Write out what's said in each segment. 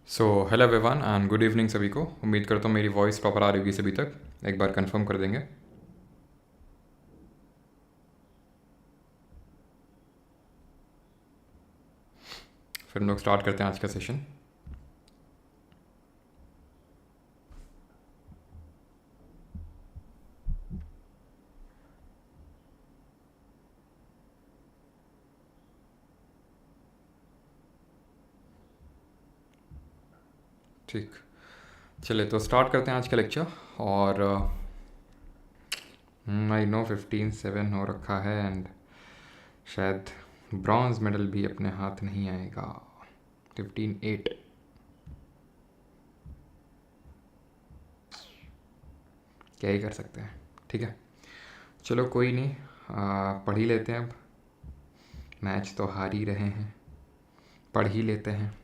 So hello everyone and good evening सभी को। उम्मीद करता हूँ मेरी वॉइस प्रॉपर आ रही होगी सभी तक। एक बार कंफर्म कर देंगे। फिर हम लोग स्टार्ट करते हैं आज का सेशन। ठीक, चलिए तो स्टार्ट करते हैं आज का लेक्चर। और आई नो 15-7 हो रखा है एंड शायद ब्रॉन्ज मेडल भी अपने हाथ नहीं आएगा। 15-8। क्या ही कर सकते हैं। ठीक है, चलो कोई नहीं, पढ़ ही लेते हैं अब। मैच तो हार ही रहे हैं, पढ़ ही लेते हैं।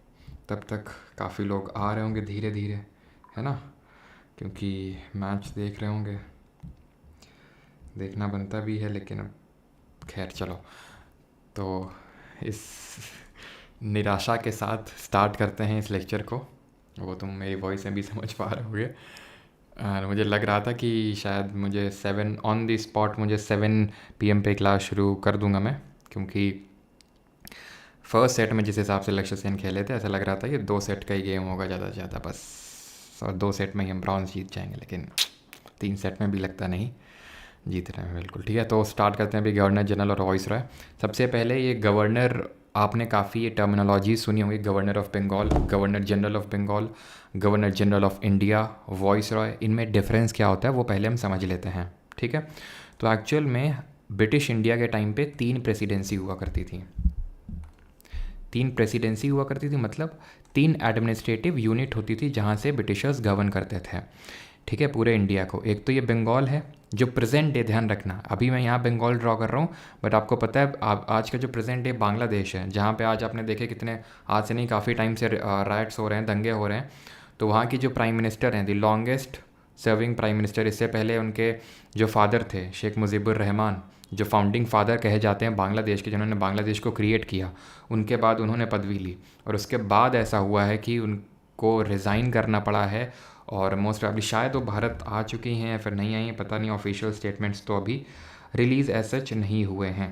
तब तक काफ़ी लोग आ रहे होंगे धीरे धीरे, है ना, क्योंकि मैच देख रहे होंगे। देखना बनता भी है लेकिन अब खैर चलो। तो इस निराशा के साथ स्टार्ट करते हैं इस लेक्चर को। वो तुम मेरी वॉइस में भी समझ पा रहे होगे। और मुझे लग रहा था कि शायद मुझे 7 ऑन द स्पॉट मुझे 7 PM पे क्लास शुरू कर दूंगा मैं, क्योंकि फर्स्ट सेट में जिस हिसाब से लक्ष्य सेन खेले थे ऐसा लग रहा था कि 2 सेट का ही गेम होगा ज़्यादा से ज़्यादा बस, और 2 सेट में ही हम ब्रॉन्ज जीत जाएंगे। लेकिन 3 सेट में भी लगता नहीं जीत रहे हैं। बिल्कुल ठीक है, तो स्टार्ट करते हैं अभी गवर्नर जनरल और वॉइस रॉय। सबसे पहले ये गवर्नर, आपने काफ़ी ये टर्मिनोलॉजी सुनी होंगी। Governor of Bengal, governor general of Bengal, governor general of India, viceroy, इनमें डिफरेंस क्या होता है वो पहले हम समझ लेते हैं। ठीक है, तो एक्चुअल में ब्रिटिश इंडिया के टाइम पे 3 प्रेसिडेंसी हुआ करती थी। 3 प्रेसिडेंसी हुआ करती थी मतलब 3 एडमिनिस्ट्रेटिव यूनिट होती थी जहाँ से ब्रिटिशर्स गवर्न करते थे। ठीक है, पूरे इंडिया को। एक तो ये बंगाल है जो प्रेजेंट डे, ध्यान रखना अभी मैं यहाँ बंगाल ड्रॉ कर रहा हूँ, बट आपको पता है आज का जो प्रेजेंट डे बांग्लादेश है, जहाँ पे आज आपने देखे कितने, आज से नहीं काफ़ी टाइम से राइट्स हो रहे हैं, दंगे हो रहे हैं। तो वहाँ की जो प्राइम मिनिस्टर हैं, the longest serving prime minister, इससे पहले उनके जो फादर थे शेख मुजीबुर रहमान, जो फाउंडिंग फादर कहे जाते हैं बांग्लादेश के, जिन्होंने बांग्लादेश को क्रिएट किया, उनके बाद उन्होंने पदवी ली। और उसके बाद ऐसा हुआ है कि उनको रिज़ाइन करना पड़ा है। और मोस्ट प्रॉब्ली शायद वो भारत आ चुकी हैं या फिर नहीं आई हैं, पता नहीं। ऑफिशियल स्टेटमेंट्स तो अभी रिलीज़ एज सच नहीं हुए हैं।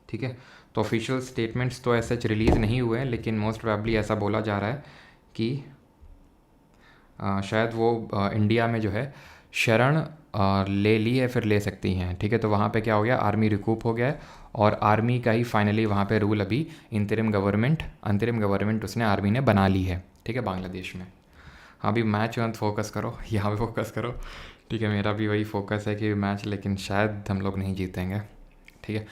ठीक है, तो ऑफिशियल स्टेटमेंट्स तो एज सच रिलीज़ नहीं हुए हैं, लेकिन मोस्ट प्रॉब्ली ऐसा बोला जा रहा है कि शायद वो इंडिया में जो है शरण ले ली है, फिर ले सकती हैं। ठीक है, तो वहाँ पे क्या हो गया, आर्मी रिकूप हो गया है और आर्मी का ही फाइनली वहाँ पे रूल अभी अंतरिम गवर्नमेंट उसने आर्मी ने बना ली है। ठीक है, बांग्लादेश में। हाँ, अभी मैच में फोकस करो, यहाँ पे फोकस करो। ठीक है, मेरा भी वही फोकस है कि मैच, लेकिन शायद हम लोग नहीं जीतेंगे। ठीक है,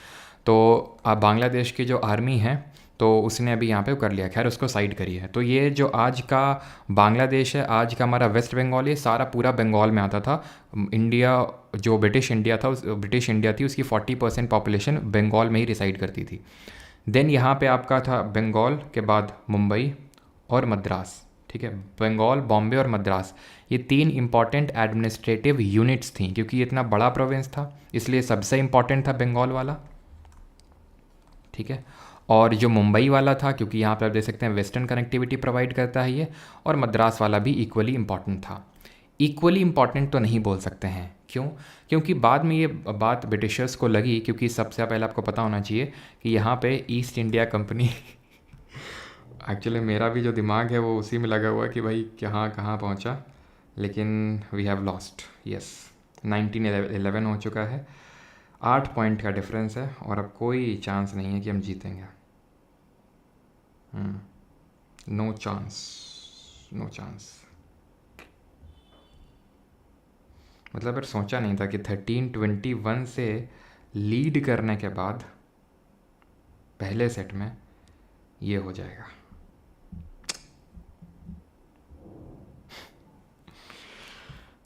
तो अब बांग्लादेश की जो आर्मी है तो उसने अभी यहाँ पे कर लिया, खैर उसको साइड करी है। तो ये जो आज का बांग्लादेश है, आज का हमारा वेस्ट बंगाल, ये सारा पूरा बंगाल में आता था। इंडिया, जो ब्रिटिश इंडिया था, ब्रिटिश इंडिया थी, उसकी 40% पॉपुलेशन बंगाल में ही रिसाइड करती थी। देन यहाँ पे आपका था बंगाल के बाद मुंबई और मद्रास। ठीक है, बंगाल, बॉम्बे और मद्रास, ये 3 इंपॉर्टेंट एडमिनिस्ट्रेटिव यूनिट्स थी, क्योंकि ये इतना बड़ा प्रोविंस था इसलिए सबसे इंपॉर्टेंट था बंगाल वाला। ठीक है, और जो मुंबई वाला था, क्योंकि यहाँ पर आप देख सकते हैं वेस्टर्न कनेक्टिविटी प्रोवाइड करता है ये, और मद्रास वाला भी इक्वली इंपॉर्टेंट था। इक्वली इंपॉर्टेंट तो नहीं बोल सकते हैं, क्यों? क्योंकि बाद में ये बात ब्रिटिशर्स को लगी, क्योंकि सबसे पहले आपको पता होना चाहिए कि यहाँ पे ईस्ट इंडिया कंपनी एक्चुअली मेरा भी जो दिमाग है वो उसी में लगा हुआ है कि भाई कहाँ कहाँ पहुँचा, लेकिन वी हैव लॉस्ट। यस, 1911 हो चुका है, 8 पॉइंट का डिफरेंस है और अब कोई चांस नहीं है कि हम जीतेंगे। No chance, no chance. मतलब फिर सोचा नहीं था कि 13-21 से लीड करने के बाद पहले सेट में ये हो जाएगा।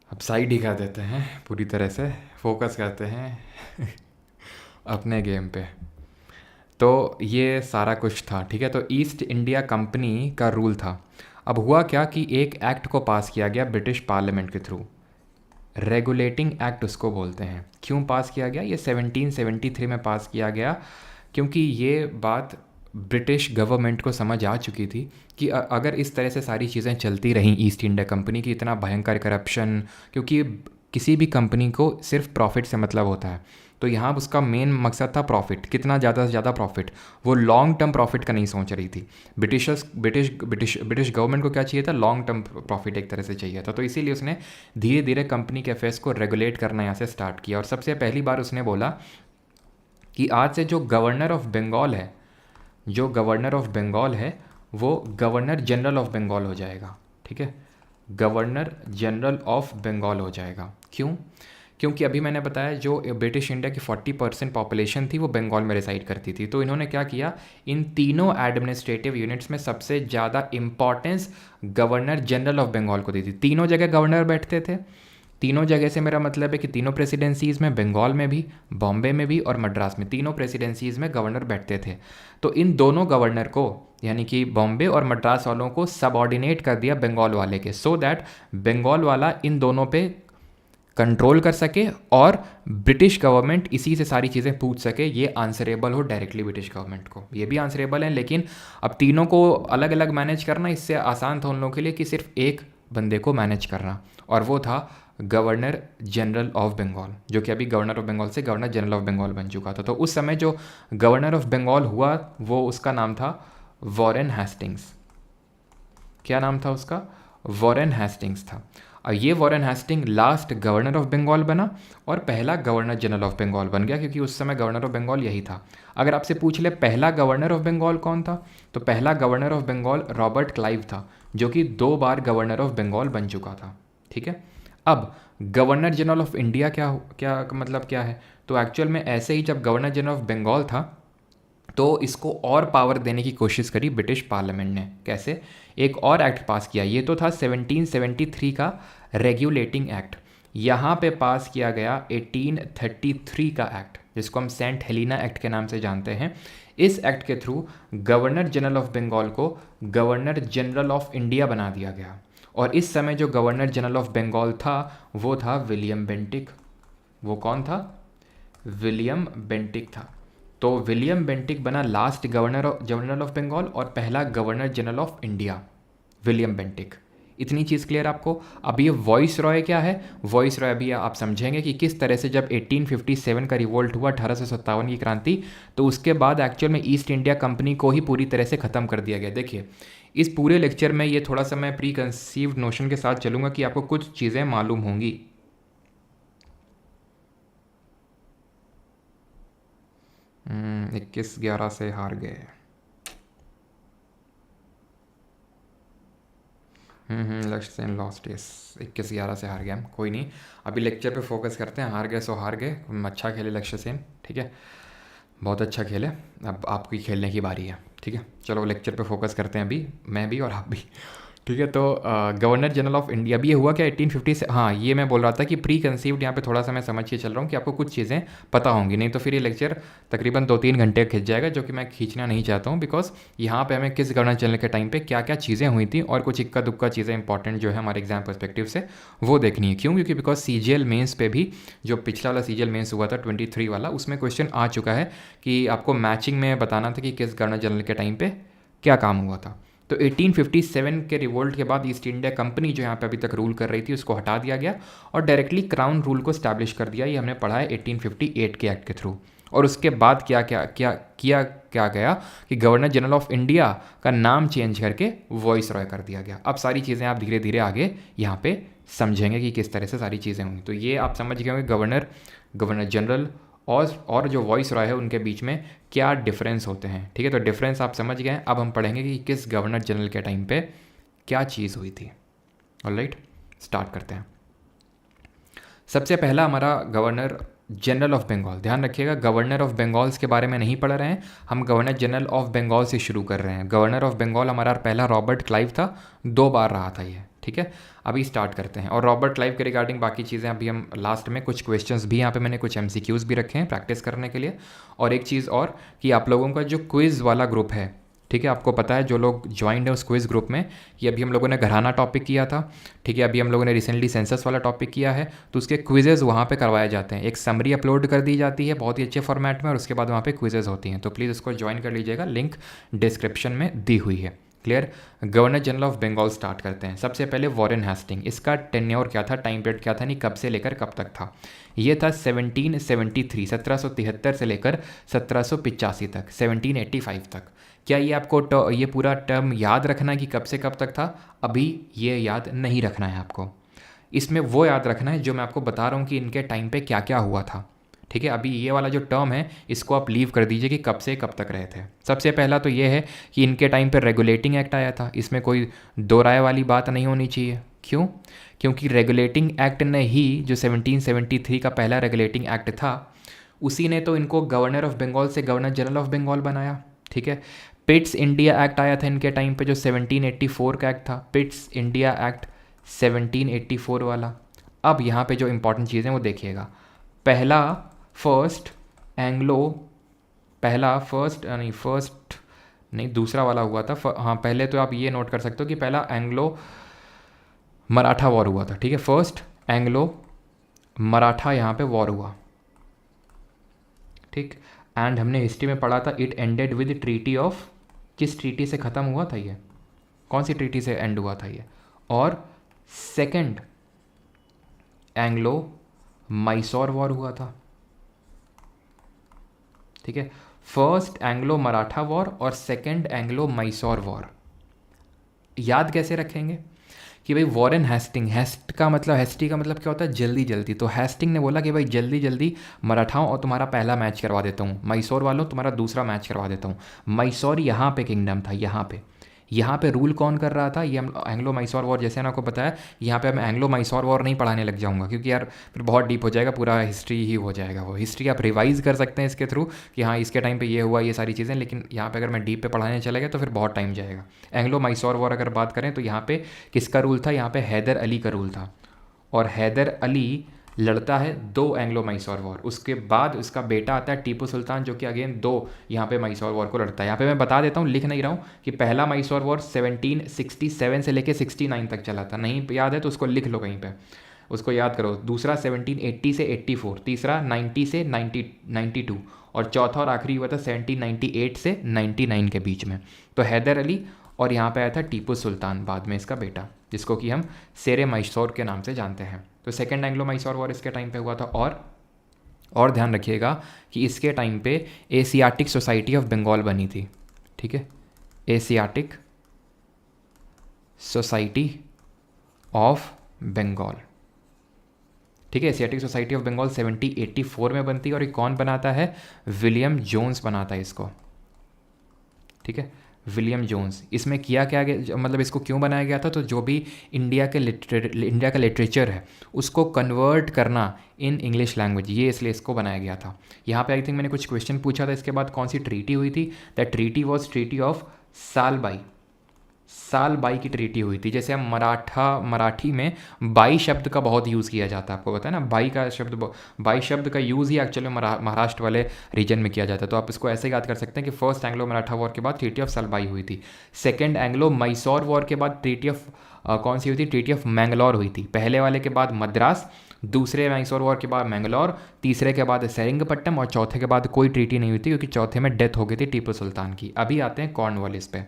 अब साइड ही कर देते हैं, पूरी तरह से फोकस करते हैं अपने गेम पे। तो ये सारा कुछ था। ठीक है, तो ईस्ट इंडिया कंपनी का रूल था। अब हुआ क्या कि एक एक्ट को पास किया गया ब्रिटिश पार्लियामेंट के थ्रू, रेगुलेटिंग एक्ट उसको बोलते हैं। क्यों पास किया गया? ये 1773 में पास किया गया, क्योंकि ये बात ब्रिटिश गवर्नमेंट को समझ आ चुकी थी कि अगर इस तरह से सारी चीज़ें चलती रहीं ईस्ट इंडिया कंपनी की, इतना भयंकर करप्शन, क्योंकि किसी भी कंपनी को सिर्फ प्रॉफिट से मतलब होता है, तो यहाँ उसका मेन मकसद था प्रॉफिट, कितना ज़्यादा से ज़्यादा प्रॉफिट। वो लॉन्ग टर्म प्रॉफिट का नहीं सोच रही थी। ब्रिटिश गवर्नमेंट को क्या चाहिए था? लॉन्ग टर्म प्रॉफिट एक तरह से चाहिए था। तो इसीलिए उसने धीरे धीरे कंपनी के अफेयर्स को रेगुलेट करना यहाँ से स्टार्ट किया। और सबसे पहली बार उसने बोला कि आज से जो गवर्नर ऑफ बंगाल है, जो गवर्नर ऑफ बंगाल है वो गवर्नर जनरल ऑफ बंगाल हो जाएगा। ठीक है, गवर्नर जनरल ऑफ बंगाल हो जाएगा। क्यों? क्योंकि अभी मैंने बताया जो ब्रिटिश इंडिया की 40% पॉपुलेशन थी वो बंगाल में रिसाइड करती थी। तो इन्होंने क्या किया, इन तीनों एडमिनिस्ट्रेटिव यूनिट्स में सबसे ज़्यादा importance governor general of Bengal को दी थी। तीनों जगह गवर्नर बैठते थे। तीनों जगह से मेरा मतलब है कि तीनों प्रेसिडेंसीज़ में, बंगाल में भी, बॉम्बे में भी और मद्रास में, तीनों प्रेसिडेंसीज़ में गवर्नर बैठते थे। तो इन दोनों गवर्नर को, यानी कि बॉम्बे और मद्रास वालों को सबऑर्डिनेट कर दिया बंगाल वाले के, सो दैट बंगाल वाला इन दोनों पे कंट्रोल कर सके और ब्रिटिश गवर्नमेंट इसी से सारी चीज़ें पूछ सके, ये आंसरेबल हो डायरेक्टली ब्रिटिश गवर्नमेंट को। ये भी आंसरेबल है, लेकिन अब तीनों को अलग अलग मैनेज करना इससे आसान था उन लोगों के लिए कि सिर्फ एक बंदे को मैनेज करना, और वो था गवर्नर जनरल ऑफ बंगाल, जो कि अभी गवर्नर ऑफ बंगाल से गवर्नर जनरल ऑफ बंगाल बन चुका था। तो उस समय जो गवर्नर ऑफ बंगाल हुआ वो, उसका नाम था वॉरेन हेस्टिंग्स। क्या नाम था उसका? वॉरेन हेस्टिंग्स था। और ये Warren Hasting last governor of Bengal बना और पहला गवर्नर जनरल ऑफ बंगाल बन गया, क्योंकि उस समय गवर्नर ऑफ बंगाल यही था। अगर आपसे पूछ ले पहला गवर्नर ऑफ बंगाल कौन था, तो पहला governor of Bengal Robert Clive था, जो कि 2 बार गवर्नर ऑफ बंगाल बन चुका था। ठीक है, अब गवर्नर जनरल ऑफ इंडिया क्या क्या मतलब क्या है? तो एक्चुअल में ऐसे ही जब गवर्नर जनरल ऑफ बंगाल था तो इसको और पावर देने की कोशिश करी ब्रिटिश पार्लियामेंट ने। कैसे? एक और एक्ट पास किया। ये तो था 1773 का रेगुलेटिंग एक्ट। यहाँ पे पास किया गया 1833 का एक्ट, जिसको हम सेंट हेलिना एक्ट के नाम से जानते हैं। इस एक्ट के through governor general of Bengal को गवर्नर जनरल ऑफ इंडिया बना दिया गया। और इस समय जो गवर्नर जनरल ऑफ बंगाल था वो था विलियम बेंटिक। वो कौन था? विलियम बेंटिक था। तो विलियम बेंटिक बना last governor general of Bengal और पहला governor general of India William Bentinck. इतनी चीज़ क्लियर आपको? अब ये वॉइस रॉय क्या है? वॉइस रॉय अभी आप समझेंगे कि किस तरह से जब 1857 का रिवोल्ट हुआ, 1857 की क्रांति, तो उसके बाद एक्चुअल में ईस्ट इंडिया कंपनी को ही पूरी तरह से ख़त्म कर दिया गया। देखिए, इस पूरे लेक्चर में ये थोड़ा सा मैं प्री कंसीव्ड नोशन के साथ चलूँगा कि आपको कुछ चीज़ें मालूम होंगी। 21-11 से हार गए। लक्ष्य सेन लॉस्ट, यस, 21-11 से हार गए हम। कोई नहीं, अभी लेक्चर पे फोकस करते हैं। हार गए सो हार गए, अच्छा खेले लक्ष्य सेन, ठीक है, बहुत अच्छा खेले। अब आपकी खेलने की बारी है, ठीक है। चलो लेक्चर पे फोकस करते हैं अभी, मैं भी और आप भी, ठीक है। तो गवर्नर जनरल ऑफ इंडिया भी ये हुआ क्या 1850 से? हाँ, ये मैं बोल रहा था कि प्री कंसीव्ड यहाँ पे थोड़ा सा मैं समझ के चल रहा हूँ कि आपको कुछ चीज़ें पता होंगी, नहीं तो फिर ये लेक्चर तकरीबन 2-3 घंटे खिंच जाएगा, जो कि मैं खींचना नहीं चाहता हूँ। बिकॉज यहाँ पे हमें किस गवर्नर जनरल के टाइम पे क्या क्या चीज़ें हुई थी और कुछ इक्का दुक्का चीज़ें इंपॉर्टेंट जो है हमारे एग्जाम पर्सपेक्टिव से वो देखनी है। क्यों? क्योंकि बिकॉज CGL मेंस पे भी, जो पिछला वाला CGL मेंस हुआ था 23 वाला, उसमें क्वेश्चन आ चुका है कि आपको मैचिंग में बताना था कि किस गवर्नर जनरल के टाइम पे क्या काम हुआ था। तो 1857 के रिवोल्ट के बाद ईस्ट इंडिया कंपनी जो यहाँ पे अभी तक रूल कर रही थी उसको हटा दिया गया और डायरेक्टली क्राउन रूल को स्टैब्लिश कर दिया। ये हमने पढ़ा है 1858 के एक्ट के थ्रू। और उसके बाद क्या गया कि गवर्नर जनरल ऑफ इंडिया का नाम चेंज करके वॉइस रॉय कर दिया गया। अब सारी चीज़ें आप धीरे धीरे आगे यहाँ पे समझेंगे कि किस तरह से सारी चीज़ें हुई। तो ये आप समझ गए होंगे गवर्नर जनरल और जो वॉइस रॉय है उनके बीच में क्या डिफरेंस होते हैं, ठीक है। तो डिफरेंस आप समझ गए। अब हम पढ़ेंगे कि किस गवर्नर जनरल के टाइम पे क्या चीज़ हुई थी। ऑलराइट, स्टार्ट करते हैं। सबसे पहला हमारा गवर्नर जनरल ऑफ बंगाल। ध्यान रखिएगा, गवर्नर ऑफ बंगाल्स के बारे में नहीं पढ़ रहे हैं हम, गवर्नर जनरल ऑफ बंगाल से शुरू कर रहे हैं। गवर्नर ऑफ बंगाल हमारा पहला रॉबर्ट क्लाइव था, 2 बार रहा था ये, ठीक है। अभी स्टार्ट करते हैं। और रॉबर्ट क्लाइव के रिगार्डिंग बाकी चीज़ें अभी हम लास्ट में कुछ क्वेश्चंस भी यहाँ पे मैंने कुछ MCQs भी रखे हैं प्रैक्टिस करने के लिए। और एक चीज़ और कि आप लोगों का जो क्विज़ वाला ग्रुप है ठीक है, आपको पता है जो लोग ज्वाइंट है उस क्विज़ ग्रुप में, कि अभी हम लोगों ने घराना टॉपिक किया था, ठीक है, अभी हम लोगों ने रिसेंटली सेंसस वाला टॉपिक किया है, तो उसके क्विजेज़ वहाँ पे करवाए जाते हैं, एक समरी अपलोड कर दी जाती है बहुत ही अच्छे फॉर्मेट में, और उसके बाद वहाँ पे क्विजेज़ होती हैं, तो प्लीज़ उसको ज्वाइन कर लीजिएगा, लिंक डिस्क्रिप्शन में दी हुई है। Clear. Governor general of Bengal start करते हैं। सबसे पहले वॉरेन हेस्टिंग, इसका टेन्योर क्या था, टाइम पीरियड क्या था, नहीं कब से लेकर कब तक था, ये था 1773, 1773 से लेकर 1785 तक, 1785 तक। क्या ये आपको ये पूरा टर्म याद रखना है कि कब से कब तक था? अभी ये याद नहीं रखना है आपको, इसमें वो याद रखना है जो मैं आपको बता रहा हूँ कि इनके टाइम पे क्या क्या हुआ था। ठीक है, अभी ये वाला जो टर्म है इसको आप लीव कर दीजिए कि कब से कब तक रहे थे। सबसे पहला तो ये है कि इनके टाइम पे रेगुलेटिंग एक्ट आया था, इसमें कोई दो राय वाली बात नहीं होनी चाहिए। क्यों? क्योंकि रेगुलेटिंग एक्ट ने ही, जो 1773 का पहला रेगुलेटिंग एक्ट था, उसी ने तो इनको गवर्नर ऑफ बंगाल से गवर्नर जनरल ऑफ बंगाल बनाया। ठीक है, पिट्स इंडिया एक्ट आया था इनके टाइम पे, जो 1784 का एक्ट था, पिट्स इंडिया एक्ट 1784 वाला। अब यहाँ पे जो इंपॉर्टेंट चीज़ें वो देखिएगा। पहला फर्स्ट दूसरा वाला हुआ था। हाँ, पहले तो आप ये नोट कर सकते हो कि पहला एंग्लो मराठा वॉर हुआ था। ठीक है, फर्स्ट एंग्लो मराठा यहाँ पे वॉर हुआ। ठीक, एंड हमने हिस्ट्री में पढ़ा था it ended with treaty of, किस ट्रीटी से ख़त्म हुआ था ये, कौन सी ट्रीटी से एंड हुआ था ये? और सेकंड एंग्लो मैसूर वॉर हुआ था। ठीक है, फर्स्ट एंग्लो मराठा वॉर और सेकंड एंग्लो मैसूर वॉर। याद कैसे रखेंगे कि भाई वॉरेन हेस्टिंग, हेस्टी का मतलब क्या होता है, जल्दी जल्दी। तो हेस्टिंग ने बोला कि भाई जल्दी जल्दी मराठाओं और तुम्हारा पहला मैच करवा देता हूँ, मैसूर वालों तुम्हारा दूसरा मैच करवा देता हूँ। मैसूर यहाँ पे किंगडम था, यहाँ पे रूल कौन कर रहा था? ये हम एंग्लो मैसूर वॉर, जैसे ना आपको पता है, यहाँ पे मैं एंग्लो मैसूर वॉर नहीं पढ़ाने लग जाऊँगा, क्योंकि यार फिर बहुत डीप हो जाएगा, पूरा हिस्ट्री ही हो जाएगा। वो हिस्ट्री आप रिवाइज़ कर सकते हैं इसके थ्रू कि हाँ इसके टाइम पे ये हुआ, ये सारी चीज़ें, लेकिन यहाँ पे अगर मैं डीप पे पढ़ाने चला गया तो फिर बहुत टाइम जाएगा। एंग्लो मैसूर वॉर अगर बात करें तो यहाँ पे किसका रूल था? यहाँ पे हैदर अली का रूल था, और हैदर अली लड़ता है 2 एंग्लो मैसूर वॉर। उसके बाद उसका बेटा आता है टीपू सुल्तान, जो कि अगेन 2 यहाँ पे मैसूर वॉर को लड़ता है। यहाँ पे मैं बता देता हूँ, लिख नहीं रहा हूँ, कि पहला मैसूर वॉर 1767 से लेके 69 तक चला था। नहीं याद है तो उसको लिख लो कहीं पे, उसको याद करो। दूसरा 1780 से 84, तीसरा 90 से 92, और चौथा और आखिरी हुआ था 1798 से 99 के बीच में। तो हैदर अली, और यहाँ पे आया था टीपू सुल्तान बाद में इसका बेटा, जिसको कि हम शेरे मैसूर के नाम से जानते हैं। तो सेकेंड एंग्लो मैसूर वॉर इसके टाइम पे हुआ था। और ध्यान रखिएगा कि इसके टाइम पे एशियाटिक सोसाइटी ऑफ बंगाल बनी थी। ठीक है, एशियाटिक सोसाइटी ऑफ बंगाल। ठीक है, एशियाटिक सोसाइटी ऑफ बंगाल 1784 में बनती है, और ये कौन बनाता है? विलियम जोन्स बनाता है इसको। ठीक है, विलियम जोन्स। इसमें किया क्या गया, मतलब इसको क्यों बनाया गया था? तो जो भी इंडिया का लिटरेचर है उसको कन्वर्ट करना इन इंग्लिश लैंग्वेज, ये इसलिए इसको बनाया गया था। यहाँ पे आई थिंक मैंने कुछ क्वेश्चन पूछा था इसके बाद, कौन सी ट्रीटी हुई थी? That treaty was treaty of Salbai की ट्रीटी हुई थी। जैसे हम मराठी में बाई शब्द का बहुत यूज़ किया जाता है, आपको पता है ना, बाई शब्द का यूज़ ही एक्चुअली महाराष्ट्र वाले रीजन में किया जाता है। तो आप इसको ऐसे याद कर सकते हैं कि फर्स्ट एंग्लो मराठा वॉर के बाद ट्रीटी ऑफ सालबाई हुई थी। सेकेंड एंग्लो मैसूर वॉर के बाद ट्रीटी ऑफ कौन सी हुई थी? ट्रीटी ऑफ मैंगलोर हुई थी। पहले वाले के बाद मद्रास, दूसरे मैसूर वॉर के बाद मैंगलोर, तीसरे के बाद सेरिंगपट्टम, और चौथे के बाद कोई ट्रीटी नहीं हुई थी, क्योंकि चौथे में डेथ हो गई थी टीपू सुल्तान की। अभी आते हैं कॉर्नवालिस पे।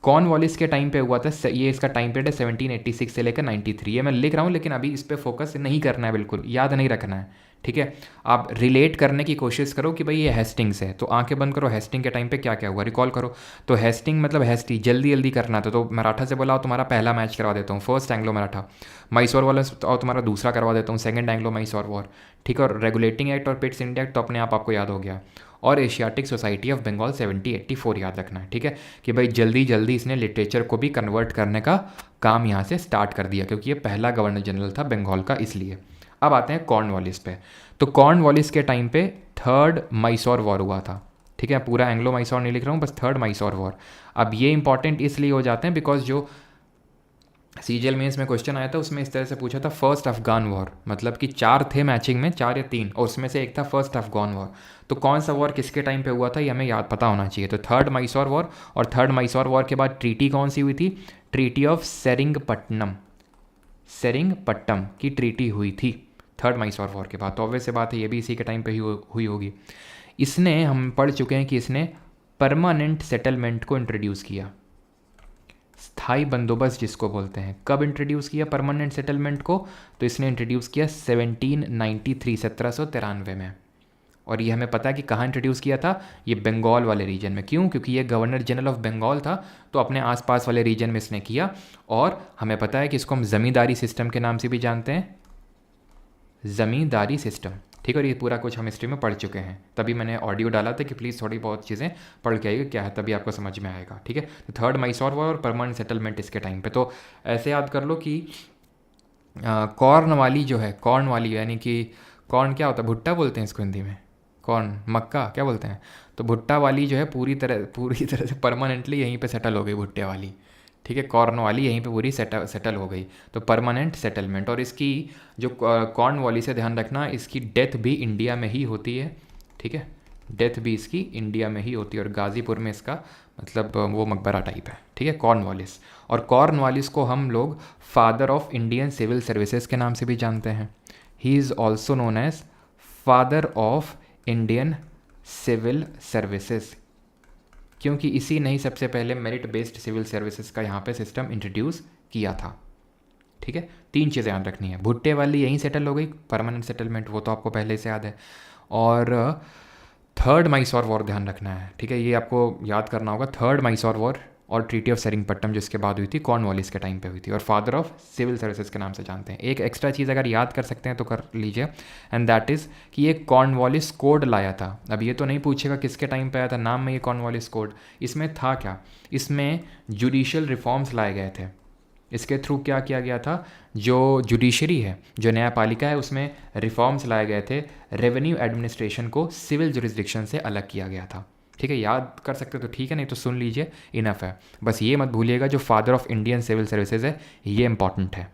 कॉर्नवालिस के टाइम पे हुआ था, ये इसका टाइम पीरियड है 1786 से लेकर 93। ये मैं लिख रहा हूँ, लेकिन अभी इस पर फोकस नहीं करना है, बिल्कुल याद नहीं रखना है। ठीक है, आप रिलेट करने की कोशिश करो कि भाई ये हेस्टिंग्स है, तो आंखें बंद करो, हेस्टिंग के टाइम पे क्या क्या हुआ रिकॉल करो। तो हेस्टिंग मतलब हेस्टी, जल्दी जल्दी करना था। तो मराठा से बोला तुम्हारा पहला मैच करवा देता हूँ, फर्स्ट एंग्लो मराठा। मैसूर वाला और तुम्हारा दूसरा करवा देता हूँ, सेकंड एंग्लो मैसूर वॉर। ठीक है, और रेगुलेटिंग एक्ट और पिट्स इंडिया एक्ट तो अपने आप आपको याद हो गया। और एशियाटिक सोसाइटी ऑफ बंगाल 1784 याद रखना है। ठीक है, कि भाई जल्दी जल्दी इसने लिटरेचर को भी कन्वर्ट करने का काम यहाँ से स्टार्ट कर दिया, क्योंकि ये पहला गवर्नर जनरल था बंगाल का, इसलिए। अब आते हैं कॉर्नवालिस पे। तो कॉर्नवालिस के टाइम पे थर्ड मैसूर वॉर हुआ था। ठीक है, पूरा एंग्लो मैसूर नहीं लिख रहा हूँ, बस थर्ड मैसूर वॉर। अब ये इंपॉर्टेंट इसलिए हो जाते हैं बिकॉज जो सीजीएल मेंस में क्वेश्चन आया था, उसमें इस तरह से पूछा था फर्स्ट अफगान वॉर, मतलब कि 4 थे मैचिंग में, 4 या 3, और उसमें से एक था फर्स्ट अफगान वॉर। तो कौन सा वॉर किसके टाइम पे हुआ था ये हमें याद पता होना चाहिए। तो थर्ड मैसूर वॉर, और थर्ड मैसूर वॉर के बाद ट्रीटी कौन सी हुई थी? ट्रीटी ऑफ सेरिंगपट्टनम, सेरिंगपट्टम की ट्रीटी हुई थी थर्ड मैसूर वॉर के बाद। तो ऑब्वियस सी बात है ये भी इसी के टाइम पे ही हुई होगी। इसने, हम पढ़ चुके हैं कि इसने परमानेंट सेटलमेंट को इंट्रोड्यूस किया, स्थायी बंदोबस्त जिसको बोलते हैं। कब इंट्रोड्यूस किया परमानेंट सेटलमेंट को? तो इसने इंट्रोड्यूस किया 1793, 1793 में। और ये हमें पता है कि कहाँ इंट्रोड्यूस किया था, ये बंगाल वाले रीजन में। क्यों? क्योंकि ये गवर्नर जनरल ऑफ बंगाल था, तो अपने आसपास वाले रीजन में इसने किया। और हमें पता है कि इसको हम ज़मींदारी सिस्टम के नाम से भी जानते हैं, ज़मींदारी सिस्टम, ठीक है। और ये पूरा कुछ हम हिस्ट्री में पढ़ चुके हैं, तभी मैंने ऑडियो डाला था कि प्लीज़ थोड़ी बहुत चीज़ें पढ़ के आइएगा क्या है, तभी आपको समझ में आएगा, ठीक है। तो थर्ड मैसूर वॉर और परमानेंट सेटलमेंट इसके टाइम पे। तो ऐसे याद कर लो कि कॉर्न वाली जो है, कॉर्न वाली यानी कि कॉर्न क्या होता है, भुट्टा बोलते हैं इसको हिंदी में, कॉर्न, मक्का क्या बोलते हैं। तो भुट्टा वाली जो है पूरी तरह से परमानेंटली यहीं पे सेटल हो गई, भुट्टे वाली, ठीक है। कॉर्न वाली यहीं पे पूरी सेटल हो गई, तो परमानेंट सेटलमेंट। और इसकी जो कॉर्न वाली से ध्यान रखना, इसकी डेथ भी इंडिया में ही होती है, ठीक है। डेथ भी इसकी इंडिया में ही होती है, और गाज़ीपुर में इसका मतलब वो मकबरा टाइप है, ठीक है, कॉर्नवालिस। और कॉर्नवालिस को हम लोग father of Indian civil services के नाम से भी जानते हैं। He is also known as father of Indian civil services, क्योंकि इसी ने ही सबसे पहले मेरिट बेस्ड सिविल सर्विसेज का यहाँ पे सिस्टम इंट्रोड्यूस किया था, ठीक है। 3 चीज़ें याद रखनी है, भुट्टे वाली यहीं सेटल हो गई, परमानेंट सेटलमेंट वो तो आपको पहले से याद है। और थर्ड मैसूर वॉर ध्यान रखना है, ठीक है, ये आपको याद करना होगा। थर्ड मैसूर वॉर और ट्रीटी ऑफ सेरिंगपट्टम जिसके बाद हुई थी, कॉर्नवालिस के टाइम पे हुई थी, और फादर ऑफ सिविल सर्विसेज के नाम से जानते हैं। एक एक्स्ट्रा चीज़ अगर याद कर सकते हैं तो कर लीजिए, एंड दैट इज़ कि ये कॉर्नवालिस कोड लाया था। अब ये तो नहीं पूछेगा किसके टाइम पे आया था, नाम में ये कॉर्नवालिस कोड, इसमें था क्या, इसमें जुडिशियल रिफॉर्म्स लाए गए थे। इसके थ्रू क्या किया गया था, जो जुडिशरी है, जो न्यायपालिका है, उसमें रिफॉर्म्स लाए गए थे। रेवेन्यू एडमिनिस्ट्रेशन को सिविल जुरिस्डिक्शन से अलग किया गया था, ठीक है। याद कर सकते तो ठीक है, नहीं तो सुन लीजिए, इनफ है। बस ये मत भूलिएगा जो father of Indian civil services है, ये इंपॉर्टेंट है।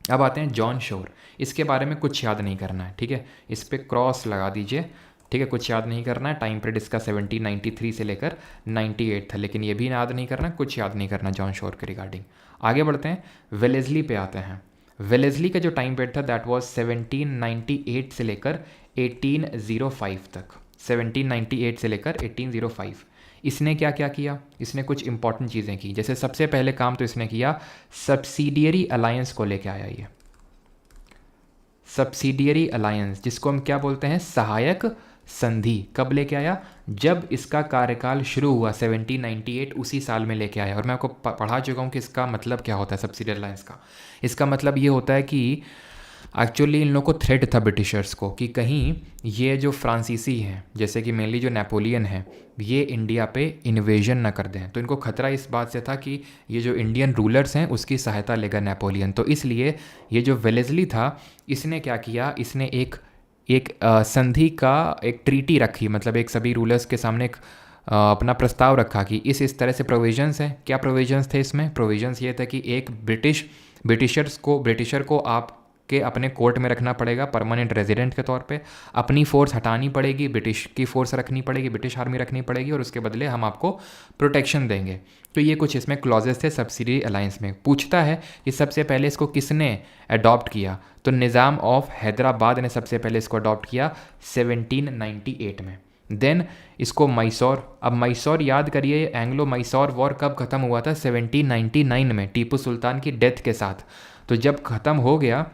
अब आते हैं जॉन शोर, इसके बारे में कुछ याद नहीं करना है, ठीक है, इस पर क्रॉस लगा दीजिए, ठीक है। कुछ याद नहीं करना है, टाइम पीरियड इसका 1793 से लेकर 98 था, लेकिन ये भी याद नहीं करना, कुछ याद नहीं करना जॉन शोर के रिगार्डिंग। आगे बढ़ते हैं, वेलेस्ली पे आते हैं। वेलेस्ली का जो टाइम पीरियड था दैट वाज 1798 से लेकर 1805 तक, 1798 से लेकर 1805। इसने क्या क्या किया, इसने कुछ इंपॉर्टेंट चीज़ें की। जैसे सबसे पहले काम तो इसने किया, सब्सिडियरी अलायंस को लेके आया। ये सब्सिडियरी अलायंस जिसको हम क्या बोलते हैं, सहायक संधि, कब लेके आया, जब इसका कार्यकाल शुरू हुआ 1798, उसी साल में लेके आया। और मैं आपको पढ़ा चुका हूँ कि इसका मतलब क्या होता है सब्सिडियरी अलायंस का। इसका मतलब ये होता है कि एक्चुअली इन लोगों को थ्रेट था ब्रिटिशर्स को कि कहीं ये जो फ्रांसीसी हैं, जैसे कि मेनली जो नेपोलियन है, ये इंडिया पे इन्वेजन ना कर दें। तो इनको खतरा इस बात से था कि ये जो इंडियन रूलर्स हैं उसकी सहायता लेगा नेपोलियन। तो इसलिए ये जो वेलेस्ली था, इसने क्या किया, इसने एक संधि का एक ट्रीटी रखी, मतलब एक सभी रूलर्स के सामने एक अपना प्रस्ताव रखा कि इस तरह से प्रोविजंस हैं। क्या प्रोविजंस थे इसमें? प्रोविजंस ये था कि एक ब्रिटिशर को आप के अपने कोर्ट में रखना पड़ेगा परमानेंट रेजिडेंट के तौर पे, अपनी फ़ोर्स हटानी पड़ेगी, ब्रिटिश की फ़ोर्स रखनी पड़ेगी, ब्रिटिश आर्मी रखनी पड़ेगी, और उसके बदले हम आपको प्रोटेक्शन देंगे। तो ये कुछ इसमें क्लॉजेस थे सब्सिडी अलायंस में। पूछता है कि सबसे पहले इसको किसने अडॉप्ट किया, तो निज़ाम ऑफ हैदराबाद ने सबसे पहले इसको अडॉप्ट किया 1798 में। देन इसको मैसूर, अब मैसूर याद करिए, एंग्लो मैसूर वॉर कब ख़त्म हुआ था, 1799 में, टीपू सुल्तान की डेथ के साथ। तो जब ख़त्म हो गया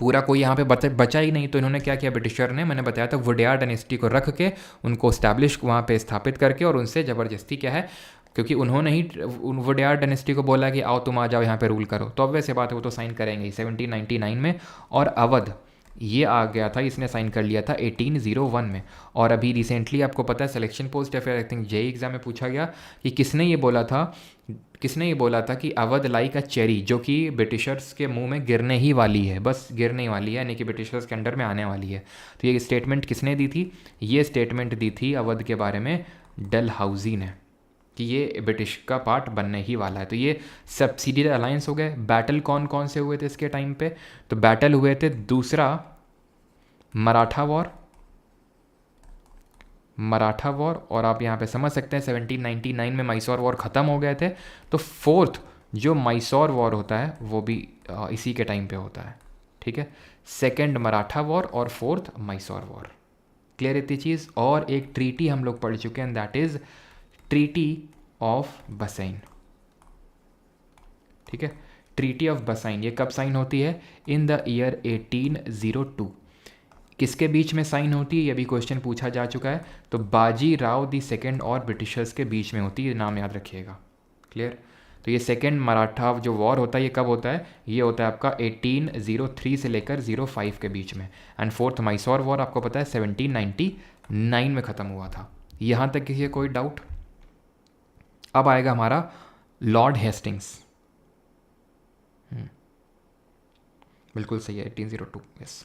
पूरा, कोई यहाँ पे बचा ही नहीं, तो इन्होंने क्या किया, ब्रिटिशर ने, मैंने बताया था, वुडेयार डायनेस्टी को रख के उनको स्टैब्लिश वहाँ पे स्थापित करके, और उनसे ज़बरदस्ती क्या है, क्योंकि उन्होंने ही वुडेयार डायनेस्टी को बोला कि आओ तुम आ जाओ यहाँ पे रूल करो, तो अब वैसे बात है वो तो साइन करेंगे ही 1799 में। और अवध ये आ गया था, इसने साइन कर लिया था 1801 में। और अभी रिसेंटली आपको पता है सिलेक्शन पोस्ट या फिर आई थिंक जेईई एग्जाम में पूछा गया कि किसने ये बोला था कि अवध लाइक अ चेरी, जो कि ब्रिटिशर्स के मुंह में गिरने ही वाली है, बस गिरने ही वाली है, यानी कि ब्रिटिशर्स के अंडर में आने वाली है। तो ये स्टेटमेंट किसने दी थी, ये स्टेटमेंट दी थी अवध के बारे में डलहौजी ने, कि ये ब्रिटिश का पार्ट बनने ही वाला है। तो ये सब्सिडियरी अलायंस हो गए। बैटल कौन कौन से हुए थे इसके टाइम पे? तो बैटल हुए थे दूसरा मराठा वॉर, मराठा वॉर, और आप यहाँ पे समझ सकते हैं 1799 में मैसूर वॉर ख़त्म हो गए थे। तो फोर्थ जो मैसूर वॉर होता है वो भी इसी के टाइम पे होता है, ठीक है। सेकंड मराठा वॉर और फोर्थ मैसूर वॉर। क्लियर इतनी चीज़। और एक ट्रीटी हम लोग पढ़ चुके हैं, दैट इज़ ट्रीटी ऑफ बसाइन, ठीक है। ट्रीटी ऑफ बसाइन ये कब साइन होती है? इन द ईयर 1802। किसके बीच में साइन होती है? ये भी क्वेश्चन पूछा जा चुका है। तो बाजी राव दी सेकेंड और ब्रिटिशर्स के बीच में होती है, नाम याद रखिएगा। क्लियर। तो ये सेकेंड मराठा जो वॉर होता है ये कब होता है? ये होता है आपका 1803 से लेकर 05 के बीच में। एंड फोर्थ मैसूर वॉर आपको पता है 1799 में ख़त्म हुआ था। यहाँ तक किसी कोई डाउट? अब आएगा हमारा लॉर्ड हेस्टिंग्स। बिल्कुल सही है, 1802, यस,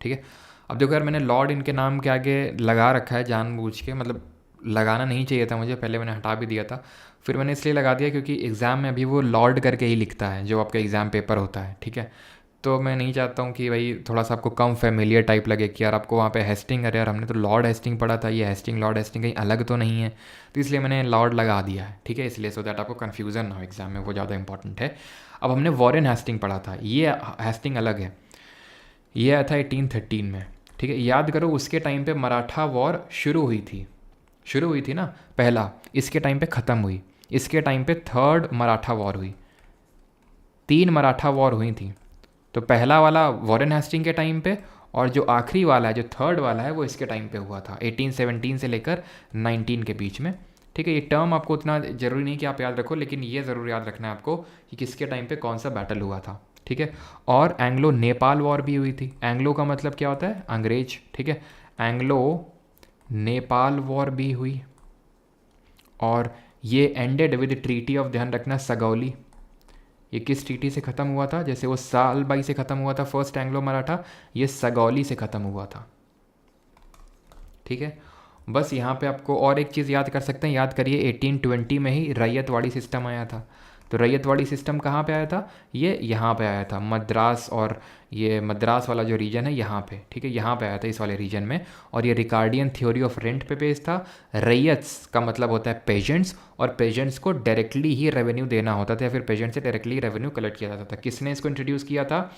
ठीक है। अब देखो यार, मैंने लॉर्ड इनके नाम के आगे लगा रखा है जानबूझ के, मतलब लगाना नहीं चाहिए था मुझे, पहले मैंने हटा भी दिया था। फिर मैंने इसलिए लगा दिया क्योंकि एग्ज़ाम में अभी वो लॉर्ड करके ही लिखता है जो आपका एग्ज़ाम पेपर होता है, ठीक है। तो मैं नहीं चाहता हूँ कि भाई थोड़ा सा आपको कम फेमिलियर टाइप लगे कि यार आपको वहाँ पे हेस्टिंग, अरे यार हमने तो लॉर्ड हेस्टिंग पढ़ा था, ये हेस्टिंग लॉर्ड हेस्टिंग कहीं अलग तो नहीं है। तो इसलिए मैंने लॉर्ड लगा दिया है, ठीक है, इसलिए सो दैट आपको कन्फ्यूज़न ना हो एग्ज़ाम में, वो ज़्यादा इंपॉर्टेंट है। अब हमने वॉरेन हेस्टिंग पढ़ा था, ये हेस्टिंग अलग है, ये आया था 1813 में, ठीक है। याद करो उसके टाइम पे मराठा वॉर शुरू हुई थी ना पहला, इसके टाइम पे ख़त्म हुई, इसके टाइम पे थर्ड मराठा वॉर हुई, 3 मराठा वॉर हुई थी। तो पहला वाला वॉरेन हेस्टिंग के टाइम पे, और जो आखिरी वाला है जो थर्ड वाला है वो इसके टाइम पे हुआ था 1817 से लेकर 19 के बीच में, ठीक है। ये टर्म आपको उतना ज़रूरी नहीं कि आप याद रखो, लेकिन ये ज़रूर याद रखना है आपको कि किसके टाइम पे कौन सा बैटल हुआ था, ठीक है। और एंग्लो नेपाल वॉर भी हुई थी। एंग्लो का मतलब क्या होता है? अंग्रेज, ठीक है। एंग्लो नेपाल वॉर भी हुई, और ये एंडेड विद ट्रीटी ऑफ, ध्यान रखना, सगौली। ये किस ट्रीटी से ख़त्म हुआ था? जैसे वो सालबाई से ख़त्म हुआ था फर्स्ट एंग्लो मराठा, ये सगौली से ख़त्म हुआ था, ठीक है। बस यहाँ पे आपको और एक चीज़ याद कर सकते हैं, याद करिए 1820 में ही रैयतवाड़ी सिस्टम आया था। तो रैयतवाड़ी सिस्टम कहाँ पे आया था? ये यहाँ पे आया था, मद्रास, और ये मद्रास वाला जो रीजन है यहाँ पे, ठीक है, यहाँ पे आया था इस वाले रीजन में। और ये रिकार्डियन थ्योरी ऑफ रेंट पे बेस्ड था। रैयत्स का मतलब होता है पेजेंट्स, और पेजेंट्स को डायरेक्टली ही रेवेन्यू देना होता था, या फिर पेजेंट से डायरेक्टली रेवेन्यू कलेक्ट किया जाता था। किसने इसको इंट्रोड्यूस किया था?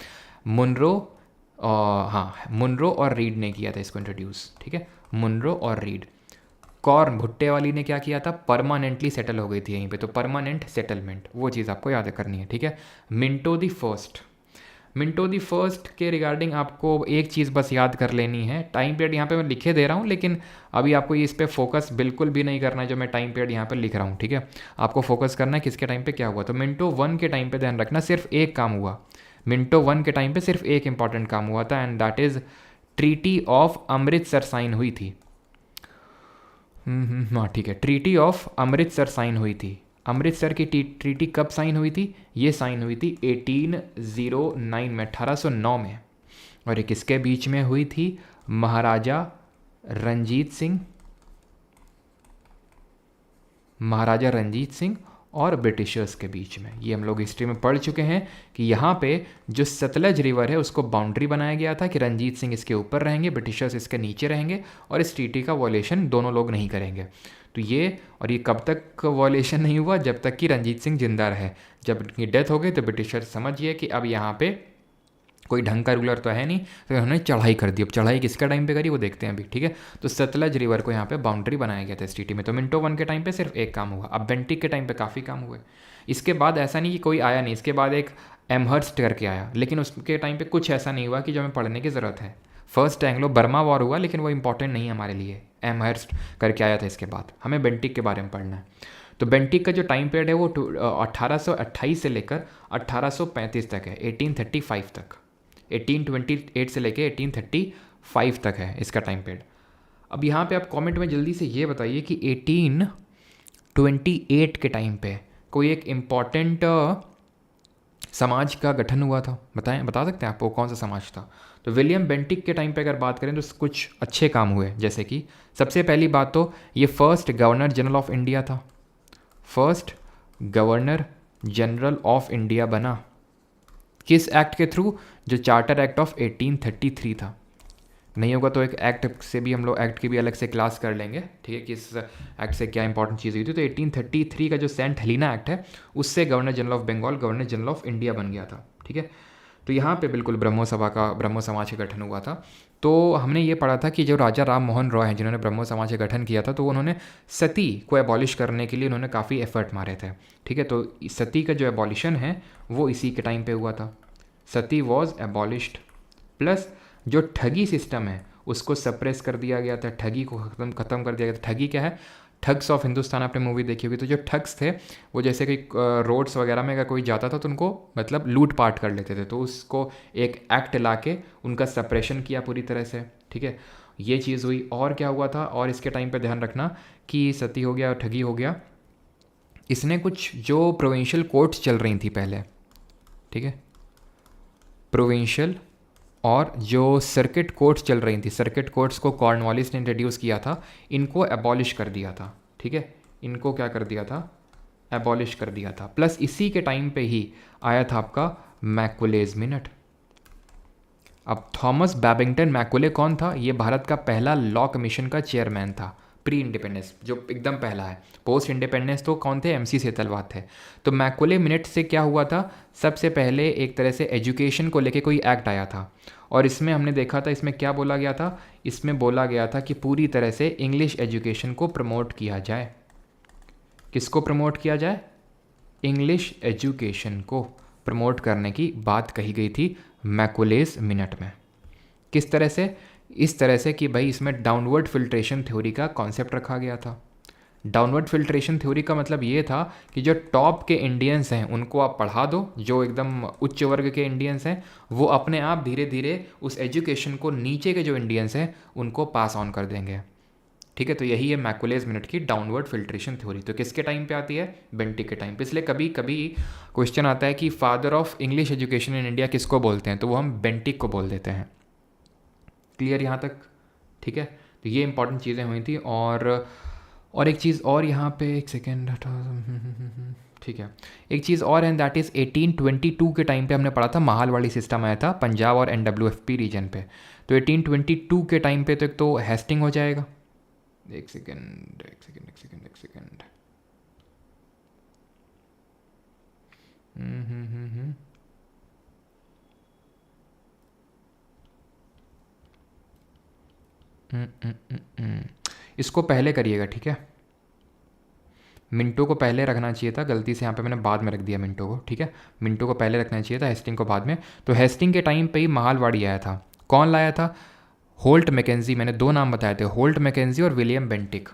मुनरो, हाँ, मुनरो और रीड ने किया था इसको इंट्रोड्यूस, ठीक है, मुनरो और रीड। कॉर्न भुट्टे वाली ने क्या किया था? परमानेंटली सेटल हो गई थी यहीं पे, तो परमानेंट सेटलमेंट, वो चीज़ आपको याद करनी है, ठीक है। Minto the first, Minto the first के रिगार्डिंग आपको एक चीज़ बस याद कर लेनी है। टाइम पीरियड यहाँ पे मैं लिखे दे रहा हूँ, लेकिन अभी आपको इस पे फोकस बिल्कुल भी नहीं करना है जो मैं टाइम पीरियड यहाँ पे लिख रहा हूँ, ठीक है। आपको फोकस करना है किसके टाइम पे क्या हुआ। तो मिंटो 1 के टाइम पे ध्यान रखना सिर्फ एक काम हुआ, मिंटो 1 के टाइम पे सिर्फ एक इंपॉर्टेंट काम हुआ था, and that is treaty of Amritsar sign हुई थी। हाँ ठीक है, ट्रीटी ऑफ अमृतसर साइन हुई थी। अमृतसर की ट्रीटी कब साइन हुई थी? ये साइन हुई थी 1809 में, 1809 में। और ये किसके बीच में हुई थी? महाराजा रंजीत सिंह और ब्रिटिशर्स के बीच में। ये हम लोग हिस्ट्री में पढ़ चुके हैं कि यहाँ पे जो सतलज रिवर है उसको बाउंड्री बनाया गया था कि रंजीत सिंह इसके ऊपर रहेंगे, ब्रिटिशर्स इसके नीचे रहेंगे, और इस ट्रीटी का वॉयलेशन दोनों लोग नहीं करेंगे। तो ये कब तक वॉयलेशन नहीं हुआ? जब तक कि रंजीत सिंह जिंदा रहे। जब उनकी डेथ हो गई तो ब्रिटिशर्स समझिए कि अब यहाँ पे कोई ढंग का रूलर तो है नहीं, तो उन्होंने चढ़ाई कर दी। अब चढ़ाई किसका टाइम पे करी वो देखते हैं अभी, ठीक है। तो सतलज रिवर को यहाँ पे बाउंड्री बनाया गया था इस ट्रीटी में। तो मिंटो 1 के टाइम पे सिर्फ एक काम हुआ। अब बेंटिक के टाइम पे काफ़ी काम हुए। इसके बाद ऐसा नहीं कि कोई आया नहीं, इसके बाद एक एमहर्स्ट करके आया, लेकिन उसके टाइम पे कुछ ऐसा नहीं हुआ कि जो हमें पढ़ने की ज़रूरत है। फर्स्ट एंग्लो बर्मा वॉर हुआ, लेकिन वो इंपॉर्टेंट नहीं है हमारे लिए। एमहर्स्ट करके आया था, इसके बाद हमें बेंटिक के बारे में पढ़ना है। तो बेंटिक का जो टाइम पीरियड है वो 1828 से लेकर 1835 तक है, 1835 तक, 1828 से लेके 1835 तक है इसका टाइम पीरियड। अब यहाँ पे आप कमेंट में जल्दी से ये बताइए कि 1828 के टाइम पे कोई एक इम्पॉर्टेंट समाज का गठन हुआ था, बता सकते हैं आप वो कौन सा समाज था? तो विलियम बेंटिक के टाइम पे अगर बात करें तो कुछ अच्छे काम हुए, जैसे कि सबसे पहली बात तो ये first governor general of India था। First governor general of India बना? किस एक्ट के थ्रू? जो चार्टर एक्ट ऑफ 1833 था। नहीं होगा तो एक एक्ट से भी हम लोग एक्ट की भी अलग से क्लास कर लेंगे, ठीक है, किस एक्ट से क्या इंपॉर्टेंट चीज़ हुई थी। तो 1833 का जो सेंट हेलिना एक्ट है उससे governor general of Bengal governor general of India बन गया था, ठीक है। तो यहाँ पे बिल्कुल ब्रह्मो समाज का गठन हुआ था। तो हमने ये पढ़ा था कि जो राजा राम मोहन रॉय हैं जिन्होंने ब्रह्मो समाज का गठन किया था, तो उन्होंने सती को एबॉलिश करने के लिए उन्होंने काफ़ी एफर्ट मारे थे, ठीक है। तो सती का जो एबॉलिशन है वो इसी के टाइम पे हुआ था। सती वॉज एबॉलिश्ड, प्लस जो ठगी सिस्टम है उसको सप्रेस कर दिया गया था, ठगी को ख़त्म कर दिया गया था। ठगी क्या है? ठग्स ऑफ हिंदुस्तान आपने मूवी देखी होगी। तो जो ठग्स थे वो जैसे कि रोड्स वगैरह में अगर कोई जाता था तो उनको मतलब लूट पाट कर लेते थे, तो उसको एक एक्ट ला के उनका सप्रेशन किया पूरी तरह से, ठीक है। ये चीज़ हुई। और क्या हुआ था? और इसके टाइम पे ध्यान रखना कि सती हो गया, ठगी हो गया, इसने कुछ जो प्रोविंशियल कोर्ट्स चल रही थी पहले, ठीक है, प्रोविंशियल और जो सर्किट कोर्ट्स चल रही थी, सर्किट कोर्ट्स को कॉर्नवालिस ने इंट्रोड्यूस किया था, इनको एबॉलिश कर दिया था, ठीक है। इनको क्या कर दिया था? एबॉलिश कर दिया था। प्लस इसी के टाइम पे ही आया था आपका मैकुलेज मिनट। अब थॉमस बैबिंगटन मैकुले कौन था? ये भारत का पहला लॉ कमीशन का चेयरमैन था, प्री इंडिपेंडेंस जो एकदम पहला है। पोस्ट इंडिपेंडेंस तो कौन थे? एमसी सेतलवाद थे। तो मैकुले मिनट से क्या हुआ था? सबसे पहले एक तरह से एजुकेशन को लेके कोई एक्ट आया था, और इसमें हमने देखा था, इसमें क्या बोला गया था? इसमें बोला गया था कि पूरी तरह से इंग्लिश एजुकेशन को प्रमोट किया जाए। किसको प्रमोट किया जाए? इंग्लिश एजुकेशन को प्रमोट करने की बात कही गई थी मैकुलेज मिनट में। किस तरह से? इस तरह से कि भाई इसमें डाउनवर्ड फिल्ट्रेशन थ्योरी का कॉन्सेप्ट रखा गया था। डाउनवर्ड फिल्ट्रेशन थ्योरी का मतलब ये था कि जो टॉप के इंडियंस हैं उनको आप पढ़ा दो, जो एकदम उच्च वर्ग के इंडियंस हैं वो अपने आप धीरे धीरे उस एजुकेशन को नीचे के जो इंडियंस हैं उनको पास ऑन कर देंगे, ठीक है। तो यही है मैकुलेज मिनट की डाउनवर्ड फिल्ट्रेशन थ्योरी। तो किसके टाइम पे आती है? बेंटिक के टाइम पे। इसलिए कभी कभी क्वेश्चन आता है कि father of English education in India किसको बोलते हैं, तो वो हम बेंटिक को बोल देते हैं। क्लियर यहाँ तक? ठीक है। तो ये इंपॉर्टेंट चीज़ें हुई थी। और एक चीज़ और यहाँ पे, एक सेकेंड, ठीक है, एक चीज़ और है, दैट इज़ 1822 के टाइम पे हमने पढ़ा था महालवाड़ी सिस्टम आया था पंजाब और NWFP रीजन पे। तो 1822 के टाइम पे तो एक तो हेस्टिंग हो जाएगा। एक सेकेंड एक सेकेंड एक सेकेंड एक सेकेंड इसको पहले करिएगा, ठीक है। मिनटों को पहले रखना चाहिए था, गलती से यहाँ पे मैंने बाद में रख दिया मिनटों को, ठीक है। मिनटों को पहले रखना चाहिए था, हेस्टिंग को बाद में। तो हेस्टिंग के टाइम पे ही महालवाड़ी आया था। कौन लाया था? Holt Mackenzie. मैंने दो नाम बताए थे, होल्ट मैकेंजी और विलियम बेंटिक।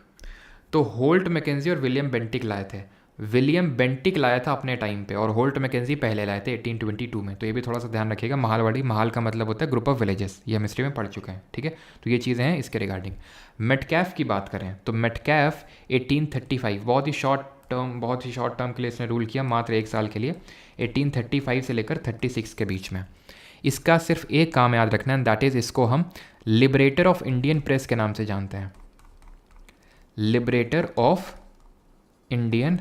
तो होल्ट मैकेंजी और विलियम बेंटिक लाए थे। विलियम बेंटिक लाया था अपने टाइम पे और होल्ट मैकेंजी पहले लाए थे 1822 में। तो ये भी थोड़ा सा ध्यान रखिएगा। महालवाड़ी, महाल का मतलब होता है ग्रुप ऑफ विलेजेस, ये हम हिस्ट्री में पढ़ चुके हैं, ठीक है। तो ये चीज़ें हैं इसके रिगार्डिंग। मेटकैफ की बात करें तो मेटकैफ 1835, बहुत ही शॉर्ट टर्म के लिए इसने रूल किया, मात्र 1 साल के लिए, 1835 से लेकर 36 के बीच में। इसका सिर्फ एक काम याद रखना है, दैट इज़ इसको हम लिबरेटर ऑफ इंडियन प्रेस के नाम से जानते हैं। लिबरेटर ऑफ इंडियन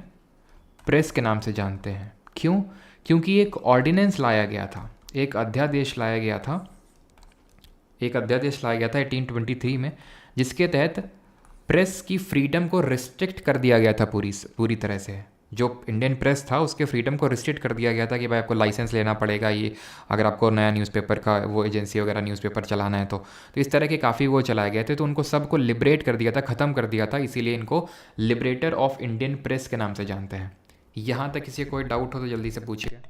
प्रेस के नाम से जानते हैं। क्यों? क्योंकि एक ऑर्डिनेंस लाया गया था, एक अध्यादेश लाया गया था 1823 में, जिसके तहत प्रेस की फ्रीडम को रिस्ट्रिक्ट कर दिया गया था पूरी तरह से। जो इंडियन प्रेस था उसके फ्रीडम को रिस्ट्रिक्ट कर दिया गया था कि भाई आपको लाइसेंस लेना पड़ेगा, ये अगर आपको नया न्यूज़पेपर का वो एजेंसी वगैरह न्यूज़पेपर चलाना है तो इस तरह के काफ़ी वो चलाए गए थे। तो उनको सबको लिबरेट कर दिया था, ख़त्म कर दिया था, इसीलिए इनको लिबरेटर ऑफ इंडियन प्रेस के नाम से जानते हैं। यहाँ तक किसी को कोई डाउट हो तो जल्दी से पूछिए।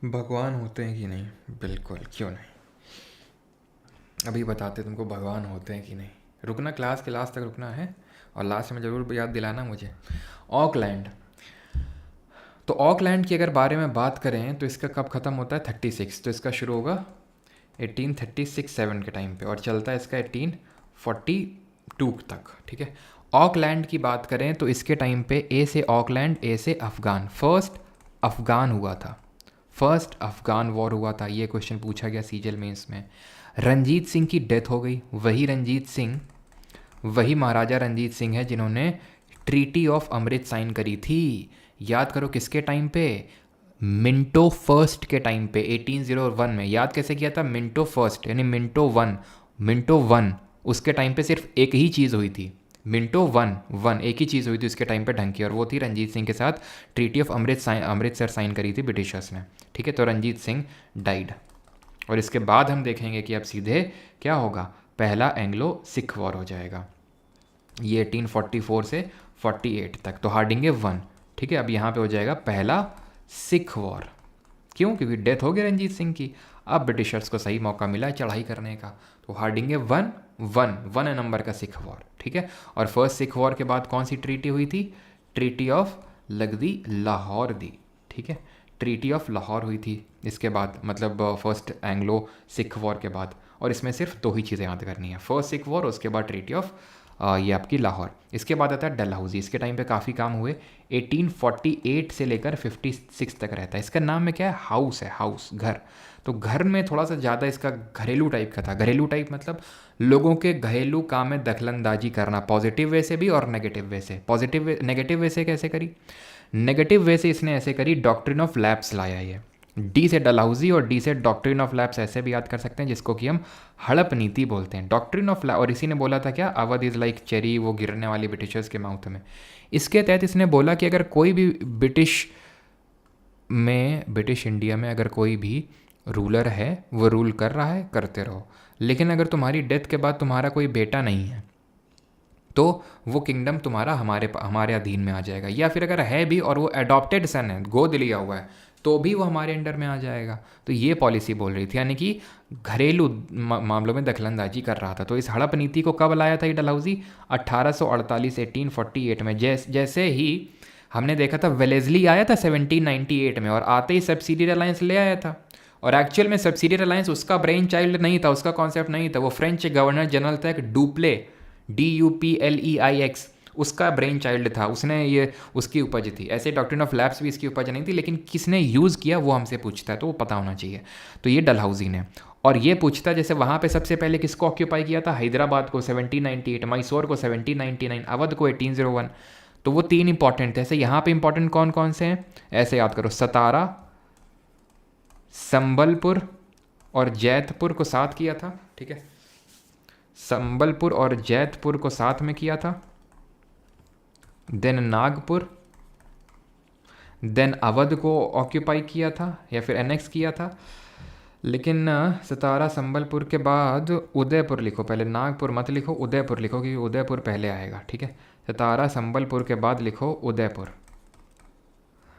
भगवान होते हैं कि नहीं? बिल्कुल, क्यों नहीं, अभी बताते तुमको भगवान होते हैं कि नहीं। रुकना, क्लास के लास्ट तक रुकना है और लास्ट में ज़रूर याद दिलाना मुझे। ऑकलैंड, तो ऑकलैंड की अगर बारे में बात करें तो इसका कब ख़त्म होता है 36, तो इसका शुरू होगा 1836-7 के टाइम पे और चलता है इसका 1842 तक, ठीक है। ऑकलैंड की बात करें तो इसके टाइम पे ए से ऑकलैंड, ए से अफ़गान, फर्स्ट अफ़गान हुआ था, फर्स्ट अफ़गान वॉर हुआ था। ये क्वेश्चन पूछा गया सीजल मेंस में। रंजीत सिंह की डेथ हो गई, वही रंजीत सिंह, वही महाराजा रंजीत सिंह है जिन्होंने ट्रीटी ऑफ अमृत साइन करी थी। याद करो किसके टाइम पे, मिंटो फर्स्ट के टाइम पे 1801 में। याद कैसे किया था, मिंटो फर्स्ट यानी मिंटो वन उसके टाइम पे सिर्फ एक ही चीज़ हुई थी, मिंटो वन एक ही चीज़ हुई थी उसके टाइम पे ढंग की, और वो थी रंजीत सिंह के साथ ट्रीटी ऑफ अमृतसर साइन करी थी ब्रिटिशर्स ने, ठीक है। तो रंजीत सिंह डाइड। और इसके बाद हम देखेंगे कि अब सीधे क्या होगा, पहला एंग्लो सिख वॉर हो जाएगा, ये 1844 से 48 तक, तो हार्डिंगे 1, ठीक है। अब यहाँ पे हो जाएगा पहला सिख वॉर, क्यों, क्योंकि डेथ हो गई रंजीत सिंह की, अब ब्रिटिशर्स को सही मौका मिला है चढ़ाई करने का, तो हार्डिंगे 1 नंबर का सिख वॉर, ठीक है। और फर्स्ट सिख वॉर के बाद कौन सी ट्रीटी हुई थी, ट्रीटी ऑफ लगदी लाहौर दी, ठीक है, ट्रीटी ऑफ लाहौर हुई थी इसके बाद, मतलब फर्स्ट एंग्लो सिख वॉर के बाद। और इसमें सिर्फ 2 ही चीज़ें याद करनी है, फर्स्ट सिख वॉर, उसके बाद ट्रीटी ऑफ ये आपकी लाहौर। इसके बाद आता है डलहौजी, इसके टाइम पे काफ़ी काम हुए, 1848 से लेकर 56 तक रहता है। इसका नाम में क्या है, हाउस है, हाउस, घर। तो घर में थोड़ा सा ज़्यादा इसका घरेलू टाइप का था, घरेलू टाइप मतलब लोगों के घरेलू काम में दखलंदाजी करना, पॉजिटिव वे से भी और नेगेटिव वे से। नेगेटिव वे से कैसे करी, नेगेटिव वे से इसने ऐसे करी, डॉक्ट्रिन ऑफ लैप्स लाया ये, डी से डलहौजी और डी से डॉक्ट्रिन ऑफ लैप्स ऐसे भी याद कर सकते हैं, जिसको कि हम हड़प नीति बोलते हैं, डॉक्ट्रिन ऑफ लैप। और इसी ने बोला था क्या, अवध इज़ लाइक चेरी, वो गिरने वाली ब्रिटिशर्स के माउथ में। इसके तहत इसने बोला कि अगर कोई भी ब्रिटिश इंडिया में अगर कोई भी रूलर है, वो रूल कर रहा है, करते रहो, लेकिन अगर तुम्हारी डेथ के बाद तुम्हारा कोई बेटा नहीं है तो वो किंगडम तुम्हारा हमारे अधीन में आ जाएगा, या फिर अगर है भी और वो एडॉप्टेड सन है, गोद लिया हुआ है, तो भी वो हमारे अंडर में आ जाएगा। तो ये पॉलिसी बोल रही थी, यानी कि घरेलू मामलों में दखलंदाजी कर रहा था। तो इस हड़प नीति को कब लाया था ये डलहौजी, 1848 1848 में। जैसे ही हमने देखा था वेलेस्ली आया था 1798 में, और आते ही सब्सिडी अलायंस ले आया था, और एक्चुअल में सब्सिडी अलायंस उसका ब्रेन चाइल्ड नहीं था, उसका कॉन्सेप्ट नहीं था, वो फ्रेंच गवर्नर जनरल था एक डुप्ले, DUPLEIX, उसका ब्रेन चाइल्ड था, उसने ये उसकी उपज थी। ऐसे डॉक्ट्रिन ऑफ लैप्स भी इसकी उपज नहीं थी, लेकिन किसने यूज़ किया वो हमसे पूछता है, तो वो पता होना चाहिए। तो ये डलहौजी ने, और ये पूछता जैसे वहाँ पे सबसे पहले किसको ऑक्यूपाई किया था, हैदराबाद को 1798, मैसूर को 1799, अवध को 1801। तो वो 3 इंपॉर्टेंट थे। ऐसे यहाँ पे इंपॉर्टेंट कौन कौन से हैं, ऐसे याद करो, सतारा, संबलपुर और जैतपुर को साथ किया था, ठीक है, संबलपुर और जैतपुर को साथ में किया था, देन नागपुर, देन अवध को ऑक्यूपाई किया था या फिर एनेक्स किया था। लेकिन सतारा संबलपुर के बाद उदयपुर लिखो, पहले नागपुर मत लिखो, उदयपुर लिखो, क्योंकि उदयपुर पहले आएगा, ठीक है। सतारा संबलपुर के बाद लिखो उदयपुर,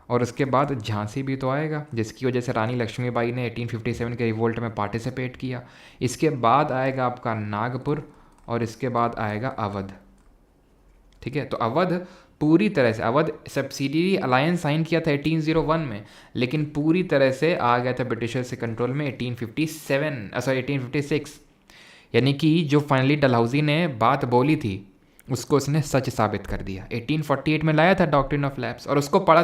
और उसके बाद झांसी भी तो आएगा, जिसकी वजह से रानी लक्ष्मीबाई ने 1857 के रिवोल्ट में पार्टिसिपेट किया। इसके बाद आएगा आपका नागपुर, और इसके बाद आएगा अवध, ठीक है। तो अवध पूरी तरह से, अवध सब्सिडी अलायंस साइन किया था 1801 में, लेकिन पूरी तरह से आ गया था ब्रिटिशर्स के कंट्रोल में 1856, यानी कि जो फाइनली डलहौजी ने बात बोली थी उसको उसने सच साबित कर दिया। 1848 में लाया था डॉक्ट्रिन ऑफ लैप्स, और उसको पढ़ा,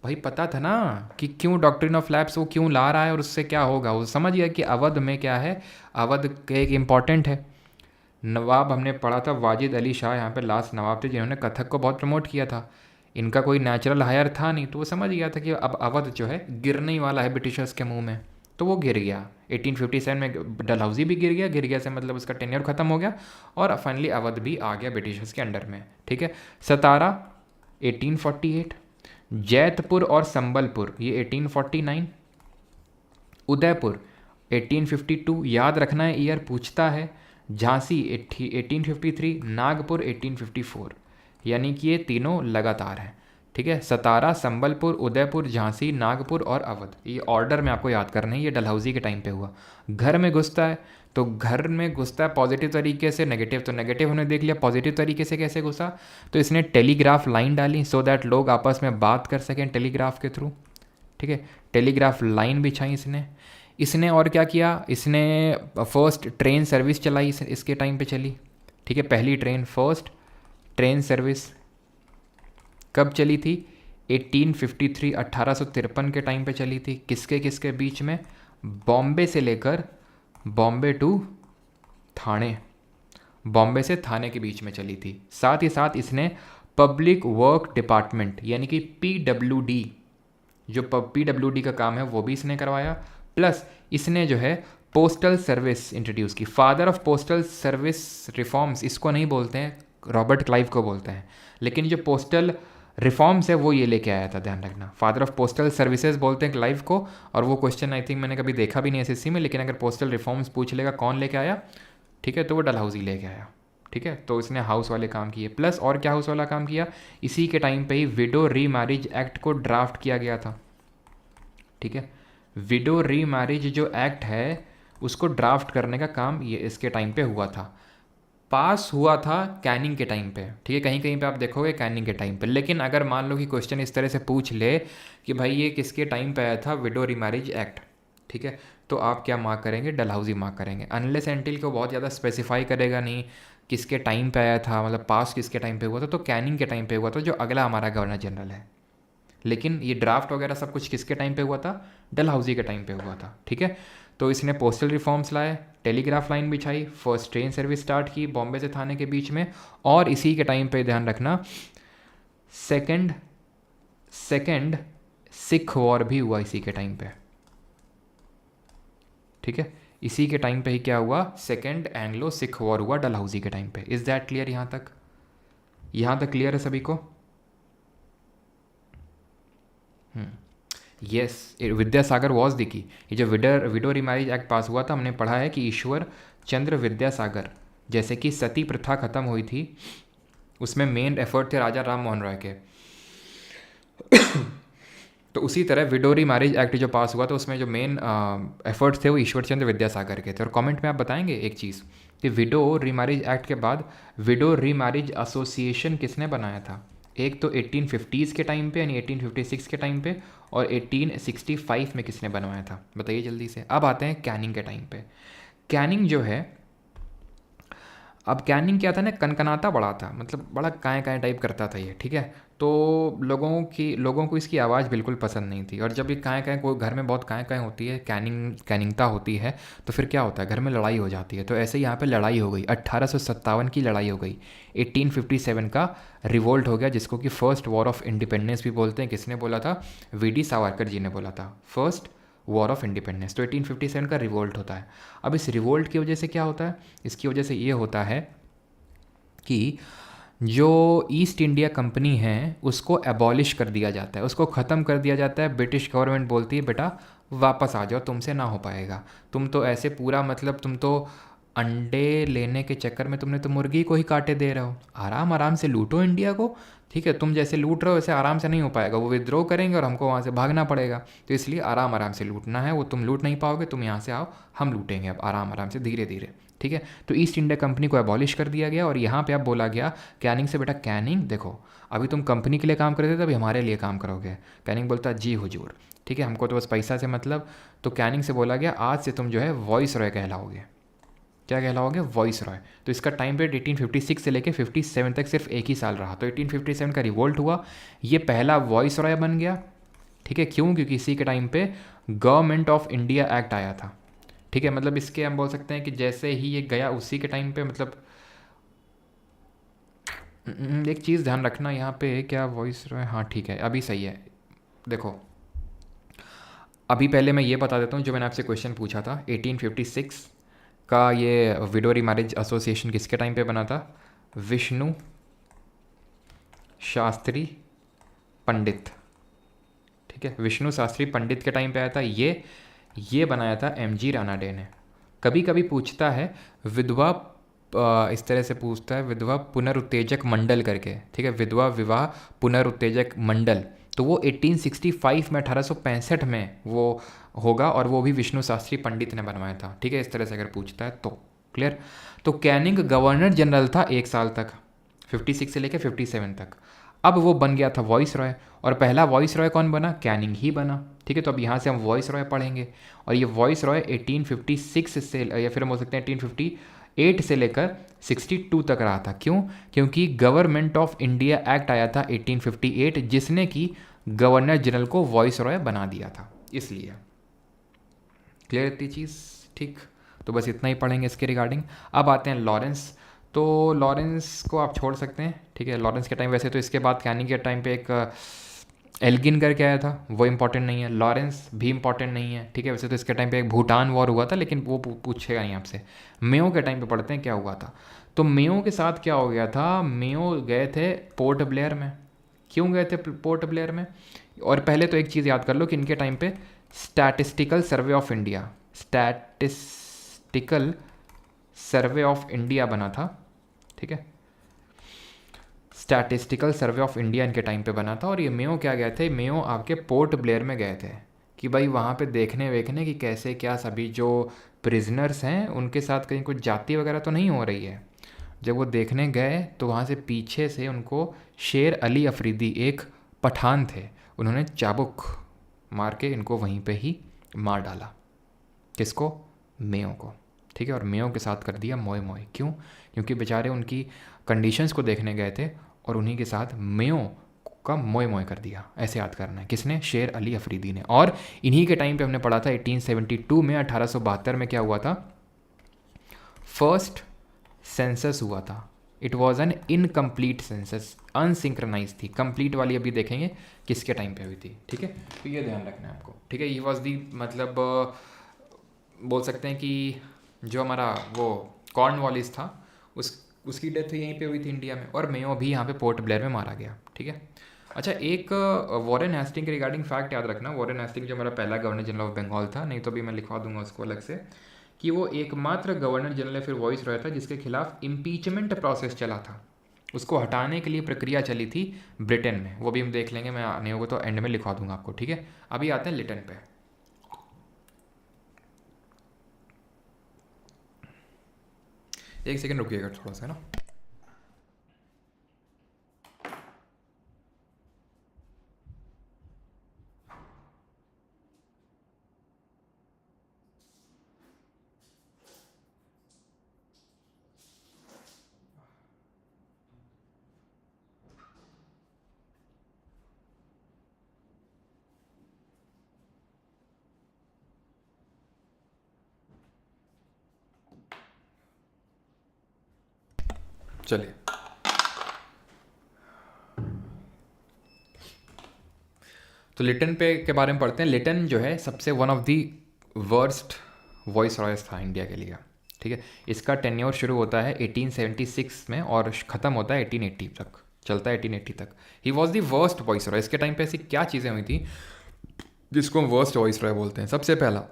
भाई पता था ना कि क्यों डॉक्ट्रिन ऑफ लैप्स वो क्यों ला रहा है और उससे क्या होगा, वो समझ गया कि अवध में क्या है, अवध के एक इम्पॉर्टेंट है। नवाब हमने पढ़ा था वाजिद अली शाह, यहाँ पे लास्ट नवाब थे जिन्होंने कथक को बहुत प्रमोट किया था, इनका कोई नेचुरल हायर था नहीं, तो वो समझ गया था कि अब अवध जो है गिरने ही वाला है ब्रिटिशर्स के मुंह में, तो वो गिर गया। 1857 में डलहौजी भी गिर गया से मतलब उसका टेन्योर ख़त्म हो गया, और फाइनली अवध भी आ गया ब्रिटिशर्स के अंडर में, ठीक है। सतारा 1848, जैतपुर और संबलपुर ये 1849, उदयपुर 1852, याद रखना है ईयर पूछता है, झांसी 1853, नागपुर 1854, यानी कि ये तीनों लगातार हैं, ठीक है। सतारा, संबलपुर, उदयपुर, झांसी, नागपुर और अवध, ये ऑर्डर में आपको याद करना है, ये डलहौजी के टाइम पे हुआ। घर में घुसता है तो घर में घुसता है पॉजिटिव तरीके से, नेगेटिव, तो नेगेटिव हमने देख लिया, पॉजिटिव तरीके से कैसे घुसा, तो इसने टेलीग्राफ लाइन डाली सो दैट लोग आपस में बात कर सकें टेलीग्राफ के थ्रू, ठीक है। टेलीग्राफ लाइन बिछाई इसने और क्या किया, इसने फर्स्ट ट्रेन सर्विस चलाई, इसके टाइम पे चली, ठीक है। पहली ट्रेन, फर्स्ट ट्रेन सर्विस कब चली थी, 1853 1853 के टाइम पे चली थी। किसके किसके बीच में, बॉम्बे से लेकर बॉम्बे टू थाने, बॉम्बे से थाने के बीच में चली थी। साथ ही साथ इसने पब्लिक वर्क डिपार्टमेंट यानी कि पीडब्ल्यूडी, जो पीडब्ल्यूडी का काम है वो भी इसने करवाया, प्लस इसने जो है पोस्टल सर्विस इंट्रोड्यूस की। Father of postal service reforms इसको नहीं बोलते हैं, रॉबर्ट क्लाइव को बोलते हैं, लेकिन जो पोस्टल रिफॉर्म्स है वो ये लेके आया था, ध्यान रखना। फादर ऑफ पोस्टल सर्विसेज बोलते हैं क्लाइव को, और वो क्वेश्चन आई थिंक मैंने कभी देखा भी नहीं एसएससी में, लेकिन अगर पोस्टल रिफॉर्म्स पूछ लेगा कौन लेके आया, ठीक है, तो वो डलहौजी लेके आया, ठीक है। तो इसने हाउस वाले काम किए, प्लस और क्या हाउस वाला काम किया, इसी के टाइम पे ही विडो री मैरिज एक्ट को ड्राफ्ट किया गया था, ठीक है। विडो री मैरिज जो एक्ट है उसको ड्राफ्ट करने का काम ये इसके टाइम पे हुआ था। पास हुआ था कैनिंग के टाइम पे, ठीक है, कहीं कहीं पे आप देखोगे कैनिंग के टाइम पे। लेकिन अगर मान लो कि क्वेश्चन इस तरह से पूछ ले कि भाई ये किसके टाइम पे आया था विडो री मैरिज एक्ट, ठीक है, तो आप क्या मार्क करेंगे, डलहौजी मार्क करेंगे। अनलेस एंटिल को बहुत ज़्यादा स्पेसिफाई करेगा नहीं किसके टाइम पे आया था, मतलब पास किसके टाइम पे हुआ था, तो कैनिंग के टाइम पे हुआ था, जो अगला हमारा गवर्नर जनरल है। लेकिन ये ड्राफ्ट वगैरह सब कुछ किसके टाइम पे हुआ था, डलहौजी के टाइम पे हुआ था, ठीक है। तो इसने पोस्टल रिफॉर्म्स लाए, टेलीग्राफ लाइन बिछाई, फर्स्ट ट्रेन सर्विस स्टार्ट की बॉम्बे से थाने के बीच में, और इसी के टाइम पे ध्यान रखना सेकंड सिख वॉर भी हुआ इसी के टाइम पे, ठीक है। इसी के टाइम पे ही क्या हुआ, सेकंड एंग्लो सिख वॉर हुआ डलहौजी के टाइम पे। इज दैट क्लियर, यहाँ तक क्लियर है सभी को? यस, विद्यासागर वॉज दी की। ये जो विडो रीमैरिज एक्ट पास हुआ था, हमने पढ़ा है कि ईश्वर चंद्र विद्यासागर, जैसे कि सती प्रथा खत्म हुई थी, उसमें मेन एफर्ट थे राजा राम मोहन राय के। तो उसी तरह विडो रीमैरिज एक्ट जो पास हुआ था उसमें जो मेन एफर्ट्स थे वो ईश्वर चंद्र विद्यासागर के थे। और कमेंट में आप बताएंगे एक चीज़ कि विडो रीमैरिज एक्ट के बाद विडो रीमैरिज एसोसिएशन किसने बनाया था। एक तो 1850s के टाइम पे यानी 1856 के टाइम पे, और 1865 में किसने बनवाया था, बताइए जल्दी से। अब आते हैं कैनिंग के टाइम पे। कैनिंग जो है, अब कैनिंग क्या था ना, कनकनाता बड़ा था, मतलब बड़ा काएँ काएँ टाइप करता था ये, ठीक है। तो लोगों को इसकी आवाज़ बिल्कुल पसंद नहीं थी। और जब ये काएँ काएँ, कोई घर में बहुत काएँ काएँ होती है, कैनिंगता होती है, तो फिर क्या होता है, घर में लड़ाई हो जाती है। तो ऐसे ही यहाँ पे लड़ाई हो गई, 1857 की लड़ाई हो गई, 1857 का रिवोल्ट हो गया, जिसको कि फर्स्ट वॉर ऑफ इंडिपेंडेंस भी बोलते हैं। किसने बोला था, वी.डी. सावरकर जी ने बोला था, फर्स्ट वॉर ऑफ इंडिपेंडेंस। तो 1857 का रिवोल्ट होता है। अब इस रिवोल्ट की वजह से क्या होता है, इसकी वजह से ये होता है कि जो ईस्ट इंडिया कंपनी है उसको एबॉलिश कर दिया जाता है, उसको ख़त्म कर दिया जाता है। ब्रिटिश गवर्नमेंट बोलती है बेटा वापस आ जाओ, तुमसे ना हो पाएगा, तुम तो ऐसे पूरा, मतलब तुम तो अंडे लेने के चक्कर में तुमने तो मुर्गी को ही काटे दे रहे हो, आराम आराम से लूटो इंडिया को, ठीक है। तुम जैसे लूट रहे हो वैसे आराम से नहीं हो पाएगा, वो विद्रोह करेंगे और हमको वहाँ से भागना पड़ेगा। तो इसलिए आराम आराम से लूटना है, वो तुम लूट नहीं पाओगे, तुम यहाँ से आओ, हम लूटेंगे अब आराम आराम से धीरे धीरे, ठीक है। तो ईस्ट इंडिया कंपनी को एबॉलिश कर दिया गया। और यहाँ पे अब बोला गया कैनिंग से, बेटा कैनिंग देखो, अभी तुम कंपनी के लिए काम करते थे, अभी हमारे लिए काम करोगे। कैनिंग बोलता जी हुजूर, ठीक है, हमको तो बस पैसा से मतलब। तो कैनिंग से बोला गया आज से तुम जो है वॉइस रॉय कहलाओगे। क्या कहलाओगे, वॉइस रॉय। तो इसका टाइम पीरियड 1856 से लेकर 57 तक सिर्फ एक ही साल रहा। तो 1857 का रिवोल्ट हुआ, ये पहला वॉइस रॉय बन गया, ठीक है। क्यों, क्योंकि इसी के टाइम पे गवर्नमेंट ऑफ इंडिया एक्ट आया था, ठीक है। मतलब इसके हम बोल सकते हैं कि जैसे ही ये गया उसी के टाइम पे, मतलब एक चीज़ ध्यान रखना यहाँ पे, क्या वॉइस रॉय, हाँ ठीक है, अभी सही है। देखो अभी पहले मैं ये बता देता हूँ, जो मैंने आपसे क्वेश्चन पूछा था 1856 का, ये विडो रीमैरिज एसोसिएशन किसके टाइम पे बना था, विष्णु शास्त्री पंडित, ठीक है, विष्णु शास्त्री पंडित के टाइम पे आया था। ये बनाया था एमजी रानाडे ने। कभी कभी पूछता है विधवा, इस तरह से पूछता है, विधवा पुनरुत्तेजक मंडल करके, ठीक है, विधवा विवाह पुनरुत्तेजक मंडल, तो वो 1865 में 1865 में वो होगा, और वो भी विष्णु शास्त्री पंडित ने बनवाया था। ठीक है, इस तरह से अगर पूछता है तो क्लियर। तो कैनिंग गवर्नर जनरल था 1 साल तक, 56 से लेकर 57 तक। अब वो बन गया था वॉइस रॉय, और पहला वॉइस रॉय कौन बना? कैनिंग ही बना। ठीक है, तो अब यहाँ से हम वॉइस रॉय पढ़ेंगे, और ये वॉइस रॉय 1856 से, या फिर हम बोल सकते हैं 1858 से लेकर 62 तक रहा था। क्यों? क्योंकि गवर्नमेंट ऑफ इंडिया एक्ट आया था 1858, जिसने कि गवर्नर जनरल को वॉइस रॉय बना दिया था, इसलिए। क्लियर इतनी चीज़? ठीक, तो बस इतना ही पढ़ेंगे इसके रिगार्डिंग। अब आते हैं लॉरेंस। तो लॉरेंस को आप छोड़ सकते हैं। ठीक है, लॉरेंस के टाइम वैसे तो इसके बाद कैनिंग के टाइम पे एक एल्गिन करके आया था, वो इंपॉर्टेंट नहीं है। लॉरेंस भी इंपॉर्टेंट नहीं है। ठीक है, वैसे तो इसके टाइम पे एक भूटान वॉर हुआ था, लेकिन वो पूछेगा नहीं आपसे। मेयो के टाइम पे पढ़ते हैं क्या हुआ था। तो मेयो के साथ क्या हो गया था? मेयो गए थे पोर्ट ब्लेयर में। क्यों गए थे पोर्ट ब्लेयर में? और पहले तो एक चीज़ याद कर लो कि इनके टाइम पे statistical survey of India, statistical survey of India बना था। ठीक है, स्टैटिस्टिकल सर्वे ऑफ इंडिया इनके टाइम पे बना था। और ये मेयो क्या गए थे? मेयो आपके पोर्ट ब्लेयर में गए थे कि भाई वहाँ पे देखने वेखने कि कैसे क्या सभी जो प्रिजनर्स हैं उनके साथ कहीं कुछ जाति वगैरह तो नहीं हो रही है। जब वो देखने गए तो वहाँ से पीछे से उनको शेर अली अफरीदी, एक पठान थे, उन्होंने चाबुक मार के इनको वहीं पे ही मार डाला। किसको? मेयो को। ठीक है, और मेयो के साथ कर दिया मोए मोए। क्यों? क्योंकि बेचारे उनकी कंडीशंस को देखने गए थे, और उन्हीं के साथ मेयो का मोए मोए कर दिया। ऐसे याद करना है। किसने? शेर अली अफरीदी ने। और इन्हीं के टाइम पे हमने पढ़ा था 1872 में, 1872 में क्या हुआ था? फर्स्ट सेंसस हुआ था। It was an incomplete census, unsynchronise थी। कंप्लीट वाली अभी देखेंगे किसके टाइम पे हुई थी। ठीक है, तो ये ध्यान रखना है आपको। ठीक है, ये वॉज दी, मतलब बोल सकते हैं कि जो हमारा वो कॉर्नवालिस था उसकी डेथ यहीं पे हुई थी इंडिया में, और मेयो भी यहाँ पे पोर्ट ब्लेयर में मारा गया। ठीक है, अच्छा, एक वॉरेन हेस्टिंग के रिगार्डिंग फैक्ट याद रखना। वॉरेन हेस्टिंग जो हमारा पहला गवर्नर जनरल ऑफ बंगाल था, नहीं तो भी मैं लिखवा दूंगा उसको अलग से, कि वो एकमात्र गवर्नर जनरल फिर वॉइस रॉय था जिसके खिलाफ इम्पीचमेंट प्रोसेस चला था। उसको हटाने के लिए प्रक्रिया चली थी ब्रिटेन में, वो भी हम देख लेंगे। मैं नहीं होगा तो एंड में लिखवा दूंगा आपको। ठीक है, अभी आते हैं लिटन पे। एक सेकंड रुकिएगा थोड़ा सा ना। चलिए, तो लिटन पे के बारे में पढ़ते हैं। लिटन जो है सबसे one of the worst voice Royce था इंडिया के लिए। ठीक है, इसका टेन्योर शुरू होता है 1876 में और ख़त्म होता है 1880 तक, चलता है 1880 तक। He was the worst voice Roy. इसके टाइम पे ऐसी क्या चीज़ें हुई थी जिसको हम वर्स्ट वॉइस रॉय बोलते हैं? सबसे पहला,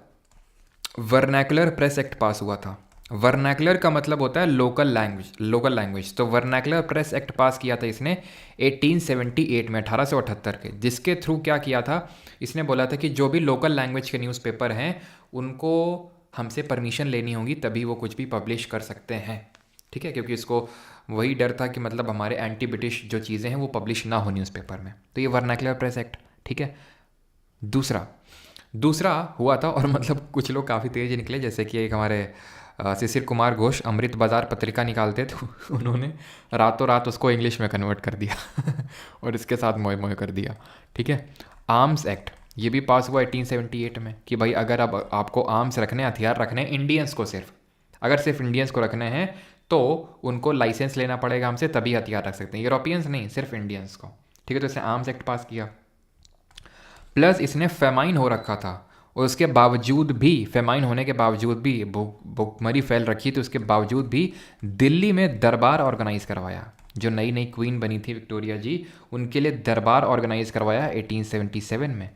वर्नैकुलर प्रेस एक्ट पास हुआ था। वर्नैकुलर का मतलब होता है लोकल लैंग्वेज, लोकल लैंग्वेज। तो वर्नैकुलर प्रेस एक्ट पास किया था इसने 1878 में, 1878 के, जिसके थ्रू क्या किया था? इसने बोला था कि जो भी लोकल लैंग्वेज के न्यूज़पेपर हैं उनको हमसे परमिशन लेनी होगी, तभी वो कुछ भी पब्लिश कर सकते हैं। ठीक है, क्योंकि इसको वही डर था कि मतलब हमारे एंटी ब्रिटिश जो चीज़ें हैं वो पब्लिश ना हो न्यूज़पेपर में। तो ये वर्नैकुलर प्रेस एक्ट। ठीक है, दूसरा हुआ था, और मतलब कुछ लोग काफ़ी तेज़ निकले, जैसे कि एक हमारे शिशिर कुमार घोष अमृत बाज़ार पत्रिका निकालते थे, उन्होंने रातों रात उसको इंग्लिश में कन्वर्ट कर दिया और इसके साथ मोए मोए कर दिया। ठीक है, आर्म्स एक्ट ये भी पास हुआ 1878 में, कि भाई अगर अब आपको आर्म्स रखने, हथियार रखने इंडियंस को, सिर्फ इंडियंस को रखने हैं तो उनको लाइसेंस लेना पड़ेगा हमसे, तभी हथियार रख सकते हैं, यूरोपियंस नहीं, सिर्फ इंडियंस को। ठीक है, तो इसने आर्म्स एक्ट पास किया। प्लस इसने फेमाइन हो रखा था, और उसके बावजूद भी, फेमाइन होने के बावजूद भी, भुखमरी फैल रखी थी, उसके बावजूद भी दिल्ली में दरबार ऑर्गेनाइज करवाया। जो नई नई क्वीन बनी थी विक्टोरिया जी, उनके लिए दरबार ऑर्गेनाइज करवाया 1877 में।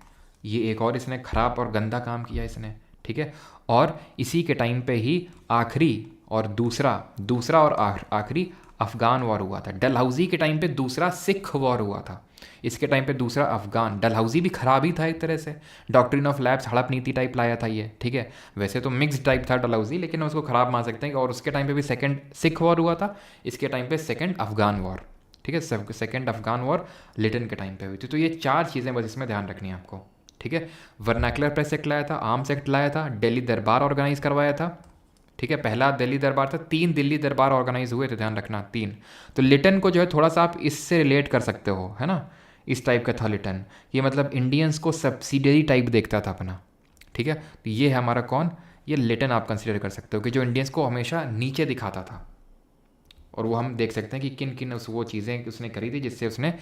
ये एक और इसने ख़राब और गंदा काम किया इसने। ठीक है, और इसी के टाइम पे ही आखिरी और दूसरा और आखिरी अफ़गान वॉर हुआ था। डलहौजी के टाइम पे दूसरा सिख वॉर हुआ था, इसके टाइम पे दूसरा अफ़गान। डलहौजी भी ख़राब ही था एक तरह से, डॉक्ट्रिन ऑफ लैप्स हड़प नीति टाइप लाया था ये, ठीक है। वैसे तो मिक्स्ड टाइप था डलहौजी, लेकिन उसको ख़राब मान सकते हैं। और उसके टाइम पे भी सेकंड सिख वॉर हुआ था, इसके टाइम पे सेकंड अफ़गान वॉर, ठीक है। सेकंड अफ़गान वॉर लिटन के टाइम पे हुई थी। तो ये 4 चीज़ें बस इसमें ध्यान रखनी है आपको, ठीक है। वर्नाकुलर प्रेस एक्ट लाया था, आर्म्स एक्ट लाया था, दिल्ली दरबार ऑर्गेनाइज करवाया था, ठीक है। पहला दिल्ली दरबार था, 3 दिल्ली दरबार ऑर्गेनाइज हुए थे, ध्यान रखना 3। तो लिटन को जो है थोड़ा सा आप इससे रिलेट कर सकते हो, है ना, इस टाइप का था लिटन। ये मतलब इंडियंस को सब्सिडियरी टाइप देखता था अपना, ठीक है। तो ये है हमारा कौन, ये लिटन आप कंसिडर कर सकते हो कि जो इंडियंस को हमेशा नीचे दिखाता था। और वो हम देख सकते हैं कि किन किन वो चीज़ें उसने करी थी जिससे उसने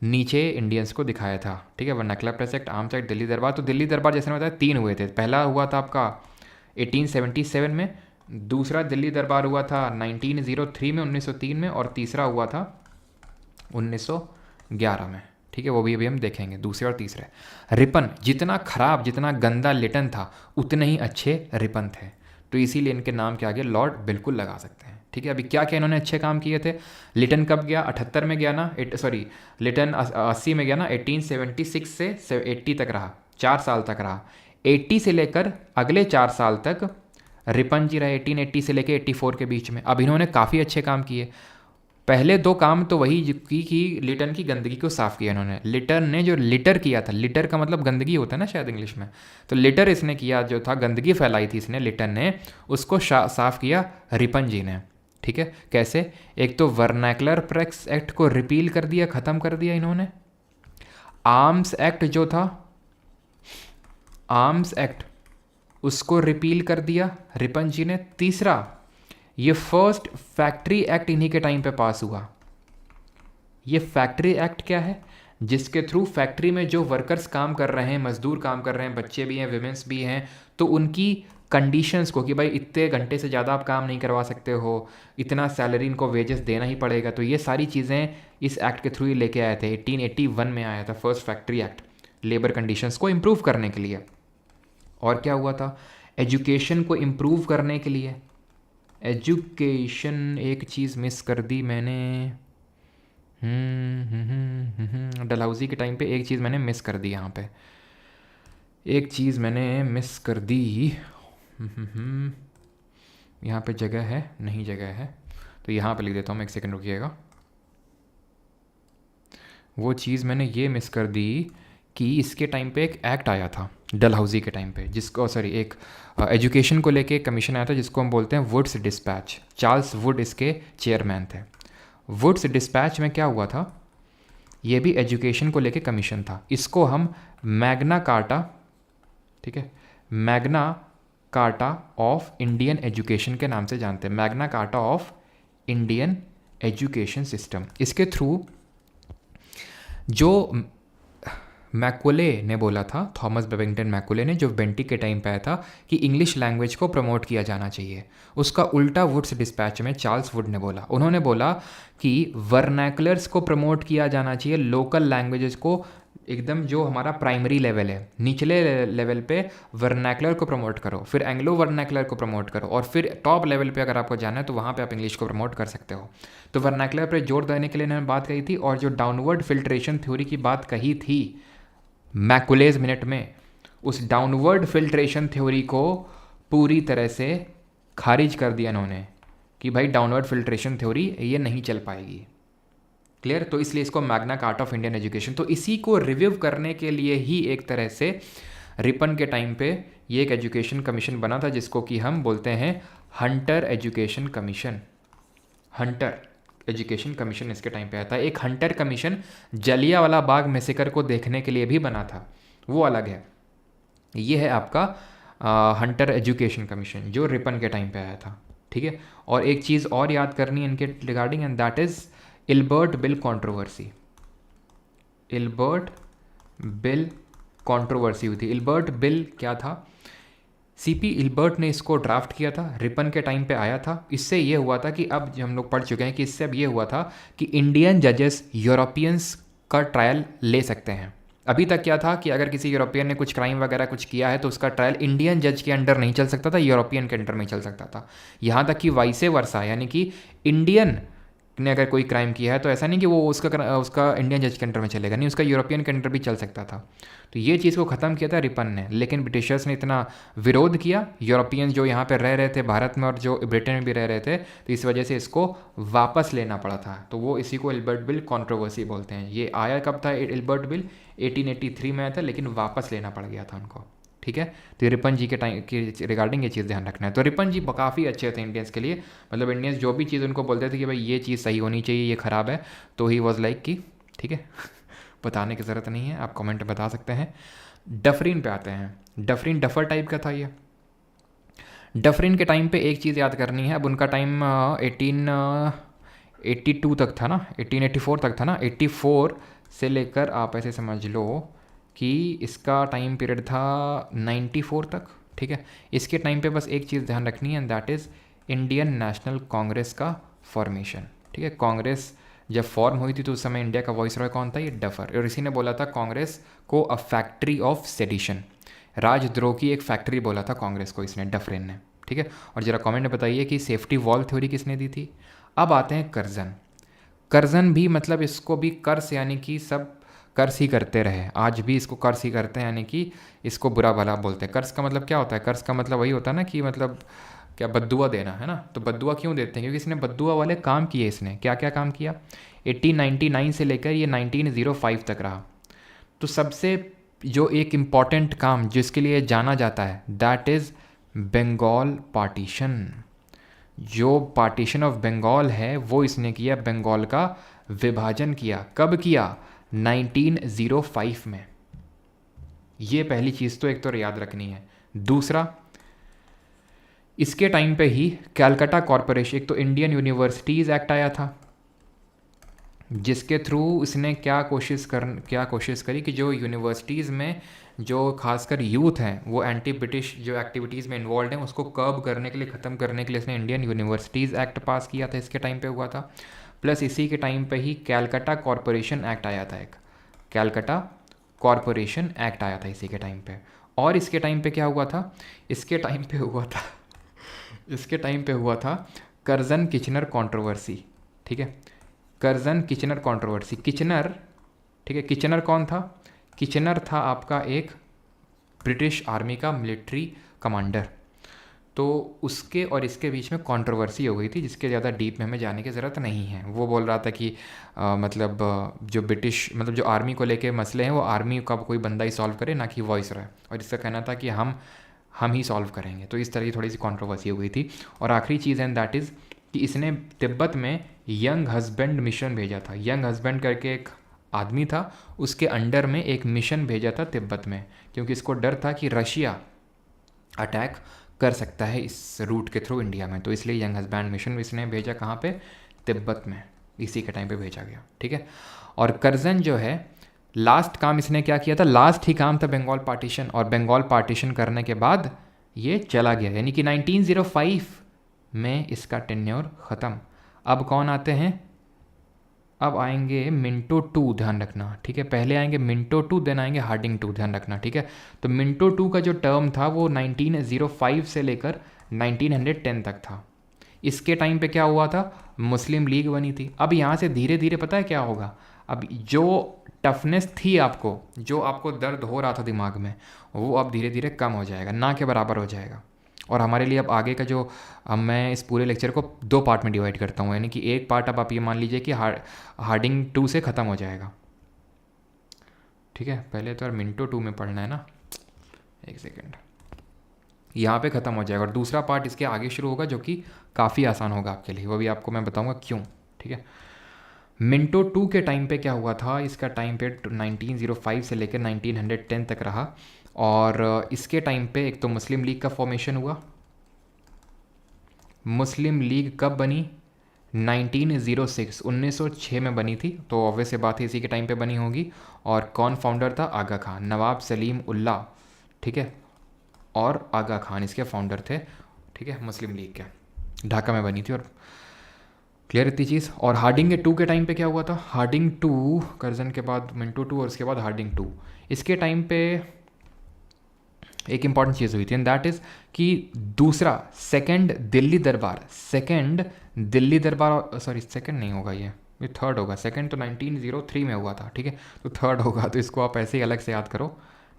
नीचे इंडियंस को दिखाया था, ठीक है। Vernacular press act, arms act, Delhi दरबार। तो दिल्ली दरबार जैसे मैंने बताया 3 हुए थे। पहला हुआ था आपका 1877 में, दूसरा दिल्ली दरबार हुआ था 1903 में, 1903 में, और तीसरा हुआ था 1911 में, ठीक है। वो भी अभी हम देखेंगे, दूसरे और तीसरे। रिपन, जितना खराब जितना गंदा लिटन था उतने ही अच्छे रिपन थे, तो इसीलिए इनके नाम के आगे लॉर्ड बिल्कुल लगा सकते हैं, ठीक है। अभी क्या क्या इन्होंने अच्छे काम किए थे। लिटन कब गया, 78 में गया ना, लिटन 80 में गया ना, 1876 से 80 तक रहा, 4 साल तक रहा। 80 से लेकर अगले 4 साल तक रिपन जी रहे, 1880 से लेकर 84 के बीच में। अब इन्होंने काफ़ी अच्छे काम किए। पहले 2 काम तो वही की कि लिटन की गंदगी को साफ़ किया इन्होंने। लिटन ने जो लिटर किया था, लिटर का मतलब गंदगी होता है ना शायद इंग्लिश में, तो लिटर इसने किया जो था, गंदगी फैलाई थी इसने, लिटन ने, उसको साफ़ किया रिपन जी ने, ठीक है। कैसे, एक तो वर्नाकुलर प्रेस एक्ट को रिपील कर दिया, ख़त्म कर दिया इन्होंने। आर्म्स एक्ट जो था, आर्म्स एक्ट उसको रिपील कर दिया रिपन जी ने। तीसरा, ये फर्स्ट फैक्ट्री एक्ट इन्हीं के टाइम पे पास हुआ। ये फैक्ट्री एक्ट क्या है, जिसके थ्रू फैक्ट्री में जो वर्कर्स काम कर रहे हैं, मजदूर काम कर रहे हैं, बच्चे भी हैं, विमेंस भी हैं, तो उनकी कंडीशंस को कि भाई इतने घंटे से ज़्यादा आप काम नहीं करवा सकते हो, इतना सैलरी इनको वेजेस देना ही पड़ेगा। तो ये सारी चीज़ें इस एक्ट के थ्रू ही लेके आए थे। 1881 में आया था first factory act, labour conditions को इम्प्रूव करने के लिए। और क्या हुआ था, एजुकेशन को इम्प्रूव करने के लिए। एजुकेशन, एक चीज़ मिस कर दी मैंने, डलहौजी के टाइम पे एक चीज़ मैंने मिस कर दी, यहाँ पे एक चीज़ मैंने मिस कर दी। यहाँ पे जगह है, नहीं जगह है, तो यहाँ पे लिख देता हूँ मैं, 1 सेकंड रुकिएगा। वो चीज़ मैंने ये मिस कर दी कि इसके टाइम पे एक एक्ट आया था डलहौजी के टाइम पे, जिसको एक एजुकेशन को लेके कमीशन आया था, जिसको हम बोलते हैं वुड्स डिस्पैच। चार्ल्स वुड इसके चेयरमैन थे। वुड्स डिस्पैच में क्या हुआ था, ये भी एजुकेशन को लेके कमीशन था। इसको हम मैग्ना कार्टा, ठीक है, Magna carta of Indian education के नाम से जानते हैं। Magna carta of Indian education system. इसके थ्रू जो मैकुले ने बोला था, थॉमस बेबिंगटन मैकुले ने, जो बेंटिक के टाइम पे आया था कि इंग्लिश लैंग्वेज को प्रमोट किया जाना चाहिए, उसका उल्टा वुड्स डिस्पैच में चार्ल्स वुड ने बोला। उन्होंने बोला कि वर्नाकुलर्स को प्रमोट किया जाना चाहिए, लोकल लैंग्वेजेस को, एकदम जो हमारा प्राइमरी लेवल है, निचले लेवल पे वर्नाकुलर को प्रमोट करो, फिर एंग्लो वर्नाकुलर को प्रमोट करो, और फिर टॉप लेवल पे अगर आपको जाना है तो वहाँ पे आप इंग्लिश को प्रमोट कर सकते हो। तो वर्नाकुलर पे जोर देने के लिए इन्होंने बात कही थी। और जो डाउनवर्ड फिल्ट्रेशन थ्योरी की बात कही थी मैकुलेज मिनट में, उस डाउनवर्ड फिल्ट्रेशन थ्योरी को पूरी तरह से खारिज कर दिया इन्होंने कि भाई डाउनवर्ड फिल्ट्रेशन थ्योरी ये नहीं चल पाएगी। क्लियर, तो इसलिए इसको Magna carta of Indian education. तो इसी को रिव्यू करने के लिए ही एक तरह से रिपन के टाइम पे ये एक एजुकेशन कमीशन बना था, जिसको कि हम बोलते हैं Hunter education commission. Hunter education commission इसके टाइम पे आया था। एक Hunter commission Jallianwala Bagh massacre को देखने के लिए भी बना था, वो अलग है। ये है आपका हंटर एजुकेशन कमीशन जो रिपन के टाइम पे आया था, ठीक है। और एक चीज़ और याद करनी है इनके regarding, and that is Ilbert bill controversy. Ilbert bill controversy हुई थी। इल्बर्ट बिल क्या था, सीपी इल्बर्ट ने इसको ड्राफ्ट किया था, रिपन के टाइम पे आया था। इससे ये हुआ था कि अब हम लोग पढ़ चुके हैं कि इससे अब ये हुआ था कि इंडियन जजेस यूरोपियंस का ट्रायल ले सकते हैं। अभी तक क्या था कि अगर किसी यूरोपियन ने कुछ क्राइम वगैरह कुछ किया है तो उसका ट्रायल इंडियन जज के अंडर नहीं चल सकता था, यूरोपियन के अंडर में चल सकता था। यहाँ तक कि वाइसे वर्सा, यानी कि इंडियन ने अगर कोई क्राइम किया है तो ऐसा नहीं कि वो उसका इंडियन जज के अंडर में चलेगा, नहीं, उसका यूरोपियन के अंडर भी चल सकता था। तो ये चीज़ को ख़त्म किया था रिपन ने, लेकिन ब्रिटिशर्स ने इतना विरोध किया, यूरोपियन जो यहाँ पर रह रहे थे भारत में और जो ब्रिटेन में भी रह रहे थे, तो इस वजह से इसको वापस लेना पड़ा था। तो वो इसी को एल्बर्ट बिल कंट्रोवर्सी बोलते हैं। ये आया कब था एल्बर्ट बिल? 1883 में आया था, लेकिन वापस लेना पड़ गया था उनको। ठीक है, तो ये रिपन जी के टाइम के रिगार्डिंग ये चीज़ ध्यान रखना है। तो रिपन जी काफ़ी अच्छे थे इंडियंस के लिए, मतलब इंडियंस जो भी चीज़ उनको बोलते थे कि भाई ये चीज़ सही होनी चाहिए, ये ख़राब है, तो ही वॉज लाइक कि ठीक है बताने की ज़रूरत नहीं है, आप कमेंट में बता सकते हैं। डफरिन पे आते हैं। डफरिन डफर टाइप का था ये। डफरिन के टाइम पे एक चीज़ याद करनी है। अब उनका टाइम 1882 तक था ना, 1884 तक था ना, 84 से लेकर आप ऐसे समझ लो कि इसका टाइम पीरियड था 94 तक। ठीक है, इसके टाइम पे बस एक चीज़ ध्यान रखनी है, and that is Indian national Congress का फॉर्मेशन। ठीक है, कांग्रेस जब फॉर्म हुई थी तो उस समय इंडिया का वॉइस रॉय कौन था? ये डफर। और इसी ने बोला था कांग्रेस को अ फैक्ट्री ऑफ सेडिशन, राजद्रोह की एक फैक्ट्री बोला था कांग्रेस को इसने, डफरिन ने। ठीक है, और ज़रा कमेंट में बताइए कि सेफ्टी वॉल थ्योरी किसने दी थी। अब आते हैं कर्जन। कर्जन भी मतलब इसको भी कर्स यानी कि सब कर्स ही करते रहे, आज भी इसको कर्स ही करते हैं, यानी कि इसको बुरा भला बोलते हैं। कर्स का मतलब क्या होता है? कर्स का मतलब वही होता है ना कि मतलब क्या, बद्दुआ देना है ना। तो बद्दुआ क्यों देते हैं? क्योंकि इसने बद्दुआ वाले काम किए। इसने क्या क्या काम किया? 1899 से लेकर ये 1905 तक रहा। तो सबसे जो एक इम्पॉर्टेंट काम जिसके लिए जाना जाता है दैट इज़ बंगाल पार्टीशन। जो पार्टीशन ऑफ बंगाल है वो इसने किया, बंगाल का विभाजन किया। कब किया? 1905 में। ये पहली चीज़ तो एक तो याद रखनी है। दूसरा, इसके टाइम पे ही कैलकाटा कॉरपोरेशन, एक तो इंडियन यूनिवर्सिटीज़ एक्ट आया था, जिसके थ्रू इसने क्या कोशिश करी कि जो यूनिवर्सिटीज़ में जो खासकर यूथ हैं वो एंटी ब्रिटिश जो एक्टिविटीज़ में इन्वॉल्व हैं उसको कर्ब करने के लिए, ख़त्म करने के लिए इसने इंडियन यूनिवर्सिटीज़ एक्ट पास किया था। इसके टाइम पे हुआ था। प्लस इसी के टाइम पे ही कैलकाटा कॉरपोरेशन एक्ट आया था, एक कैलकाटा कॉरपोरेशन एक्ट आया था इसी के टाइम पे। और इसके टाइम पे क्या हुआ था? इसके टाइम पे हुआ था कर्जन किचनर कंट्रोवर्सी। ठीक है, कर्जन किचनर कंट्रोवर्सी। किचनर, ठीक है, किचनर कौन था? किचनर था आपका एक ब्रिटिश आर्मी का मिलिट्री कमांडर। तो उसके और इसके बीच में कंट्रोवर्सी हो गई थी, जिसके ज़्यादा डीप में हमें जाने की ज़रूरत नहीं है। वो बोल रहा था कि जो ब्रिटिश मतलब जो आर्मी को लेके मसले हैं वो आर्मी का कोई बंदा ही सॉल्व करे, ना कि वॉइस रहे। और इसका कहना था कि हम ही सॉल्व करेंगे। तो इस तरह की थोड़ी सी कंट्रोवर्सी हो गई थी। और आखिरी चीज़ है दैट इज़ कि इसने तिब्बत में यंग हस्बैंड मिशन भेजा था। यंग हस्बैंड करके एक आदमी था, उसके अंडर में एक मिशन भेजा था तिब्बत में, क्योंकि इसको डर था कि रशिया अटैक कर सकता है इस रूट के थ्रू इंडिया में। तो इसलिए यंग हस्बैंड मिशन इसने भेजा कहाँ पे? तिब्बत में। इसी के टाइम पे भेजा गया। ठीक है, और कर्जन जो है लास्ट काम इसने क्या किया था? लास्ट ही काम था बंगाल पार्टीशन, और बंगाल पार्टीशन करने के बाद ये चला गया, यानी कि 1905 में इसका टेन्योर ख़त्म। अब कौन आते हैं? अब आएंगे मिंटो टू, ध्यान रखना। ठीक है, पहले आएंगे मिंटो टू, देन आएंगे हार्डिंग टू, ध्यान रखना। ठीक है, तो मिंटो टू का जो टर्म था वो 1905 से लेकर 1910 तक था। इसके टाइम पे क्या हुआ था? मुस्लिम लीग बनी थी। अब यहाँ से धीरे धीरे पता है क्या होगा? अब जो टफनेस थी आपको, जो आपको दर्द हो रहा था दिमाग में, वो अब धीरे धीरे कम हो जाएगा, ना के बराबर हो जाएगा। और हमारे लिए अब आगे का जो, अब मैं इस पूरे लेक्चर को 2 पार्ट में डिवाइड करता हूँ, यानी कि एक पार्ट अब आप ये मान लीजिए कि हार्डिंग 2 से ख़त्म हो जाएगा। ठीक है, पहले तो यार मिंटो 2 में पढ़ना है ना, एक सेकेंड, यहाँ पे ख़त्म हो जाएगा। और दूसरा पार्ट इसके आगे शुरू होगा, जो कि काफ़ी आसान होगा आपके लिए, वो भी आपको मैं बताऊँगा क्यों। ठीक है, मिंटो 2 के टाइम पे क्या हुआ था? इसका टाइम पे 1905 से लेकर 1910 तक रहा। और इसके टाइम पे एक तो मुस्लिम लीग का फॉर्मेशन हुआ। मुस्लिम लीग कब बनी? 1906 में बनी थी। तो ऑब्वियस बात है इसी के टाइम पे बनी होगी। और कौन फाउंडर था? आगा खान, नवाब सलीम उल्लाह। ठीक है, और आगा खान इसके फाउंडर थे। ठीक है, मुस्लिम लीग के ढाका में बनी थी। और क्लियर इतनी चीज़। और हार्डिंग 2 के टाइम पे क्या हुआ था? हार्डिंग 2, कर्जन के बाद मिंटो 2 और उसके बाद हार्डिंग 2। इसके टाइम पे एक इंपॉर्टेंट चीज़ हुई थी, एंड दैट इज़ कि दूसरा सेकंड दिल्ली दरबार, सॉरी सेकंड नहीं होगा, ये थर्ड होगा। सेकंड तो 1903 में हुआ था, ठीक है, तो थर्ड होगा, तो इसको आप ऐसे ही अलग से याद करो,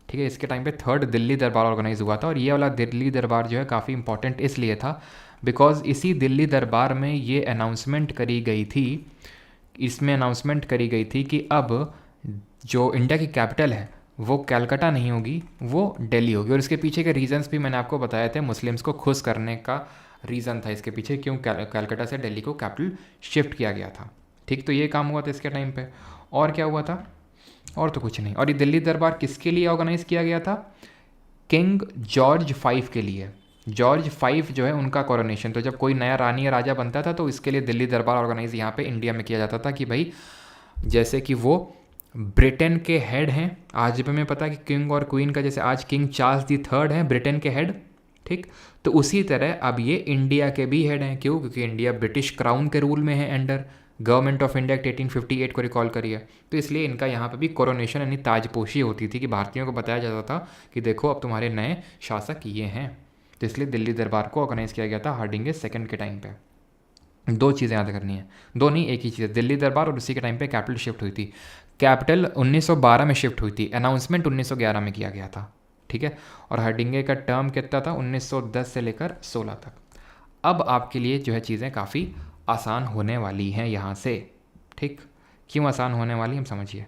ठीक है। इसके टाइम पे थर्ड दिल्ली दरबार ऑर्गेनाइज हुआ था, और ये वाला दिल्ली दरबार जो है काफ़ी इंपॉर्टेंट इसलिए था बिकॉज इसी दिल्ली दरबार में ये अनाउंसमेंट करी गई थी, इसमें अनाउंसमेंट करी गई थी कि अब जो इंडिया की कैपिटल है वो कैलकाटा नहीं होगी, वो दिल्ली होगी। और इसके पीछे के रीजंस भी मैंने आपको बताए थे, मुस्लिम्स को खुश करने का रीज़न था इसके पीछे, क्यों कैलकाटा से दिल्ली को कैपिटल शिफ्ट किया गया था, ठीक। तो ये काम हुआ था इसके टाइम पे। और क्या हुआ था? और तो कुछ नहीं। और ये दिल्ली दरबार किसके लिए ऑर्गेनाइज किया गया था? किंग जॉर्ज 5 के लिए। जॉर्ज 5 जो है उनका कोरोनेशन, तो जब कोई नया रानी या राजा बनता था तो इसके लिए दिल्ली दरबार ऑर्गेनाइज यहाँ पे इंडिया में किया जाता था कि भाई जैसे कि वो ब्रिटेन के हेड हैं, आज भी हमें पता है कि किंग और क्वीन का, जैसे आज किंग चार्ल्स दी थर्ड हैं ब्रिटेन के हेड, ठीक, तो उसी तरह अब ये इंडिया के भी हेड हैं। क्यों? क्योंकि इंडिया ब्रिटिश क्राउन के रूल में है, under government of India act 1858 को रिकॉल करिए, तो इसलिए इनका यहाँ पे भी कोरोनेशन यानी ताजपोशी होती थी कि भारतीयों को बताया जाता था कि देखो अब तुम्हारे नए शासक ये हैं। तो इसलिए दिल्ली दरबार को ऑर्गेनाइज किया गया था हार्डिंगे सेकंड के टाइम पे। दो चीज़ें याद करनी है, दो नहीं एक ही चीज़ है, दिल्ली दरबार और उसी के टाइम पे कैपिटल शिफ्ट हुई थी। कैपिटल 1912 में शिफ्ट हुई थी, अनाउंसमेंट 1911 में किया गया था, ठीक है। और हार्डिंगे का टर्म कितना था? 1910 से लेकर 16 तक। अब आपके लिए जो है चीज़ें काफ़ी आसान होने वाली हैं यहाँ से, ठीक। क्यों आसान होने वाली हम समझिए।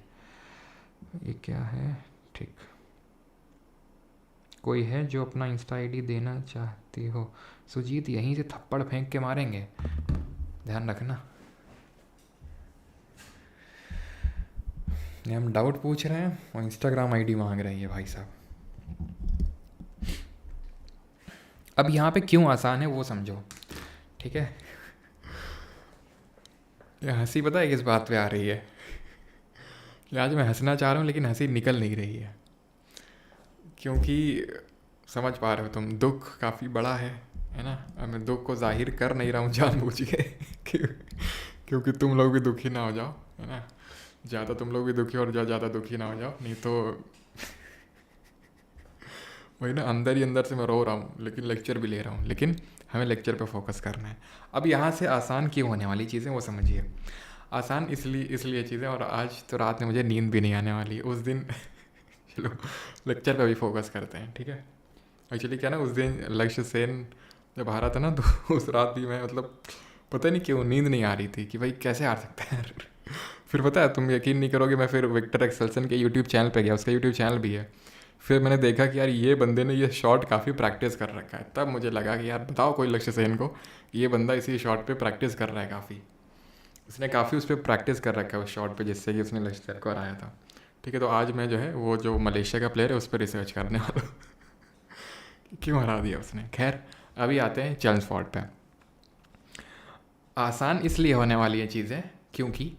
ये क्या है? ठीक, कोई है जो अपना इंस्टा आईडी देना चाहती हो? सुजीत यहीं से थप्पड़ फेंक के मारेंगे, ध्यान रखना। ये हम डाउट पूछ रहे हैं और इंस्टाग्राम आईडी मांग रहे हैं ये भाई साहब। अब यहाँ पे क्यों आसान है वो समझो, ठीक है। ये हंसी पता है किस बात पे आ रही है कि आज मैं हंसना चाह रहा हूँ लेकिन हंसी निकल नहीं रही है, क्योंकि समझ पा रहे हो तुम, दुख काफ़ी बड़ा है ना। अब मैं दुख को जाहिर कर नहीं रहा हूँ जानबूझ के क्योंकि तुम लोग भी दुखी ना हो जाओ, है ना। ज़्यादा तुम लोग भी दुखी और ज़्यादा दुखी ना हो जाओ, नहीं तो वही ना, अंदर ही अंदर से मैं रो रहा हूँ लेकिन लेक्चर भी ले रहा हूँ, लेकिन हमें लेक्चर पे फोकस करना है। अब यहाँ से आसान क्यों होने वाली चीज़ें वो समझिए। आसान इसलिए चीज़ें, और आज तो रात में मुझे नींद भी नहीं आने वाली उस दिन चलो लेक्चर पे भी फोकस करते हैं, ठीक है। एक्चुअली क्या ना, उस दिन लक्ष्य सेन जब हारा था ना तो उस रात भी मैं मतलब पता नहीं क्यों नींद नहीं आ रही थी कि भाई कैसे हार सकते हैं फिर पता है, तुम यकीन नहीं करोगे, मैं फिर विक्टर एक्सेल्सन के यूट्यूब चैनल पे गया, उसका यूट्यूब चैनल भी है। फिर मैंने देखा कि यार ये बंदे ने ये शॉट काफ़ी प्रैक्टिस कर रखा है, तब मुझे लगा कि यार बताओ कोई लक्ष्य सेन को, ये बंदा इसी शॉट पे प्रैक्टिस कर रहा है काफ़ी, उसने काफ़ी उस पर प्रैक्टिस कर रखा है उस शॉट पे, जिससे कि उसने लक्ष्य सेन को हराया था, ठीक है। तो आज मैं जो है वो जो मलेशिया का प्लेयर है उस पर रिसर्च करने वाला हूँ क्यों हरा दिया उसने। खैर अभी आते हैं चेल्मसफोर्ड पे। आसान इसलिए होने वाली है चीज़ें क्योंकि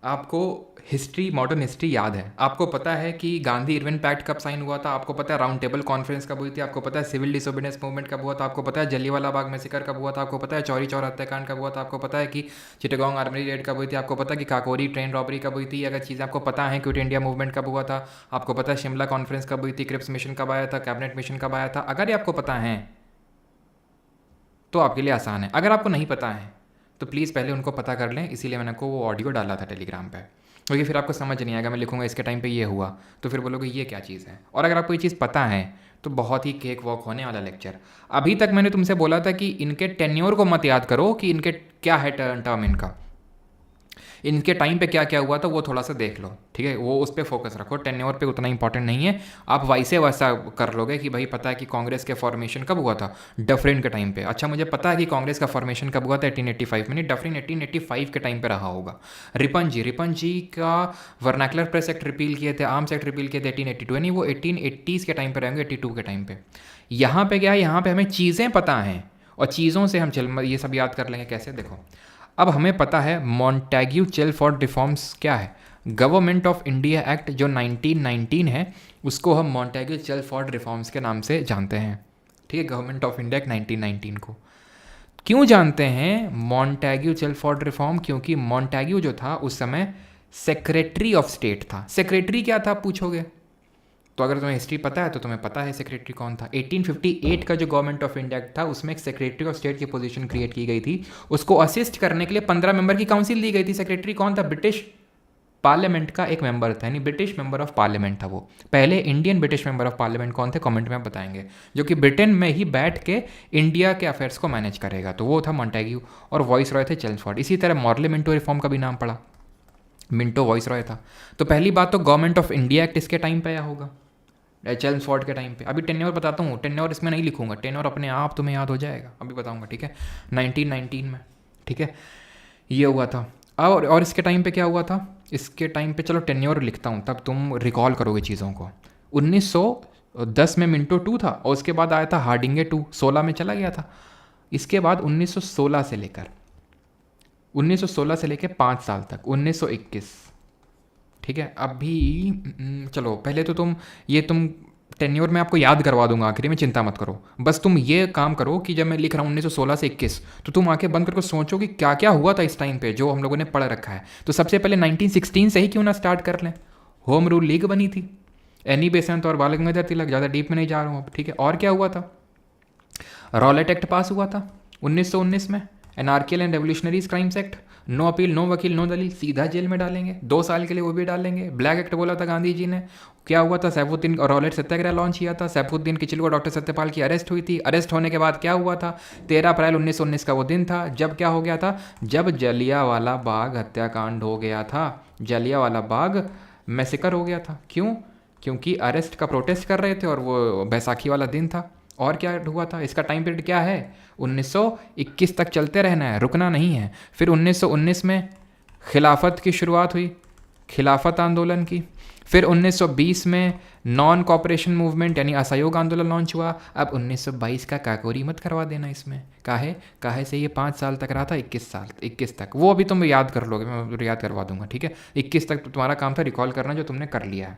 आपको हिस्ट्री, मॉडर्न हिस्ट्री याद है, आपको पता है कि गांधी इरविन पैक्ट कब साइन हुआ था, आपको पता है राउंड टेबल कॉन्फ्रेंस कब हुई थी, आपको पता है सिविल डिसोबीडियंस मूवमेंट कब हुआ था, आपको पता है जलियांवाला बाग मैसेकर कब हुआ था, आपको पता है चौरी चौरा हत्याकांड कब हुआ था, आपको पता है कि चिटागोंग आर्मी रेड कब हुई थी, आपको पता है कि काकोरी ट्रेन रॉबरी कब हुई थी। अगर चीज़ें आपको पता है, क्विट इंडिया मूवमेंट कब हुआ था, आपको पता है शिमला कॉन्फ्रेंस कब हुई थी, क्रिप्स मिशन कब आया था, कैबिनेट मिशन कब आया था, अगर ये आपको पता है तो आपके लिए आसान है। अगर आपको नहीं पता है तो प्लीज़ पहले उनको पता कर लें, इसीलिए मैंने आपको वो ऑडियो डाला था टेलीग्राम पे, क्योंकि फिर आपको समझ नहीं आएगा, मैं लिखूंगा इसके टाइम पे ये हुआ तो फिर बोलोगे ये क्या चीज़ है। और अगर आपको ये चीज़ पता है तो बहुत ही केक वॉक होने वाला लेक्चर। अभी तक मैंने तुमसे बोला था कि इनके टेन्योर को मत याद करो कि इनके क्या है टर्म इनका, इनके टाइम पे क्या क्या हुआ था वो थोड़ा सा देख लो, ठीक है, वो उस पर फोकस रखो। टेन्योर पे उतना इंपॉर्टेंट नहीं है, आप वैसे वैसा कर लोगे कि भाई पता है कि कांग्रेस के फॉर्मेशन कब हुआ था, डफरिन के टाइम पे। अच्छा मुझे पता है कि कांग्रेस का फॉर्मेशन कब हुआ था 1885 में, नहीं डफरिन 1885 के टाइम पे रहा होगा। रिपन जी का वर्नाकुलर प्रेस एक्ट रिपील किए थे, आर्म्स एक्ट रिपील किए थे 1882, यानी वो 1880s के टाइम पे रहेंगे, 82 के टाइम पे। यहाँ पे क्या है, यहाँ पे हमें चीज़ें पता हैं और चीज़ों से हम ये सब याद कर लेंगे। कैसे? देखो अब हमें पता है मॉन्टेग्यू चेल्मसफोर्ड रिफॉर्म्स क्या है, गवर्नमेंट ऑफ इंडिया एक्ट जो 1919 है उसको हम मॉन्टेग्यू चेल्मसफोर्ड रिफॉर्म्स के नाम से जानते हैं, ठीक है। गवर्नमेंट ऑफ इंडिया एक्ट 1919 को क्यों जानते हैं मॉन्टेग्यू चेल्मसफोर्ड रिफॉर्म? क्योंकि मॉन्टेग्यू जो था उस समय सेक्रेटरी ऑफ स्टेट था। सेक्रेटरी क्या था पूछोगे तो अगर तुम्हें हिस्ट्री पता है तो तुम्हें पता है सेक्रेटरी कौन था। 1858 का जो गवर्नमेंट ऑफ इंडिया एक्ट था उसमें एक सेक्रेटरी ऑफ स्टेट की पोजीशन क्रिएट की गई थी। उसको असिस्ट करने के लिए 15 मेंबर की काउंसिल दी गई थी। सेक्रेटरी कौन था? ब्रिटिश पार्लियामेंट का एक मेंबर था, यानी ब्रिटिश मेंबर ऑफ पार्लियामेंट था वो। पहले Indian British member of parliament कौन थे कमेंट में आप बताएंगे, जो कि ब्रिटेन में ही बैठ के इंडिया के अफेयर्स को मैनेज करेगा। तो वो था मॉन्टेग्यू और वॉइस रॉय थे चेल्मसफोर्ड। इसी तरह मॉर्ले मिंटो रिफॉर्म का भी नाम पड़ा, मिंटो वॉइस रॉय था। तो पहली बात तो गवर्नमेंट ऑफ इंडिया एक्ट इसके टाइम पे आया होगा, चेल्मसफोर्ड के टाइम पे। अभी टेन्योर बताता हूँ, टेन्योर इसमें नहीं लिखूंगा, टेन्योर अपने आप तुम्हें याद हो जाएगा, अभी बताऊंगा, ठीक है। 1919 में, ठीक है, ये हुआ था। और इसके टाइम पे क्या हुआ था? इसके टाइम पे चलो टेन्योर लिखता हूँ, तब तुम रिकॉल करोगे चीज़ों को। 1910 में मिंटो 2 था और उसके बाद आया था हार्डिंगे 2, 16 में चला गया था। इसके बाद 1916 से लेकर 5 साल तक 1921, ठीक है। अभी चलो पहले तो तुम टेन्योर में आपको याद करवा दूंगा आखिरी में, चिंता मत करो। बस तुम ये काम करो कि जब मैं लिख रहा हूँ 1916 से 21, तो तुम आंखें बंद करके सोचो कि क्या क्या हुआ था इस टाइम पे जो हम लोगों ने पढ़ रखा है। तो सबसे पहले 1916 से ही क्यों ना स्टार्ट कर लें। होम रूल लीग बनी थी, एनी बेसेंट और बाल गंगाधर तिलक, ज़्यादा डीप में नहीं जा रहा हूँ अब, ठीक है। और क्या हुआ था? रॉलेट एक्ट पास हुआ था 1919 में, anarchical and revolutionaries crimes act, no appeal, no वकील, नो दलील, सीधा जेल में डालेंगे 2 साल के लिए, वो भी डालेंगे। ब्लैक एक्ट बोला था गांधी जी ने। क्या हुआ था? सैफुद्दीन रॉलेट सत्याग्रह लॉन्च किया था। सैफुद्दीन किचलू और डॉक्टर सत्यपाल की अरेस्ट हुई थी। अरेस्ट होने के बाद क्या हुआ था? 13 अप्रैल 1919 का वो दिन था जब क्या हो गया था? जब जलियांवाला बाग हत्याकांड हो गया था, जलियांवाला बाग मैसेकर हो गया था। क्यों? क्योंकि अरेस्ट का प्रोटेस्ट कर रहे थे और वो बैसाखी वाला दिन था। और क्या हुआ था? इसका टाइम पीरियड क्या है? 1921 तक चलते रहना है, रुकना नहीं है। फिर 1919 में खिलाफत की शुरुआत हुई, खिलाफत आंदोलन की। फिर 1920 में नॉन कॉपरेशन मूवमेंट यानी असहयोग आंदोलन लॉन्च हुआ। अब 1922 का काकोरी मत करवा देना इसमें, काहे से ये 5 साल तक रहा था, 21 तक। वो अभी तुम याद कर लोगे, मैं याद करवा दूंगा, ठीक है। 21 तक तुम्हारा काम था रिकॉल करना, जो तुमने कर लिया है।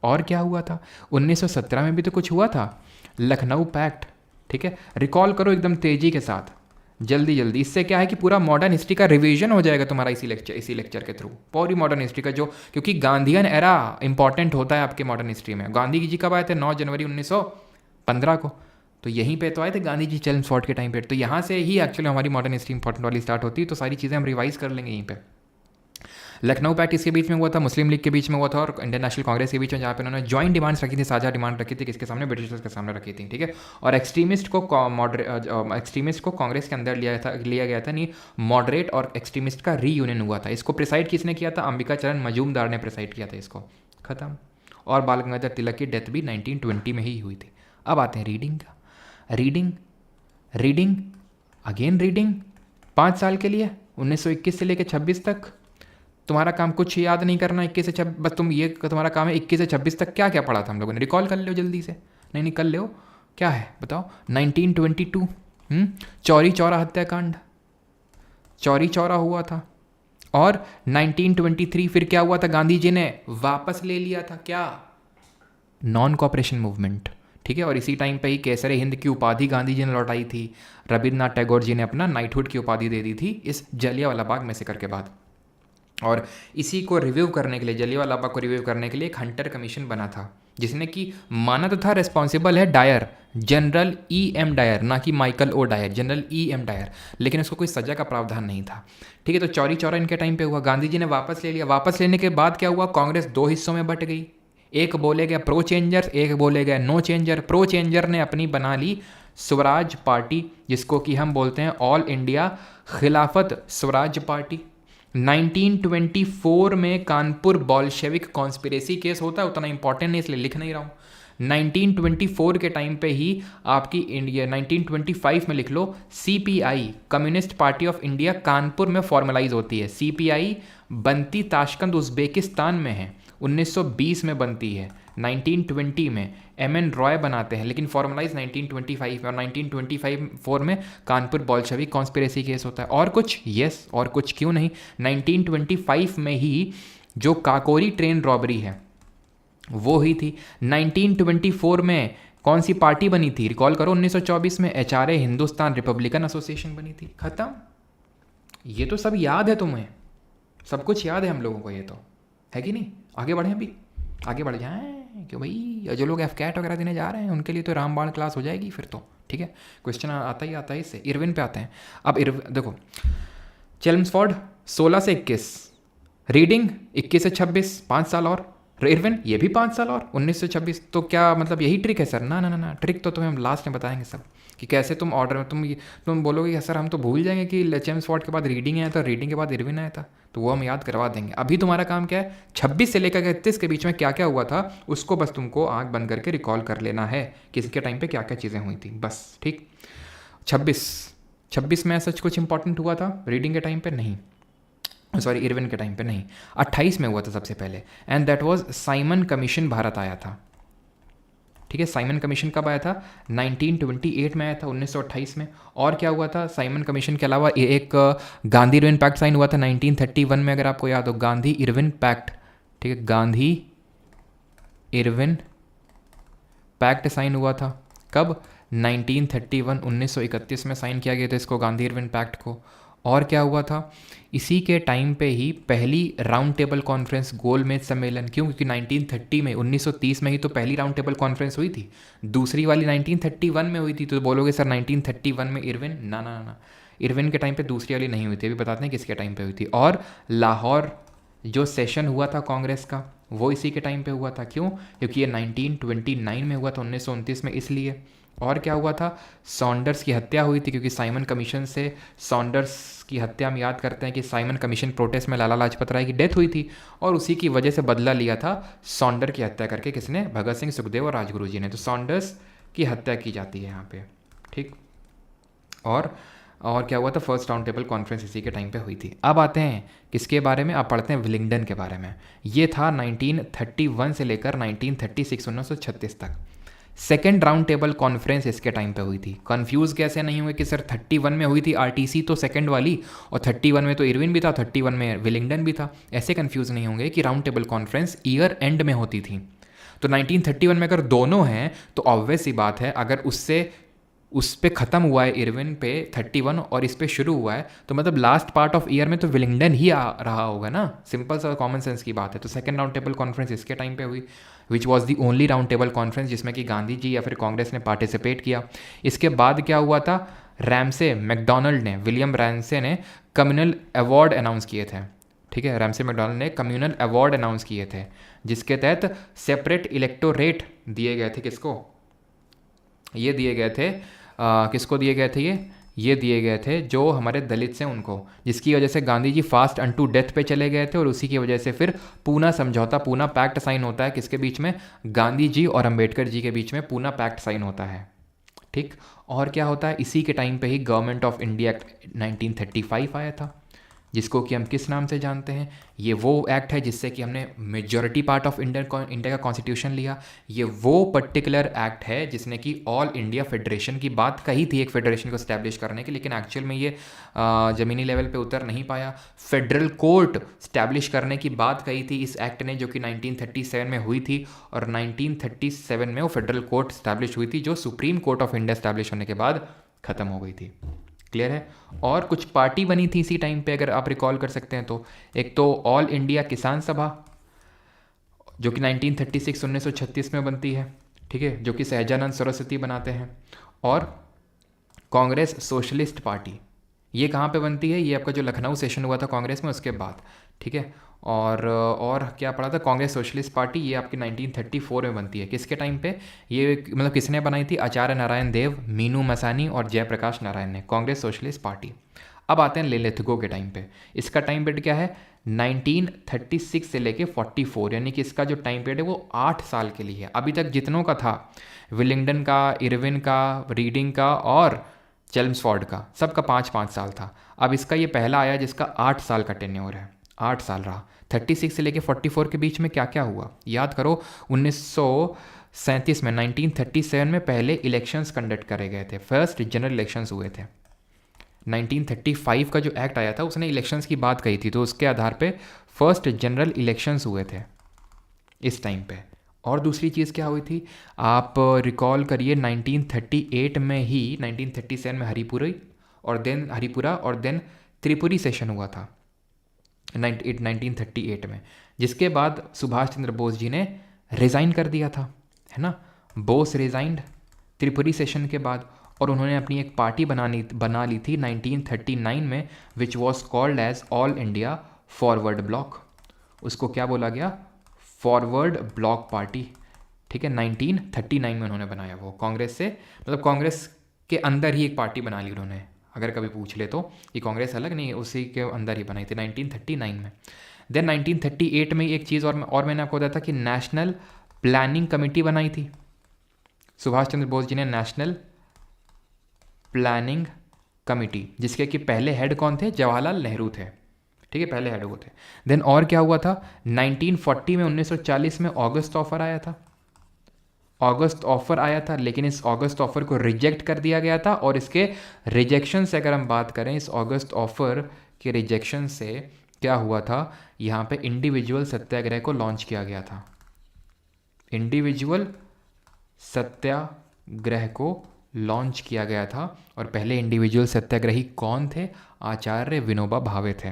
और क्या हुआ था? 1917 में भी तो कुछ हुआ था, लखनऊ पैक्ट, ठीक है। रिकॉल करो एकदम तेजी के साथ, जल्दी जल्दी। इससे क्या है कि पूरा मॉडर्न हिस्ट्री का रिवीजन हो जाएगा तुम्हारा इसी लेक्चर के थ्रू, पूरी मॉडर्न हिस्ट्री का, जो क्योंकि गांधीयन एरा इंपॉर्टेंट होता है आपके मॉडर्न हिस्ट्री में। गांधी जी कब आए थे? 9 जनवरी 1915 को। तो यहीं पे तो आए थे गांधी जी चेल्मसफोर्ड के टाइम पे। तो यहाँ से ही एक्चुअली हमारी मॉडर्न हिस्ट्री इंपॉर्टेंट वाली स्टार्ट होती है। तो सारी चीज़ें हम रिवाइज कर लेंगे यहीं पर। लखनऊ पैक्ट इसके बीच में हुआ था, मुस्लिम लीग के बीच में हुआ था और इंडियन नेशनल कांग्रेस के बीच में, जहाँ पे उन्होंने जॉइंट डिमांड्स रखी थी, साझा डिमांड रखी थी, किसके सामने? ब्रिटिशर्स के सामने रखी थी, ठीक है। और एक्सट्रीमिस्ट को कांग्रेस के अंदर लिया गया था, नहीं, मॉडरेट और एक्सट्रीमिस्ट का रीयूनियन हुआ था। इसको प्रिसाइड किसने किया था? अंबिका चरण मजूमदार ने प्रिसाइड किया था इसको, खत्म। और बाल गंगाधर तिलक की डेथ भी 1920 में ही हुई थी। अब आते हैं रीडिंग का। रीडिंग अगेन रीडिंग 5 साल के लिए, 1921 से लेकर 26 तक। तुम्हारा काम कुछ याद नहीं करना, 21 से 26, बस तुम ये तुम्हारा काम है 21 से 26 तक क्या क्या पढ़ा था हम लोगों ने, रिकॉल कर लो जल्दी से। नहीं कर लो, क्या है बताओ? 1922 चौरी चौरा हत्याकांड, चौरी चौरा हुआ था। और 1923 फिर क्या हुआ था? गांधी जी ने वापस ले लिया था क्या? नॉन कॉपरेशन मूवमेंट, ठीक है। और इसी टाइम पे ही केसरे हिंद की उपाधि गांधी जी ने लौटाई थी। रविन्द्रनाथ टैगोर जी ने अपना नाइटहुड की उपाधि दे दी थी इस जलियांवाला बाग मैसेकर के बाद। और इसी को रिव्यू करने के लिए, जलियांवाला बाग को रिव्यू करने के लिए एक हंटर कमीशन बना था, जिसने कि माना तो था रिस्पॉन्सिबल है डायर, जनरल E.M. डायर, ना कि Michael O Dyer, general E.M. Dyer, लेकिन उसको कोई सजा का प्रावधान नहीं था, ठीक है। तो चौरी चौरा इनके टाइम पे हुआ, गांधी जी ने वापस ले लिया। वापस लेने के बाद क्या हुआ? कांग्रेस 2 हिस्सों में बट गई, एक बोले गए प्रो चेंजर, एक बोले गए नो चेंजर। प्रो चेंजर ने अपनी बना ली स्वराज पार्टी, जिसको कि हम बोलते हैं ऑल इंडिया खिलाफत स्वराज पार्टी। 1924 में कानपुर बॉल्शेविक कॉन्स्पिरेसी केस होता है, उतना इंपॉर्टेंट नहीं इसलिए लिख नहीं रहा हूँ। 1924 के टाइम पे ही आपकी इंडिया, 1925 में लिख लो, CPI communist party of India Kanpur में फॉर्मलाइज होती है। CPI बनती ताशकंद उज्बेकिस्तान में है, 1920 में बनती है। 1920 में M.N. रॉय बनाते हैं, लेकिन फॉर्मलाइज 1925 में। और 1924 में कानपुर बॉल्शेविक कॉन्स्पिरेसी केस होता है। और कुछ? यस, और कुछ क्यों नहीं। 1925 में ही जो काकोरी ट्रेन रॉबरी है वो हुई थी। 1924 में कौन सी पार्टी बनी थी? रिकॉल करो। 1924 में HRA हिंदुस्तान रिपब्लिकन एसोसिएशन बनी थी, खत्म। ये तो सब याद है तुम्हें, सब कुछ याद है हम लोगों को, ये तो है कि नहीं। आगे बढ़े, अभी आगे बढ़ जाएं कि भाई जो लोग एफ कैट वगैरह देने जा रहे हैं उनके लिए तो रामबाण क्लास हो जाएगी फिर तो, ठीक है। क्वेश्चन आता है इससे। इरविन पे आते हैं। अब देखो चेल्मस्फोर्ड 16 से 21, रीडिंग 21 से 26, 5 साल और, इरविन ये भी 5 साल और 19 से 26। तो क्या मतलब यही ट्रिक है सर? ना ना ना ना, ट्रिक तो तुम्हें हम लास्ट में बताएंगे सब, कि कैसे तुम ऑर्डर में तुम बोलोगे कि सर हम तो भूल जाएंगे कि चेल्मस्फोर्ड के बाद रीडिंग आया था, रीडिंग के बाद इरविन आया था, तो वो हम याद करवा देंगे। अभी तुम्हारा काम क्या है, 26 से लेकर 31 के बीच में क्या क्या हुआ था उसको बस तुमको आंख बंद करके रिकॉल कर लेना है, किसके टाइम पे क्या क्या चीज़ें हुई थी, बस। ठीक। 26 में सच कुछ इंपॉर्टेंट हुआ था रीडिंग के टाइम पे? नहीं, सॉरी इरविन के टाइम पे नहीं। 28 में हुआ था सबसे पहले, and that was Simon commission Bharat आया था, ठीक है। साइमन कमीशन कब आया था? 1928 में आया था, 1928 में। और क्या हुआ था साइमन कमीशन के अलावा? एक गांधी इरविन पैक्ट साइन हुआ था 1931 में, अगर आपको याद हो, गांधी इरविन पैक्ट, ठीक है। गांधी इरविन पैक्ट साइन हुआ था कब? 1931, 1931 में साइन किया गया था इसको, गांधी इरविन पैक्ट को। और क्या हुआ था इसी के टाइम पे ही पहली राउंड टेबल कॉन्फ्रेंस, गोलमेज सम्मेलन। क्यों? क्योंकि 1930 में, 1930 में ही तो पहली राउंड टेबल कॉन्फ्रेंस हुई थी, दूसरी वाली 1931 में हुई थी। तो बोलोगे सर 1931 में इरविन? ना ना ना, इरविन के टाइम पे दूसरी वाली नहीं हुई थी, अभी बताते हैं किसके टाइम पे हुई थी। और लाहौर जो सेशन हुआ था कांग्रेस का वो इसी के टाइम पे हुआ था। क्यों? क्योंकि ये 1929 में हुआ था, 1929 में, इसलिए। और क्या हुआ था? सॉन्डर्स की हत्या हुई थी, क्योंकि साइमन कमीशन से सॉन्डर्स की हत्या हम याद करते हैं कि साइमन कमीशन प्रोटेस्ट में लाला लाजपत राय की डेथ हुई थी, और उसी की वजह से बदला लिया था सॉन्डर की हत्या करके। किसने? भगत सिंह, सुखदेव और राजगुरु जी ने। तो सॉन्डर्स की हत्या की जाती है यहाँ पे, ठीक। और क्या हुआ था? फर्स्ट राउंड टेबल कॉन्फ्रेंस इसी के टाइम पे हुई थी। अब आते हैं किसके बारे में? आप पढ़ते हैं विलिंगडन के बारे में। ये था 1931 से लेकर 1936, 1936 तक। सेकेंड राउंड टेबल कॉन्फ्रेंस इसके टाइम पे हुई थी। कंफ्यूज कैसे नहीं हुए कि सर 31 में हुई थी आरटीसी तो सेकंड वाली, और 31 में तो इरविन भी था, 31 में विलिंगडन भी था। ऐसे कंफ्यूज नहीं होंगे कि round table conference year and में होती थी। तो 1931 में अगर दोनों हैं तो ऑब्वियस सी बात है, अगर उस पे ख़त्म हुआ है इरविन पे 31 और इस पे शुरू हुआ है, तो मतलब लास्ट पार्ट ऑफ ईयर में तो विलिंगडन ही आ रहा होगा ना। सिंपल सा कॉमन सेंस की बात है। तो सेकंड राउंड टेबल कॉन्फ्रेंस इसके टाइम पे हुई, which was the only round table conference जिसमें कि गांधी जी या फिर कांग्रेस ने पार्टिसिपेट किया। इसके बाद क्या हुआ था? रैमसे मैकडोनल्ड ने, विलियम रैमसे ने कम्युनल अवार्ड अनाउंस किए थे, ठीक है। रैमसे मैकडोनल्ड ने कम्युनल अवार्ड अनाउंस किए थे, जिसके तहत सेपरेट इलेक्टोरेट दिए गए थे। किसको ये दिए गए थे? किसको दिए गए थे? ये दिए गए थे जो हमारे दलित हैं उनको, जिसकी वजह से Gandhi ji fast unto death पे चले गए थे, और उसी की वजह से फिर पूना समझौता, पूना पैक्ट साइन होता है। किसके बीच में? गांधी जी और अंबेडकर जी के बीच में पूना पैक्ट साइन होता है, ठीक। और क्या होता है? इसी के टाइम पे ही गवर्नमेंट ऑफ इंडिया एक्ट 1935 आया था, जिसको कि हम किस नाम से जानते हैं? ये वो एक्ट है जिससे कि हमने मेजॉरिटी पार्ट ऑफ इंडिया का कॉन्स्टिट्यूशन लिया। ये वो पर्टिकुलर एक्ट है जिसने कि ऑल इंडिया फेडरेशन की बात कही थी, एक फेडरेशन को स्टैब्लिश करने की, लेकिन एक्चुअल में ये ज़मीनी लेवल पे उतर नहीं पाया। फेडरल कोर्ट स्टैब्लिश करने की बात कही थी इस एक्ट ने, जो कि 1937 में हुई थी, और 1937 में वो फेडरल कोर्ट स्टैब्लिश हुई थी, जो supreme court of India establish होने के बाद ख़त्म हो गई थी। क्लियर है? और कुछ पार्टी बनी थी इसी टाइम पे, अगर आप रिकॉल कर सकते हैं तो। एक तो ऑल इंडिया किसान सभा, जो कि 1936, 1936 में बनती है, ठीक है, जो कि सहजानंद सरस्वती बनाते हैं। और कांग्रेस सोशलिस्ट पार्टी, ये कहाँ पे बनती है? ये आपका जो लखनऊ सेशन हुआ था कांग्रेस में उसके बाद, ठीक है। और क्या पढ़ा था? कांग्रेस सोशलिस्ट पार्टी, ये आपकी 1934 में बनती है। किसके टाइम पे? ये मतलब किसने बनाई थी? आचार्य नारायण देव, मीनू मसानी और जयप्रकाश नारायण ने, कांग्रेस सोशलिस्ट पार्टी। अब आते हैं लेलेथगो के टाइम पे। इसका टाइम पीरियड क्या है? 1936 से लेके 44, यानी कि इसका जो टाइम पीरियड है वो 8 साल के लिए है। अभी तक जितनों का था, विलिंगडन का, इरविन का, रीडिंग का और चेल्मस्फोर्ड का, सबका 5-5 साल था। अब इसका ये पहला आया जिसका 8 साल का टेन्योर है, 8 साल रहा। 36 से लेके 44 के बीच में क्या क्या हुआ याद करो। 1937 में, 1937 में पहले इलेक्शंस कंडक्ट करे गए थे, फर्स्ट जनरल इलेक्शंस हुए थे। 1935 का जो एक्ट आया था उसने इलेक्शंस की बात कही थी, तो उसके आधार पे फर्स्ट जनरल इलेक्शंस हुए थे इस टाइम पे। और दूसरी चीज़ क्या हुई थी आप रिकॉल करिए, 1938 में ही, 1937 में हरिपुरा और देन त्रिपुरी सेशन हुआ था 1938 में, जिसके बाद सुभाष चंद्र बोस जी ने रिज़ाइन कर दिया था, है ना। बोस रिज़ाइंड त्रिपुरी सेशन के बाद, और उन्होंने अपनी एक पार्टी बना ली थी 1939 में, which was called as all India forward bloc. उसको क्या बोला गया? फॉरवर्ड ब्लॉक पार्टी, ठीक है। 1939 में उन्होंने बनाया वो, कांग्रेस से, मतलब कांग्रेस के अंदर ही एक पार्टी बना ली उन्होंने, अगर कभी पूछ ले तो, ये कांग्रेस अलग नहीं, उसी के अंदर ही बनाई थी 1939 में। देन 1938 में एक चीज़ और मैंने आपको बताया था कि नेशनल प्लानिंग कमेटी बनाई थी सुभाष चंद्र बोस जी ने, नेशनल प्लानिंग कमेटी, जिसके कि पहले हेड कौन थे? जवाहरलाल नेहरू थे, ठीक है, पहले हेड वो थे। देन और क्या हुआ था? 1940 में 1940 में ऑगस्ट ऑफर आया था, अगस्त ऑफर आया था, लेकिन इस अगस्त ऑफर को रिजेक्ट कर दिया गया था। और इसके रिजेक्शन से अगर हम बात करें, इस अगस्त ऑफर के रिजेक्शन से क्या हुआ था? यहाँ पे इंडिविजुअल सत्याग्रह को लॉन्च किया गया था, इंडिविजुअल सत्याग्रह को लॉन्च किया गया था। और पहले इंडिविजुअल सत्याग्रही कौन थे? आचार्य विनोबा भावे थे,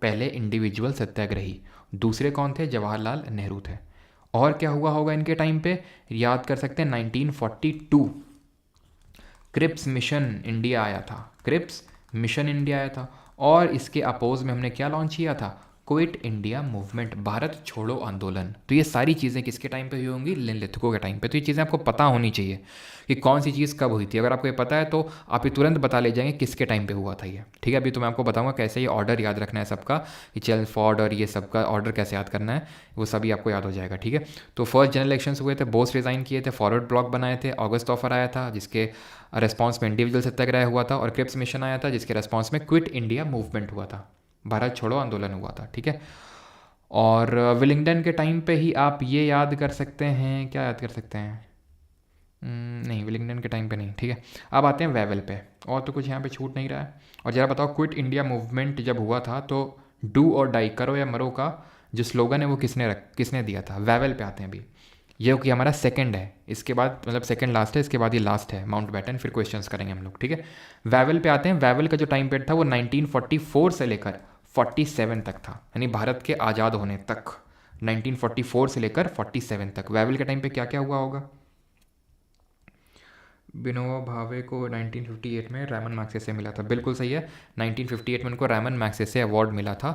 पहले इंडिविजुअल सत्याग्रही। दूसरे कौन थे? जवाहरलाल नेहरू थे। और क्या हुआ होगा इनके टाइम पे? याद कर सकते हैं 1942 क्रिप्स मिशन इंडिया आया था, क्रिप्स मिशन इंडिया आया था। और इसके अपोज में हमने क्या लॉन्च किया था? क्विट इंडिया मूवमेंट, भारत छोड़ो आंदोलन। तो ये सारी चीज़ें किसके टाइम पे हुई होंगी? निम्नलिखितों के टाइम पे। तो ये चीज़ें आपको पता होनी चाहिए कि कौन सी चीज़ कब हुई थी। अगर आपको ये पता है तो आप ये तुरंत बता ले जाएंगे किसके टाइम पे हुआ था ये, ठीक है। अभी तो मैं आपको बताऊंगा कैसे ये ऑर्डर याद रखना है सबका, कि चेल्मस्फोर्ड फॉर्ड और ये सबका ऑर्डर कैसे याद करना है, वो सभी आपको याद हो जाएगा, ठीक है। तो फर्स्ट जनरल इलेक्शंस हुए थे, बोस रिजाइन किए थे, फॉरवर्ड ब्लॉक बनाए थे, अगस्त ऑफर आया था जिसके रेस्पॉन्स में इंडिविजुअल सत्याग्रह हुआ था, और क्रिप्स मिशन आया था जिसके रेस्पॉन्स में क्विट इंडिया मूवमेंट हुआ था, भारत छोड़ो आंदोलन हुआ था, ठीक है। और विलिंगडन के टाइम पे ही आप ये याद कर सकते हैं, क्या याद कर सकते हैं? नहीं, विलिंगडन के टाइम पे नहीं, ठीक है। अब आते हैं वेवल पे, और तो कुछ यहाँ पे छूट नहीं रहा है। और ज़रा बताओ, क्विट इंडिया मूवमेंट जब हुआ था तो डू और डाई, करो या मरो का जो स्लोगन है वो किसने दिया था? वेवल पे आते हैं अभी, ये कि हमारा सेकंड है, इसके बाद मतलब सेकंड लास्ट है, इसके बाद ये लास्ट है माउंट बैटन, फिर क्वेश्चंस करेंगे हम लोग, ठीक है। वेवल पे आते हैं। वेवल का जो टाइम पीरियड था वो 1944 से लेकर 47 तक था, यानी भारत के आज़ाद होने तक, 1944 से लेकर 47 तक। वेवल के टाइम पे क्या क्या हुआ होगा? विनोबा भावे को 1958 में रैमन मैग्सेसे मिला था, बिल्कुल सही है। 1958 में उनको रैमन मैग्सेसे अवार्ड मिला था।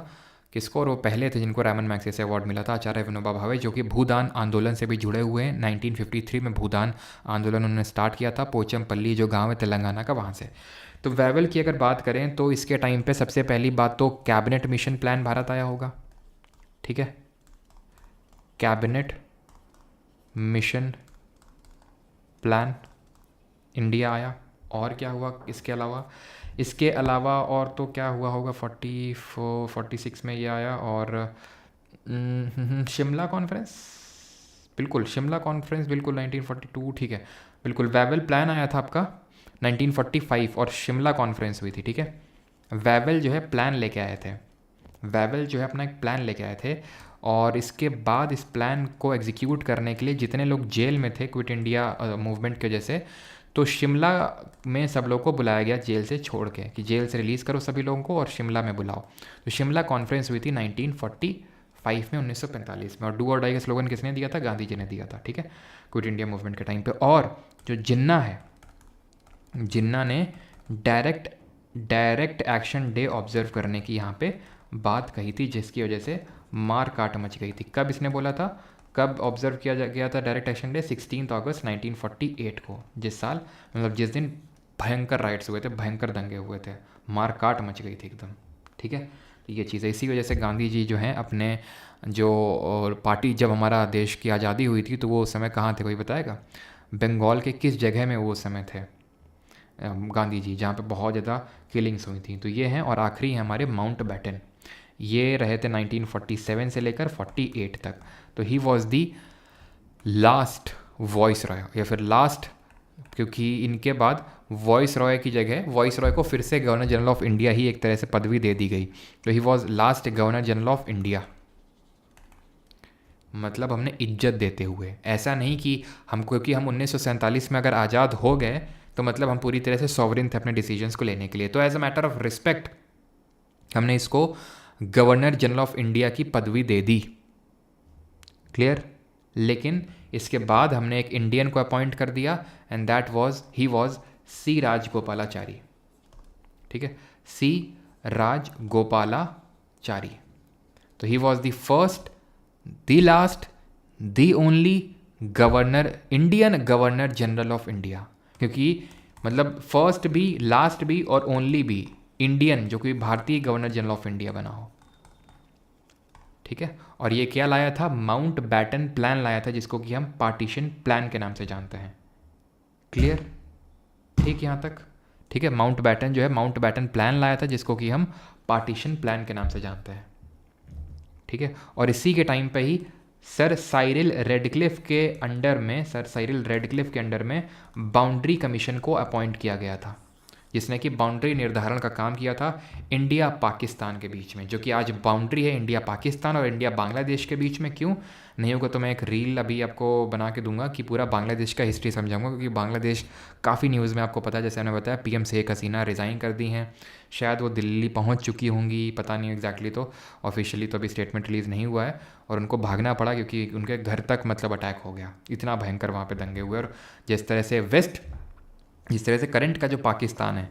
किसको? और वो पहले थे जिनको रैमन मैग्सेसे अवार्ड मिला था, आचार्य विनोबा भावे, जो कि भूदान आंदोलन से भी जुड़े हुए हैं। 1953 में भूदान आंदोलन उन्होंने स्टार्ट किया था, पोचमपल्ली जो गांव है तेलंगाना का, वहाँ से। तो वेवल की अगर बात करें तो इसके टाइम पे सबसे पहली बात तो कैबिनेट मिशन प्लान भारत आया होगा, ठीक है, कैबिनेट मिशन प्लान इंडिया आया। और क्या हुआ इसके अलावा? इसके अलावा और तो क्या हुआ होगा? 46 में ये आया। और शिमला कॉन्फ्रेंस, बिल्कुल शिमला कॉन्फ्रेंस, बिल्कुल 1942, ठीक है, बिल्कुल। वेवल प्लान आया था आपका 1945 और शिमला कॉन्फ्रेंस हुई थी, ठीक है। वेवल जो है प्लान लेके आए थे, वेवल जो है अपना एक प्लान लेके आए थे। और इसके बाद इस प्लान को एग्जीक्यूट करने के लिए जितने लोग जेल में थे क्विट इंडिया मूवमेंट की वजह से, तो शिमला में सब लोगों को बुलाया गया जेल से छोड़ के, कि जेल से रिलीज़ करो सभी लोगों को और शिमला में बुलाओ। तो शिमला कॉन्फ्रेंस हुई थी 1945 में, 1945 में। और डू और डाई का स्लोगन किसने दिया था? गांधी जी ने दिया था, ठीक है, क्विट इंडिया मूवमेंट के टाइम पे। और जो जिन्ना है, जिन्ना ने डायरेक्ट एक्शन डे ऑब्जर्व करने की यहाँ पे बात कही थी, जिसकी वजह से मार काट मच गई थी। कब इसने बोला था, कब ऑब्जर्व किया गया था डायरेक्ट एक्शन डे? 16 अगस्त 1948 को, जिस साल, मतलब जिस दिन भयंकर राइट्स हुए थे, भयंकर दंगे हुए थे, मार काट मच गई थी एकदम, ठीक है। तो ये चीज़ है, इसी वजह से गांधी जी जो हैं अपने जो पार्टी, जब हमारा देश की आज़ादी हुई थी तो वो उस समय कहाँ थे, कोई बताएगा? बंगाल के किस जगह में वो उस समय थे गांधी जी, जहाँ पे बहुत ज़्यादा किलिंग्स हुई थी? तो ये हैं। और आखिरी है हमारे माउंट बैटन, ये रहे थे 1947 से लेकर 48 तक। तो he was the last voice Roy, या फिर लास्ट, क्योंकि इनके बाद वॉइस रॉय की जगह वॉइस रॉय को फिर से गवर्नर जनरल ऑफ इंडिया ही एक तरह से पदवी दे दी गई। तो he was last governor general of India, मतलब हमने इज्जत देते हुए, ऐसा नहीं कि हम, क्योंकि हम 1947 में अगर आज़ाद हो गए तो मतलब हम पूरी तरह से सॉवरिन थे अपने डिसीजंस को लेने के लिए। तो as a matter of respect हमने इसको गवर्नर जनरल ऑफ इंडिया की पदवी दे दी। क्लियर? लेकिन इसके बाद हमने एक इंडियन को अपॉइंट कर दिया एंड ही वॉज सी राजगोपालाचारी। ठीक है, सी राजगोपालाचारी। तो he was the first, the last, the only governor, Indian governor general of India. क्योंकि मतलब फर्स्ट भी, लास्ट भी और ओनली भी इंडियन, जो कि भारतीय गवर्नर जनरल ऑफ इंडिया बना हो। ठीक है, और ये क्या लाया था? माउंट बैटन प्लान लाया था, जिसको कि हम पार्टीशन प्लान के नाम से जानते हैं। क्लियर? ठीक यहाँ तक? ठीक है, माउंट बैटन जो है, माउंट बैटन प्लान लाया था, जिसको कि हम पार्टीशन प्लान के नाम से जानते हैं। ठीक है, और इसी के टाइम पे ही सर साइरिल रेडक्लिफ के अंडर में बाउंड्री कमीशन को अपॉइंट किया गया था, जिसने कि बाउंड्री निर्धारण का काम किया था इंडिया पाकिस्तान के बीच में, जो कि आज बाउंड्री है इंडिया पाकिस्तान और इंडिया बांग्लादेश के बीच में। क्यों नहीं होगा तो मैं एक रील अभी आपको बना के दूंगा कि पूरा बांग्लादेश का हिस्ट्री समझाऊंगा, क्योंकि बांग्लादेश काफ़ी न्यूज़ में आपको पता है, जैसे मैंने बताया पीएम शेख हसीना रिज़ाइन कर दी हैं, शायद वो दिल्ली पहुंच चुकी होंगी, पता नहीं एग्जैक्टली, तो ऑफिशियली तो अभी स्टेटमेंट रिलीज़ नहीं हुआ है, और उनको भागना पड़ा क्योंकि उनके घर तक मतलब अटैक हो गया, इतना भयंकर वहाँ पे दंगे हुए। और जिस तरह से करंट का जो पाकिस्तान है,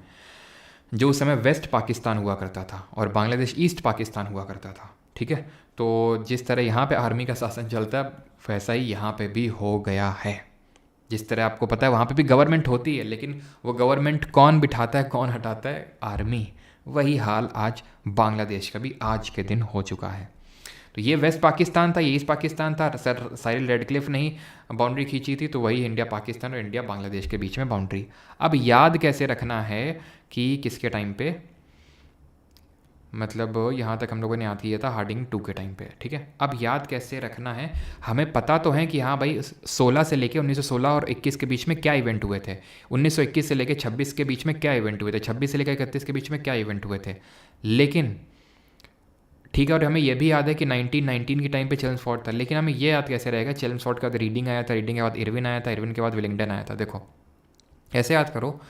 जो उस समय वेस्ट पाकिस्तान हुआ करता था और बांग्लादेश ईस्ट पाकिस्तान हुआ करता था। ठीक है, तो जिस तरह यहाँ पे आर्मी का शासन चलता है, वैसा ही यहाँ पे भी हो गया है। जिस तरह आपको पता है वहाँ पे भी गवर्नमेंट होती है, लेकिन वो गवर्नमेंट कौन बिठाता है, कौन हटाता है? आर्मी। वही हाल आज बांग्लादेश का भी आज के दिन हो चुका है। तो ये वेस्ट पाकिस्तान था, ये ईस्ट पाकिस्तान था। सर साइरिल रेडक्लिफ ने ही बाउंड्री खींची थी, तो वही इंडिया पाकिस्तान और इंडिया बांग्लादेश के बीच में बाउंड्री। अब याद कैसे रखना है कि किसके टाइम पे, मतलब यहाँ तक हम लोगों ने याद किया था हार्डिंग 2 के टाइम पे। ठीक है, अब याद कैसे रखना है? हमें पता तो है कि हाँ भाई 16 से लेके 1916 और 21 के बीच में क्या इवेंट हुए थे, 1921 से लेके 26 के बीच में क्या इवेंट हुए थे, 26 से लेकर 31 के बीच में क्या इवेंट हुए थे। लेकिन ठीक है, और हमें यह भी याद है कि 1919 के टाइम पे चेल्मस्फोर्ड था, लेकिन हमें यह याद कैसे रहेगा? चेल्मस्फोर्ड के बाद रीडिंग आया था, रीडिंग के बाद इरविन आया था, इरविन के बाद विलिंगडन आया था। देखो ऐसे याद करो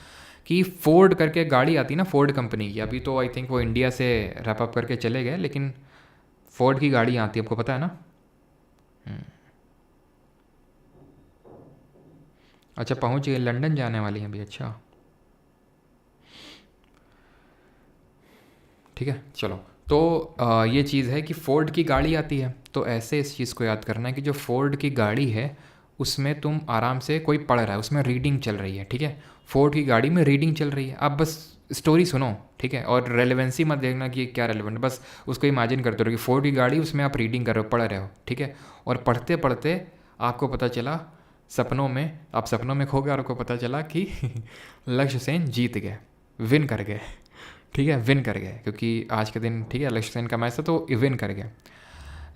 कि फोर्ड करके गाड़ी आती ना, फोर्ड कंपनी की, अभी तो आई थिंक वो इंडिया से रैप अप करके चले गए, लेकिन फोर्ड की गाड़ी आती है, आपको पता है ना? अच्छा, पहुंच गए, लंदन जाने वाली हैं अभी। अच्छा ठीक है, चलो। तो ये चीज़ है कि फ़ोर्ड की गाड़ी आती है, तो ऐसे इस चीज़ को याद करना है कि जो फ़ोर्ड की गाड़ी है उसमें तुम आराम से, कोई पढ़ रहा है उसमें रीडिंग चल रही है। ठीक है, फ़ोर्ड की गाड़ी में रीडिंग चल रही है, आप बस स्टोरी सुनो। ठीक है, और रेलेवेंसी मत देखना कि क्या रेलेवेंट, बस उसको इमेजिन करते रहो कि फ़ोर्ड की गाड़ी, उसमें आप रीडिंग कर रहे हो, पढ़ रहे हो। ठीक है, और पढ़ते पढ़ते आपको पता चला सपनों में, आप सपनों में खो गए और आपको पता चला कि लक्ष्य सेन जीत गए, विन कर गए। ठीक है, विन कर गए, क्योंकि आज के दिन ठीक है लक्ष्य सेन का मैच था तो विन कर गए।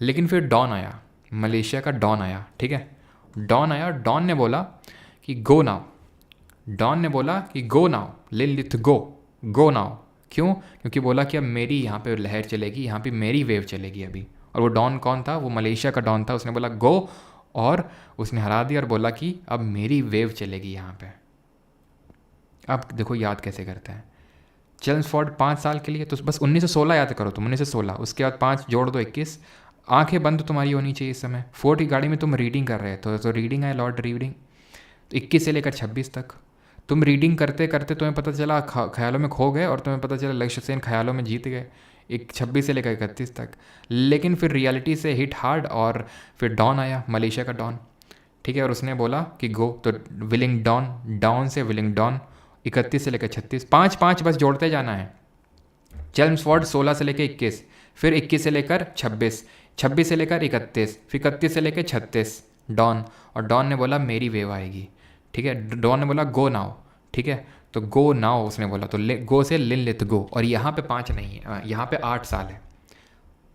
लेकिन फिर डॉन आया, मलेशिया का डॉन आया। ठीक है, डॉन आया, डॉन ने बोला कि गो नाउ, डॉन ने बोला कि go now, Lilith go now. क्यों? क्योंकि बोला कि अब मेरी यहाँ पे लहर चलेगी, यहाँ पे मेरी वेव चलेगी अभी। और वो डॉन कौन था? वो मलेशिया का डॉन था। उसने बोला गो, और उसने हरा दिया और बोला कि अब मेरी वेव चलेगी यहाँ पे। अब देखो याद कैसे करते हैं। चेल्मस्फोर्ड 5 साल के लिए, तो बस 1916 याद करो तुम, 1916, उसके बाद 5 जोड़ दो 21, आंखें बंद तुम्हारी होनी चाहिए इस समय। फोर्ड की गाड़ी में तुम रीडिंग कर रहे थे, तो रीडिंग है लॉर्ड रीडिंग, तो 21 से लेकर 26 तक तुम रीडिंग करते करते तुम्हें पता चला ख्यालों में खो गए, और तुम्हें पता चला लक्ष्य सेन ख्यालों में जीत गए, 26 से लेकर 31 तक। लेकिन फिर रियलिटी से हिट हार्ड, और फिर डॉन आया, मलेशिया का डॉन। ठीक है, और उसने बोला कि गो, तो विलिंग डॉन, डाउन से विलिंग डॉन, 31 से लेकर 36, 5 बस जोड़ते जाना है। चेल्मस्फोर्ड 16 से लेकर 21, फिर 21 से लेकर 26, 26 से लेकर 31, फिर 31 से लेकर 36, डॉन। और डॉन ने बोला मेरी वेव आएगी। ठीक है, डॉन ने बोला गो नाउ। ठीक है, तो गो नाउ उसने बोला, तो गो से लिन लेत गो। और यहाँ पे 5 नहीं है, यहाँ पे 8 साल है,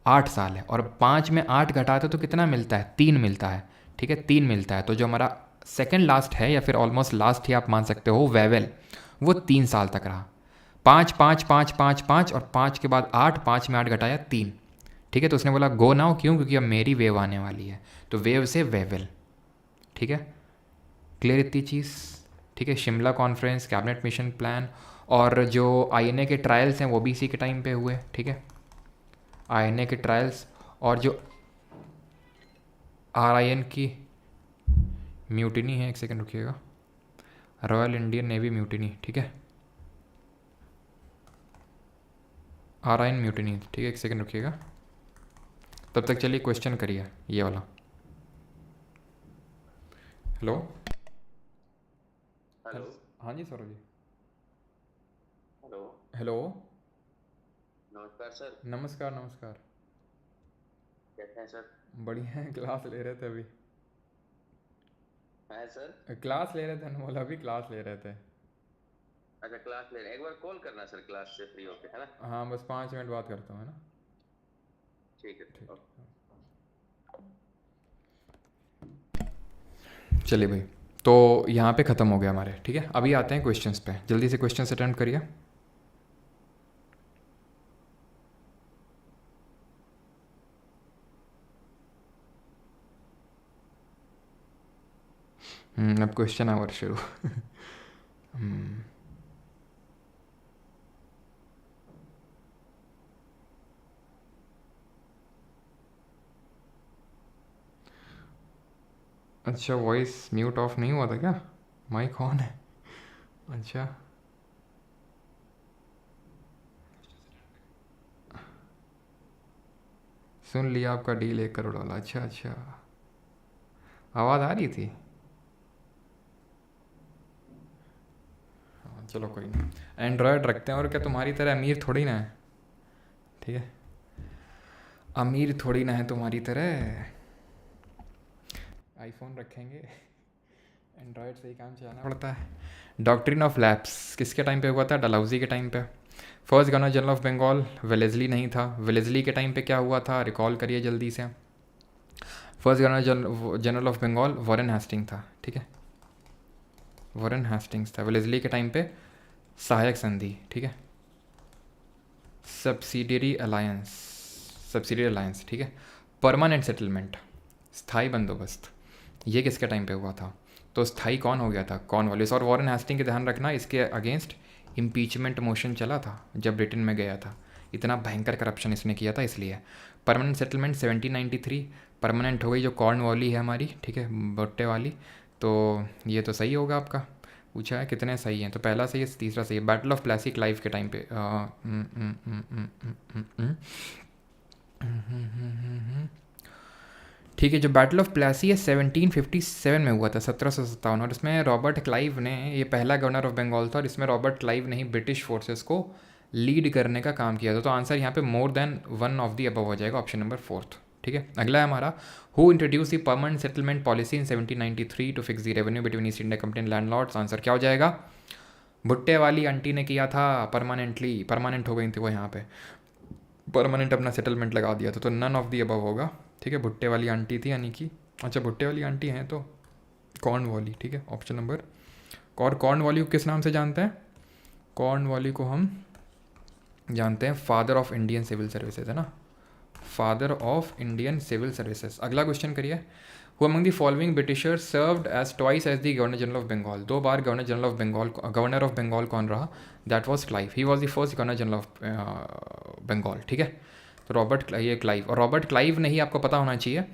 8 साल है, और 5 में 8 घटाते तो कितना मिलता है? 3 मिलता है। ठीक है, 3 मिलता है। तो जो हमारा सेकेंड लास्ट है, या फिर ऑलमोस्ट लास्ट ही आप मान सकते हो, वेवेल, वो 3 साल तक रहा। 5 5 5 5 5 और 5 के बाद 8, 5 में 8 घटाया 3। ठीक है, तो उसने बोला गो नाउ। क्यों? क्योंकि अब मेरी वेव आने वाली है, तो वेव से वेवेल। ठीक है, क्लियर इतनी चीज़? ठीक है, Shimla conference, cabinet mission plan, और जो आईएनए के ट्रायल्स हैं वो भी इसी के टाइम पे हुए। ठीक है, आईएनए के ट्रायल्स, और जो आरआईएन की म्यूटिनी है, एक सेकंड रुकिएगा, रॉयल इंडियन नेवी म्यूटिनी, ठीक है, आरायन म्यूटिनी, ठीक है, एक सेकंड रुकिएगा, तब तक चलिए क्वेश्चन करिए ये वाला। Hello hello. हाँ जी सौरभ जी। हेलो। हेलो नमस्कार सर। नमस्कार नमस्कार। कैसे हैं सर? बढ़िया है, क्लास ले रहे थे अभी। है सर। क्लास ले रहे थे, बोला अभी क्लास ले रहे थे। अच्छा, क्लास ले रहे हैं। एक बार कॉल करना सर क्लास से फ्री होके, है ना? हाँ बस 5 मिनट बात करता हूँ, है ना। ठीक है ठीक। ओके। चलिए भाई, तो यहाँ पे ख़त्म हो गया हमारे, ठीक है। अभी आते हैं क्वेश्चंस पे, जल्दी से क्वेश्चंस अटेम्प्ट करिए। अब क्वेश्चन आवर शुरू। अच्छा, वॉइस म्यूट ऑफ नहीं हुआ था क्या? माइक ऑन है। अच्छा सुन लिया आपका डील 1 करोड़ वाला। अच्छा अच्छा, आवाज़ आ रही थी। हाँ चलो कोई नहीं, एंड्रॉयड रखते हैं और क्या, तुम्हारी तरह अमीर थोड़ी ना है, ठीक है, अमीर थोड़ी ना है तुम्हारी तरह। आईफोन रखेंगे, एंड्रॉयड से ही काम चलाना पड़ता है। डॉक्ट्रिन ऑफ लैप्स किसके टाइम पे हुआ था? डलहौजी के टाइम पे। First governor general of Bengal Wellesley नहीं था। वेलेस्ली के टाइम पे क्या हुआ था, रिकॉल करिए जल्दी से। First governor general of Bengal Warren Hasting था, ठीक है, वॉरेन हेस्टिंग्स था। वेलेस्ली के टाइम पे सहायक संधि, ठीक है, सब्सिडियरी अलायंस, सब्सिडियरी अलायंस, ठीक है। परमानेंट सेटलमेंट, स्थायी बंदोबस्त, ये किसके टाइम पे हुआ था? तो स्थायी कौन हो गया था? कॉर्नवालिस। और वॉरेन हेस्टिंग के ध्यान रखना, इसके अगेंस्ट इम्पीचमेंट मोशन चला था जब ब्रिटेन में गया था, इतना भयंकर करप्शन इसने किया था इसलिए। परमानेंट सेटलमेंट 1793 परमानेंट हो गई, जो कॉर्नवाली है हमारी, ठीक है, भुट्टे वाली। तो ये तो सही होगा आपका। पूछा है कितने सही हैं, तो पहला सही है, तीसरा सही है। बैटल ऑफ प्लासी क्लाइव के टाइम पे ठीक है, जो बैटल ऑफ प्लासी है 1757 में हुआ था, 1757, और इसमें रॉबर्ट क्लाइव ने, ये पहला गवर्नर ऑफ बंगाल था, और इसमें रॉबर्ट क्लाइव ने ही ब्रिटिश फोर्सेस को लीड करने का काम किया था। तो आंसर यहाँ पे more than one of the above हो जाएगा, ऑप्शन नंबर 4, ठीक है। अगला है हमारा, who introduce the permanent settlement policy in 1793 to fix the revenue between East India company and landlords. Answer क्या हो जाएगा? भुट्टे वाली आंटी ने किया था, परमानेंटली परमानेंट हो गई थी वो, यहाँ पे परमानेंट अपना सेटलमेंट लगा दिया था, तो नन ऑफ दी अबव होगा, ठीक है। भुट्टे वाली आंटी थी यानी कि, अच्छा भुट्टे वाली आंटी हैं तो कॉर्नवाली, ठीक है, ऑप्शन नंबर। और कॉर्नवाली को किस नाम से जानते हैं? कॉर्नवाली को हम जानते हैं father of Indian civil services, है ना, father of Indian civil services. अगला क्वेश्चन करिए, who among the following Britisher served as twice as the governor general of Bengal. 2 बार governor general of Bengal, governor of Bengal कौन रहा? That was Clive, he was the first governor general of Bengal, ठीक है। तो Robert, ये Clive, और Robert Clive ने ही, आपको पता होना चाहिए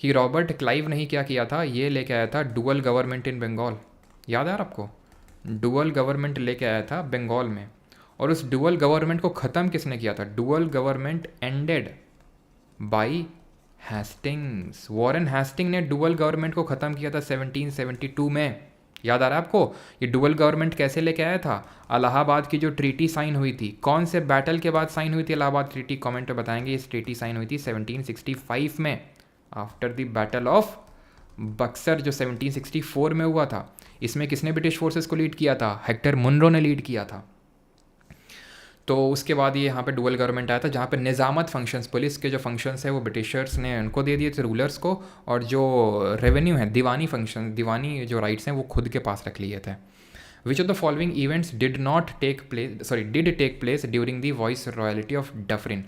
कि रॉबर्ट क्लाइव ने ही क्या किया था, ये लेके आया था डुअल गवर्नमेंट इन बंगाल। याद है यार आपको? डुअल गवर्नमेंट लेके आया था बंगाल में, और उस डुअल गवर्नमेंट को ख़त्म किसने किया था? Dual government ended by Hastings. Warren Hasting ने डुअल गवर्नमेंट को ख़त्म किया था 1772 में। याद आ रहा है आपको? ये डुअल गवर्नमेंट कैसे लेके आया था? इलाहाबाद की जो ट्रीटी साइन हुई थी, कौन से बैटल के बाद साइन हुई थी इलाहाबाद ट्रीटी? कमेंट में बताएंगे। इस ट्रीटी साइन हुई थी 1765 में, after the battle of Buxar, जो 1764 में हुआ था। इसमें किसने ब्रिटिश फोर्सेस को लीड किया था? हेक्टर मुनरो ने लीड किया था। तो उसके बाद ये यहाँ पे डुअल गवर्नमेंट आया था, जहाँ पे निज़ामत फंक्शंस, पुलिस के जो फंक्शंस है वो ब्रिटिशर्स ने उनको दे दिए थे, रूलर्स को, और जो रेवेन्यू है, दीवानी फंक्शन, दीवानी जो राइट्स हैं वो खुद के पास रख लिए थे। Which of the following events did take place during the viceroyalty of Dufferin.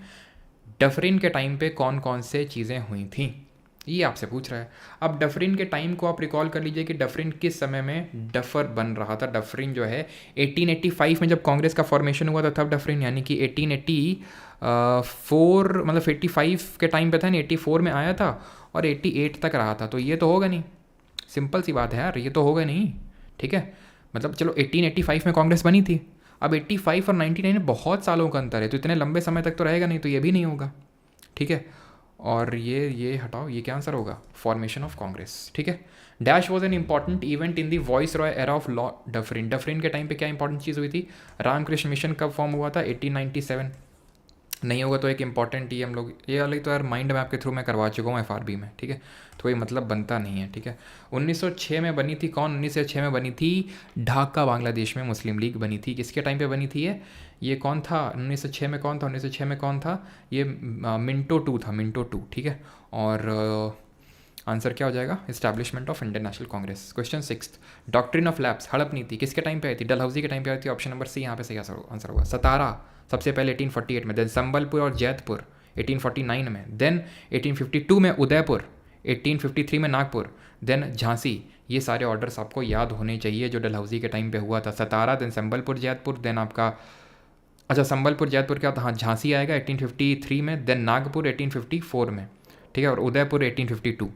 Dufferin के टाइम पे कौन कौन से चीज़ें हुई थी, ये आपसे पूछ रहा है। अब डफरिन के टाइम को आप रिकॉल कर लीजिए कि डफरिन किस समय में डफर बन रहा था। डफरिन जो है 1885 में जब कांग्रेस का फॉर्मेशन हुआ था तब डफरिन, यानी कि 1884 मतलब 85 के टाइम पे था, नहीं 84 में आया था और 88 तक रहा था, तो ये तो होगा नहीं। सिंपल सी बात है यार, ये तो होगा नहीं, ठीक है। मतलब चलो 1885 में कांग्रेस बनी थी, अब 85 और 99 में बहुत सालों का अंतर है, तो इतने लंबे समय तक तो रहेगा नहीं, तो ये भी नहीं होगा, ठीक है। और ये हटाओ, ये क्या आंसर होगा, फॉर्मेशन ऑफ कांग्रेस, ठीक है। Dash was an important event in the voice Roy era of law Dufferin. Dufferin के टाइम पे क्या इंपॉर्टेंट चीज़ हुई थी, रामकृष्ण मिशन कब फॉर्म हुआ था, 1897। नहीं होगा तो एक इंपॉर्टेंट ही हम लोग, ये वाली तो यार माइंड मैप के थ्रू मैं करवा चुका हूँ एफआरबी में, ठीक है, तो कोई मतलब बनता नहीं है, ठीक है। 1906 में बनी थी, कौन 1906 में बनी थी, ढाका बांग्लादेश में मुस्लिम लीग बनी थी। किसके टाइम पे बनी थी ये कौन था 1906 में, कौन था 1906 में, कौन था ये, मिंटो टू था, मिंटो टू, ठीक है। और आंसर क्या हो जाएगा, establishment of Indian national Congress. Question 6, doctrine of lapse, हड़प नीति किसके टाइम पे आई थी, डलहौजी के टाइम पे आई थी। ऑप्शन नंबर सी यहाँ पे सही आंसर होगा। सतारा सबसे पहले 1848 में, देन संबलपुर और जैतपुर 1849 में, देन 1852 में उदयपुर, 1853 में नागपुर, देन झांसी। ये सारे ऑर्डर्स आपको याद होने चाहिए जो डलहौजी के टाइम पे हुआ था। सतारा, देन संबलपुर जैतपुर, देन आपका, अच्छा संबलपुर जैतपुर क्या था, हाँ झांसी आएगा 1853 में, देन नागपुर 1854 में, ठीक है, और उदयपुर 1852।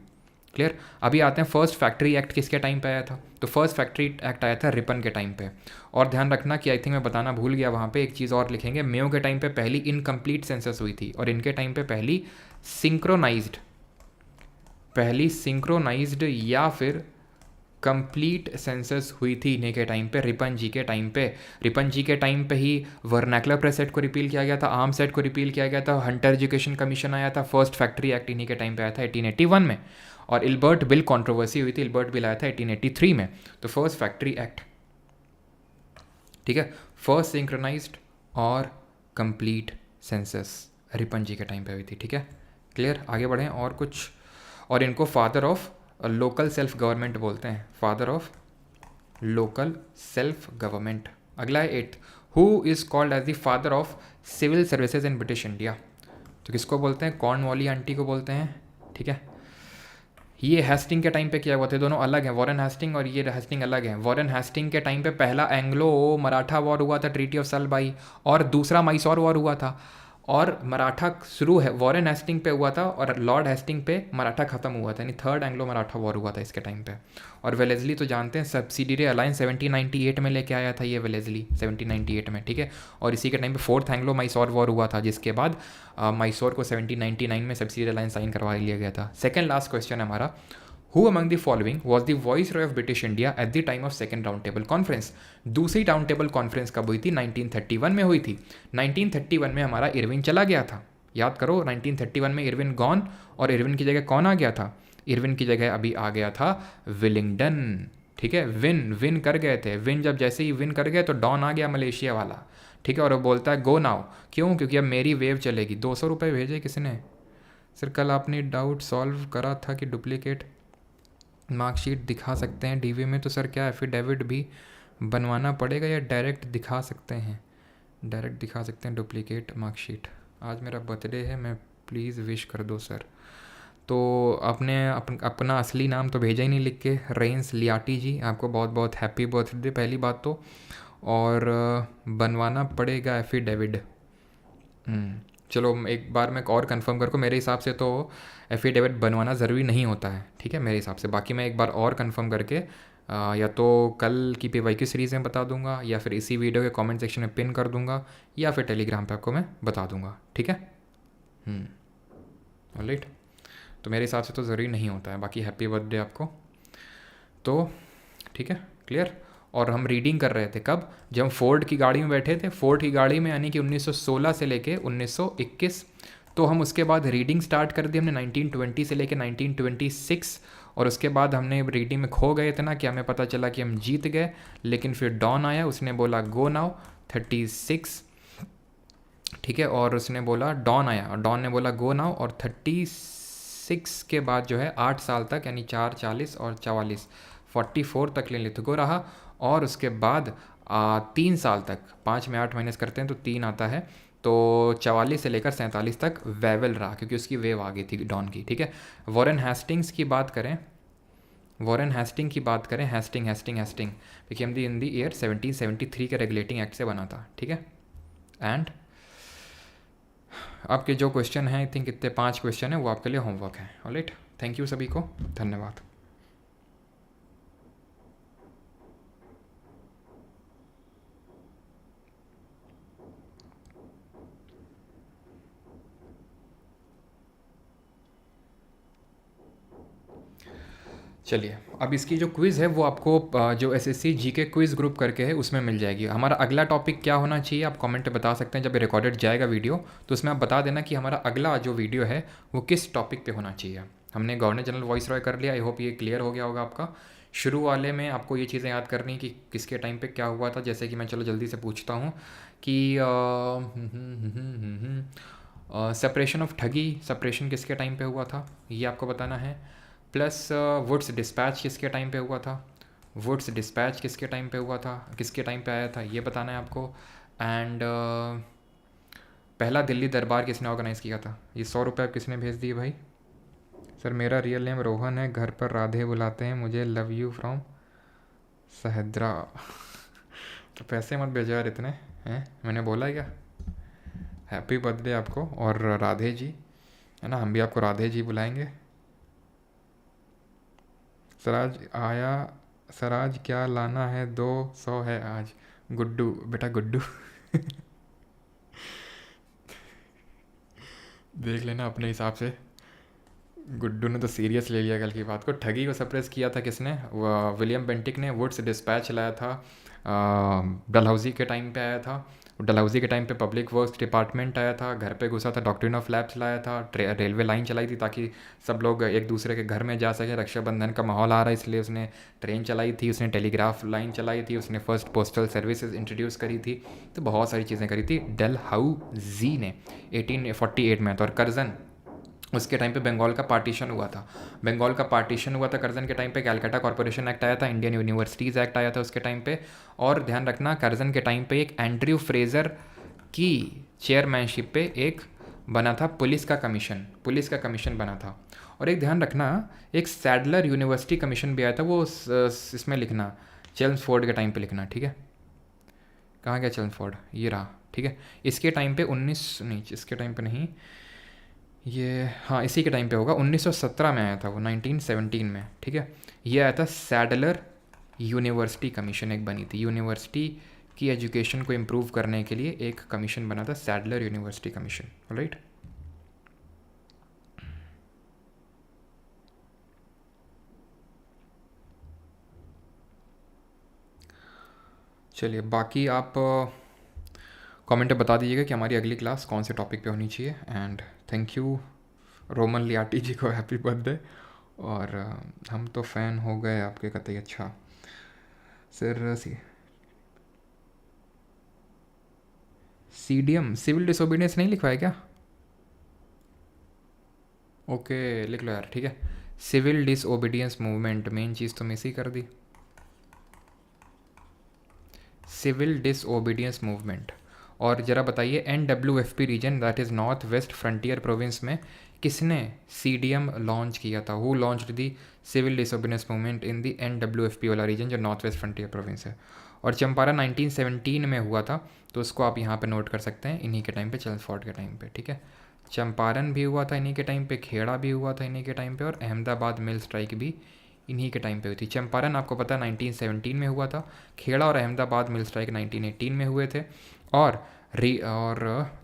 क्लियर। अभी आते हैं फर्स्ट फैक्ट्री एक्ट किसके टाइम पे आया था, तो फर्स्ट फैक्ट्री एक्ट आया था रिपन के टाइम पे। और ध्यान रखना कि आई थिंक मैं बताना भूल गया, वहाँ पे एक चीज़ और लिखेंगे, मेयो के टाइम पे पहली इनकम्प्लीट सेंसस हुई थी, और इनके टाइम पे पहली सिंक्रोनाइज्ड या फिर कंप्लीट सेंसस हुई थी इन्हीं के टाइम पे, रिपन जी के टाइम पे। रिपन जी के टाइम पे ही वर्नैकुलर प्रेस एक्ट को रिपील किया गया था, आर्म्स एक्ट को रिपील किया गया था, हंटर एजुकेशन कमीशन आया था, फर्स्ट फैक्ट्री एक्ट इन्हीं के टाइम पे आया था 1881 में, और इल्बर्ट बिल कंट्रोवर्सी हुई थी, इल्बर्ट बिल आया था 1883 में। तो फर्स्ट फैक्ट्री एक्ट, ठीक है, फर्स्ट सिंक्रोनाइज्ड और कंप्लीट सेंसस रिपन जी के टाइम पे हुई थी, ठीक है। क्लियर, आगे बढ़ें और कुछ, और इनको father of local self government बोलते हैं, father of local self government. अगला है 8th, who is called as the father of civil services in British India. तो किसको बोलते हैं, कॉर्नवाली आंटी को बोलते हैं, ठीक है। ये हेस्टिंग के टाइम पे किया हुआ थे, दोनों अलग हैं, वॉरेन हेस्टिंग और ये हेस्टिंग अलग हैं। वॉरेन हेस्टिंग के टाइम पे पहला एंग्लो मराठा वॉर हुआ था, ट्रीटी ऑफ सलबाई, और दूसरा मैसूर वॉर हुआ था, और मराठा शुरू है वॉरेन हेस्टिंग पे हुआ था, और लॉर्ड हेस्टिंग पे मराठा ख़त्म हुआ था, यानी थर्ड एंग्लो मराठा वॉर हुआ था इसके टाइम पे। और वेलेस्ली तो जानते हैं सब्सिडियरी अलायंस 1798 में लेके आया था ये वेलेस्ली 1798 में, ठीक है। और इसी के टाइम पे फोर्थ एंग्लो मैसूर वॉर हुआ था, जिसके बाद मैसूर को 1799 में सब्सिडियरी अलायंस साइन करवा लिया गया था। सेकेंड लास्ट क्वेश्चन है हमारा, who among the following was the voice Roy of British India at the time of second round table conference. दूसरी राउंड टेबल कॉन्फ्रेंस कब हुई थी, 1931 में हुई थी। 1931 में हमारा इरविन चला गया था, याद करो 1931 में इरविन गॉन, और इरविन की जगह कौन आ गया था, इरविन की जगह अभी आ गया था विलिंगडन, ठीक है। विन कर गए थे, विन जब जैसे ही विन कर गए तो डॉन आ गया मलेशिया वाला, ठीक है। और वो बोलता है गो नाउ, क्यों, क्योंकि अब मेरी वेव चलेगी। 200 रुपये भेजे किसने, सर कल आपने डाउट सॉल्व करा था कि डुप्लीकेट मार्कशीट दिखा सकते हैं डीवी में, तो सर क्या एफिडेविट भी बनवाना पड़ेगा या डायरेक्ट दिखा सकते हैं, डायरेक्ट दिखा सकते हैं डुप्लीकेट मार्कशीट। आज मेरा बर्थडे है, मैं प्लीज़ विश कर दो सर। तो आपने अपना असली नाम तो भेजा ही नहीं लिख के, रेंस लियाटी जी, आपको बहुत बहुत हैप्पी बर्थडे पहली बात तो, और बनवाना पड़ेगा एफिडेविट। चलो एक बार मैं और कंफर्म करके, मेरे हिसाब से तो एफिडेविट बनवाना ज़रूरी नहीं होता है, ठीक है मेरे हिसाब से। बाकी मैं एक बार और कंफर्म करके या तो कल की PYQ सीरीज़ में बता दूंगा, या फिर इसी वीडियो के कमेंट सेक्शन में पिन कर दूंगा, या फिर टेलीग्राम पे आपको मैं बता दूंगा, ठीक है। ऑलराइट, तो मेरे हिसाब से तो ज़रूरी नहीं होता है। बाकी हैप्पी बर्थडे आपको, तो ठीक है, क्लियर। और हम रीडिंग कर रहे थे कब, जब हम फोर्ड की गाड़ी में बैठे थे, फोर्ड की गाड़ी में, यानी कि 1916 से लेके 1921, तो हम उसके बाद रीडिंग स्टार्ट कर दी हमने 1920 से लेके 1926, और उसके बाद हमने रीडिंग में खो गए थे ना, कि हमें पता चला कि हम जीत गए, लेकिन फिर डॉन आया, उसने बोला गो नाउ 36, ठीक है, और उसने बोला डॉन आया, और डॉन ने बोला गो नाउ, और 36 के बाद जो है 8 साल तक, यानी 4 40 और 44 44 तक लेलिथगो रहा, और उसके बाद 3 साल तक, 5 में 8 माइनस करते हैं तो 3 आता है, तो 44 से लेकर 47 तक वेवल रहा, क्योंकि उसकी वेव आ गई थी डॉन की, ठीक है। वॉरेन हेस्टिंग्स की बात करें, वॉरेन हेस्टिंग की बात करें, Hasting became in the year 1773 के रेगुलेटिंग एक्ट से बना था, ठीक है। एंड आपके जो क्वेश्चन हैं, आई थिंक इतने 5 क्वेश्चन हैं, वो आपके लिए होमवर्क है। ऑलराइट, थैंक यू सभी को, धन्यवाद। चलिए, अब इसकी जो क्विज़ है वो आपको जो एसएससी जीके क्विज़ ग्रुप करके है उसमें मिल जाएगी। हमारा अगला टॉपिक क्या होना चाहिए आप कमेंट पे बता सकते हैं। जब ये रिकॉर्डेड जाएगा वीडियो तो उसमें आप बता देना कि हमारा अगला जो वीडियो है वो किस टॉपिक पे होना चाहिए। हमने गवर्नर जनरल वॉइस रॉय कर लिया, आई होप ये क्लियर हो गया होगा आपका। शुरू वाले में आपको ये चीज़ें याद करनी कि किसके टाइम पे क्या हुआ था। जैसे कि मैं चलो जल्दी से पूछता हूँ कि सेपरेशन ऑफ ठगी, सेपरेशन किसके टाइम पे हुआ था ये आपको बताना है। प्लस वुड्स डिस्पैच किसके टाइम पे हुआ था, वुड्स डिस्पैच किसके टाइम पे हुआ था, किसके टाइम पे आया था ये बताना है आपको। एंड पहला दिल्ली दरबार किसने ऑर्गेनाइज़ किया था। ये 100 रुपये आप किसने भेज दिए भाई। सर मेरा रियल नेम रोहन है, घर पर राधे बुलाते हैं मुझे, लव यू फ्रॉम सहद्रा। तो पैसे मत भेजो यार इतने हैं, मैंने बोला है क्या। हैप्पी बर्थडे आपको, और राधे जी है ना, हम भी आपको राधे जी बुलाएंगे। सराज आया, सराज क्या लाना है, 200 है आज। गुड्डू बेटा गुड्डू देख लेना अपने हिसाब से। गुड्डू ने तो सीरियस ले लिया कल की बात को। ठगी को सप्रेस किया था किसने, विलियम बेंटिक ने। वुड्स डिस्पैच लाया था डलहौजी के टाइम पे आया था। डलहौजी के टाइम पे पब्लिक वर्क्स डिपार्टमेंट आया था, घर पे घुसा था, डॉक्ट्रिन ऑफ लैब्स लाया था, रेलवे लाइन चलाई थी ताकि सब लोग एक दूसरे के घर में जा सके। रक्षाबंधन का माहौल आ रहा है इसलिए उसने ट्रेन चलाई थी, उसने टेलीग्राफ लाइन चलाई थी, उसने फर्स्ट पोस्टल सर्विसेज इंट्रोड्यूस करी थी। तो बहुत सारी चीज़ें करी थी डलहौजी ने 1848 में। तो और कर्जन उसके टाइम पे बंगाल का पार्टीशन हुआ था। बंगाल का पार्टीशन हुआ था कर्जन के टाइम पे। कैलकाटा कॉर्पोरेशन एक्ट आया था, इंडियन यूनिवर्सिटीज़ एक्ट आया था उसके टाइम पे। और ध्यान रखना कर्जन के टाइम पे एक एंड्रयू फ्रेजर की चेयरमैनशिप पे एक बना था पुलिस का कमीशन, पुलिस का कमीशन बना था। और एक ध्यान रखना एक सैडलर यूनिवर्सिटी कमीशन भी आया था, वो इसमें लिखना चेल्मसफोर्ड के टाइम पे लिखना, ठीक है। कहाँ गया चेल्मसफोर्ड, ये रहा, ठीक है। इसके टाइम पे 19 नहीं, इसके टाइम पे नहीं, ये हाँ इसी के टाइम पे होगा। 1917 में आया था वो, 1917 में, ठीक है। ये आया था सैडलर यूनिवर्सिटी कमीशन, एक बनी थी यूनिवर्सिटी की एजुकेशन को इम्प्रूव करने के लिए एक कमीशन बना था, सैडलर यूनिवर्सिटी कमीशन, राइट। चलिए बाकी आप कमेंट में बता दीजिएगा कि हमारी अगली क्लास कौन से टॉपिक पे होनी चाहिए। एंड थैंक यू रोमन लियाटी जी को, हैप्पी बर्थडे। और हम तो फ़ैन हो गए आपके कतई। अच्छा सर CDM सिविल डिसोबीडियंस नहीं लिखवाया क्या। ओके लिख लो यार, ठीक है। सिविल डिसओबीडियंस मूवमेंट, मेन चीज़ तो मिस ही कर दी। Civil disobedience movement. और ज़रा बताइए NWFP region, that is North West Frontier Province में किसने CDM लॉन्च किया था। Who launched the civil disobedience movement in the NWFP वाला रीजन जो नॉर्थ वेस्ट फ्रंटियर प्रोविंस है। और चंपारण 1917 में हुआ था, तो उसको आप यहाँ पे नोट कर सकते हैं, इन्हीं के टाइम पे, चेल्मसफोर्ड के टाइम पे, ठीक है। चंपारण भी हुआ था इन्हीं के टाइम पे, खेड़ा भी हुआ था इन्हीं के टाइम पे, और अहमदाबाद मिल स्ट्राइक भी इन्हीं के टाइम पे हुई थी। चंपारण आपको पता है 1917 में हुआ था, खेड़ा और अहमदाबाद मिल स्ट्राइक 1918 में हुए थे। और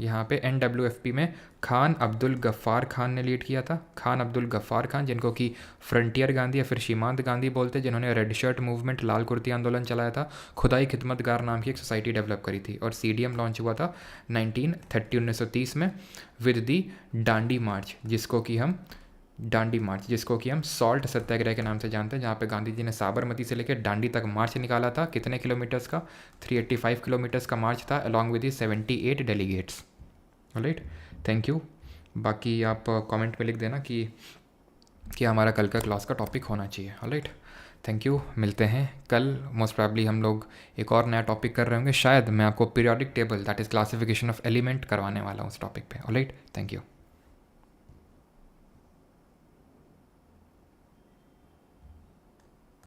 यहाँ पे NWFP में खान अब्दुल गफ़ार खान ने लीड किया था। खान अब्दुल गफ़ार खान, जिनको कि फ्रंटियर गांधी या फिर सीमांत गांधी बोलते, जिन्होंने रेड शर्ट मूवमेंट, लाल कुर्ती आंदोलन चलाया था, खुदाई खिदमतगार नाम की एक सोसाइटी डेवलप करी थी। और CDM लॉन्च हुआ था 1930 में विद दी दांडी मार्च, जिसको कि हम सॉल्ट सत्याग्रह के नाम से जानते हैं, जहाँ पे गांधी जी ने साबरमती से लेकर दांडी तक मार्च निकाला था। कितने किलोमीटर्स का, 385 किलोमीटर्स का मार्च था, along with the 78 delegates, right. Thank you. बाकी आप कमेंट में लिख देना कि हमारा कल का क्लास का टॉपिक होना चाहिए, राइट। थैंक यू, मिलते हैं कल। मोस्ट प्रॉब्ली हम लोग एक और नया टॉपिक कर रहे होंगे, शायद मैं आपको periodic table, that is classification of element, करवाने वाला हूँ उस टॉपिक पे, राइट। Thank you.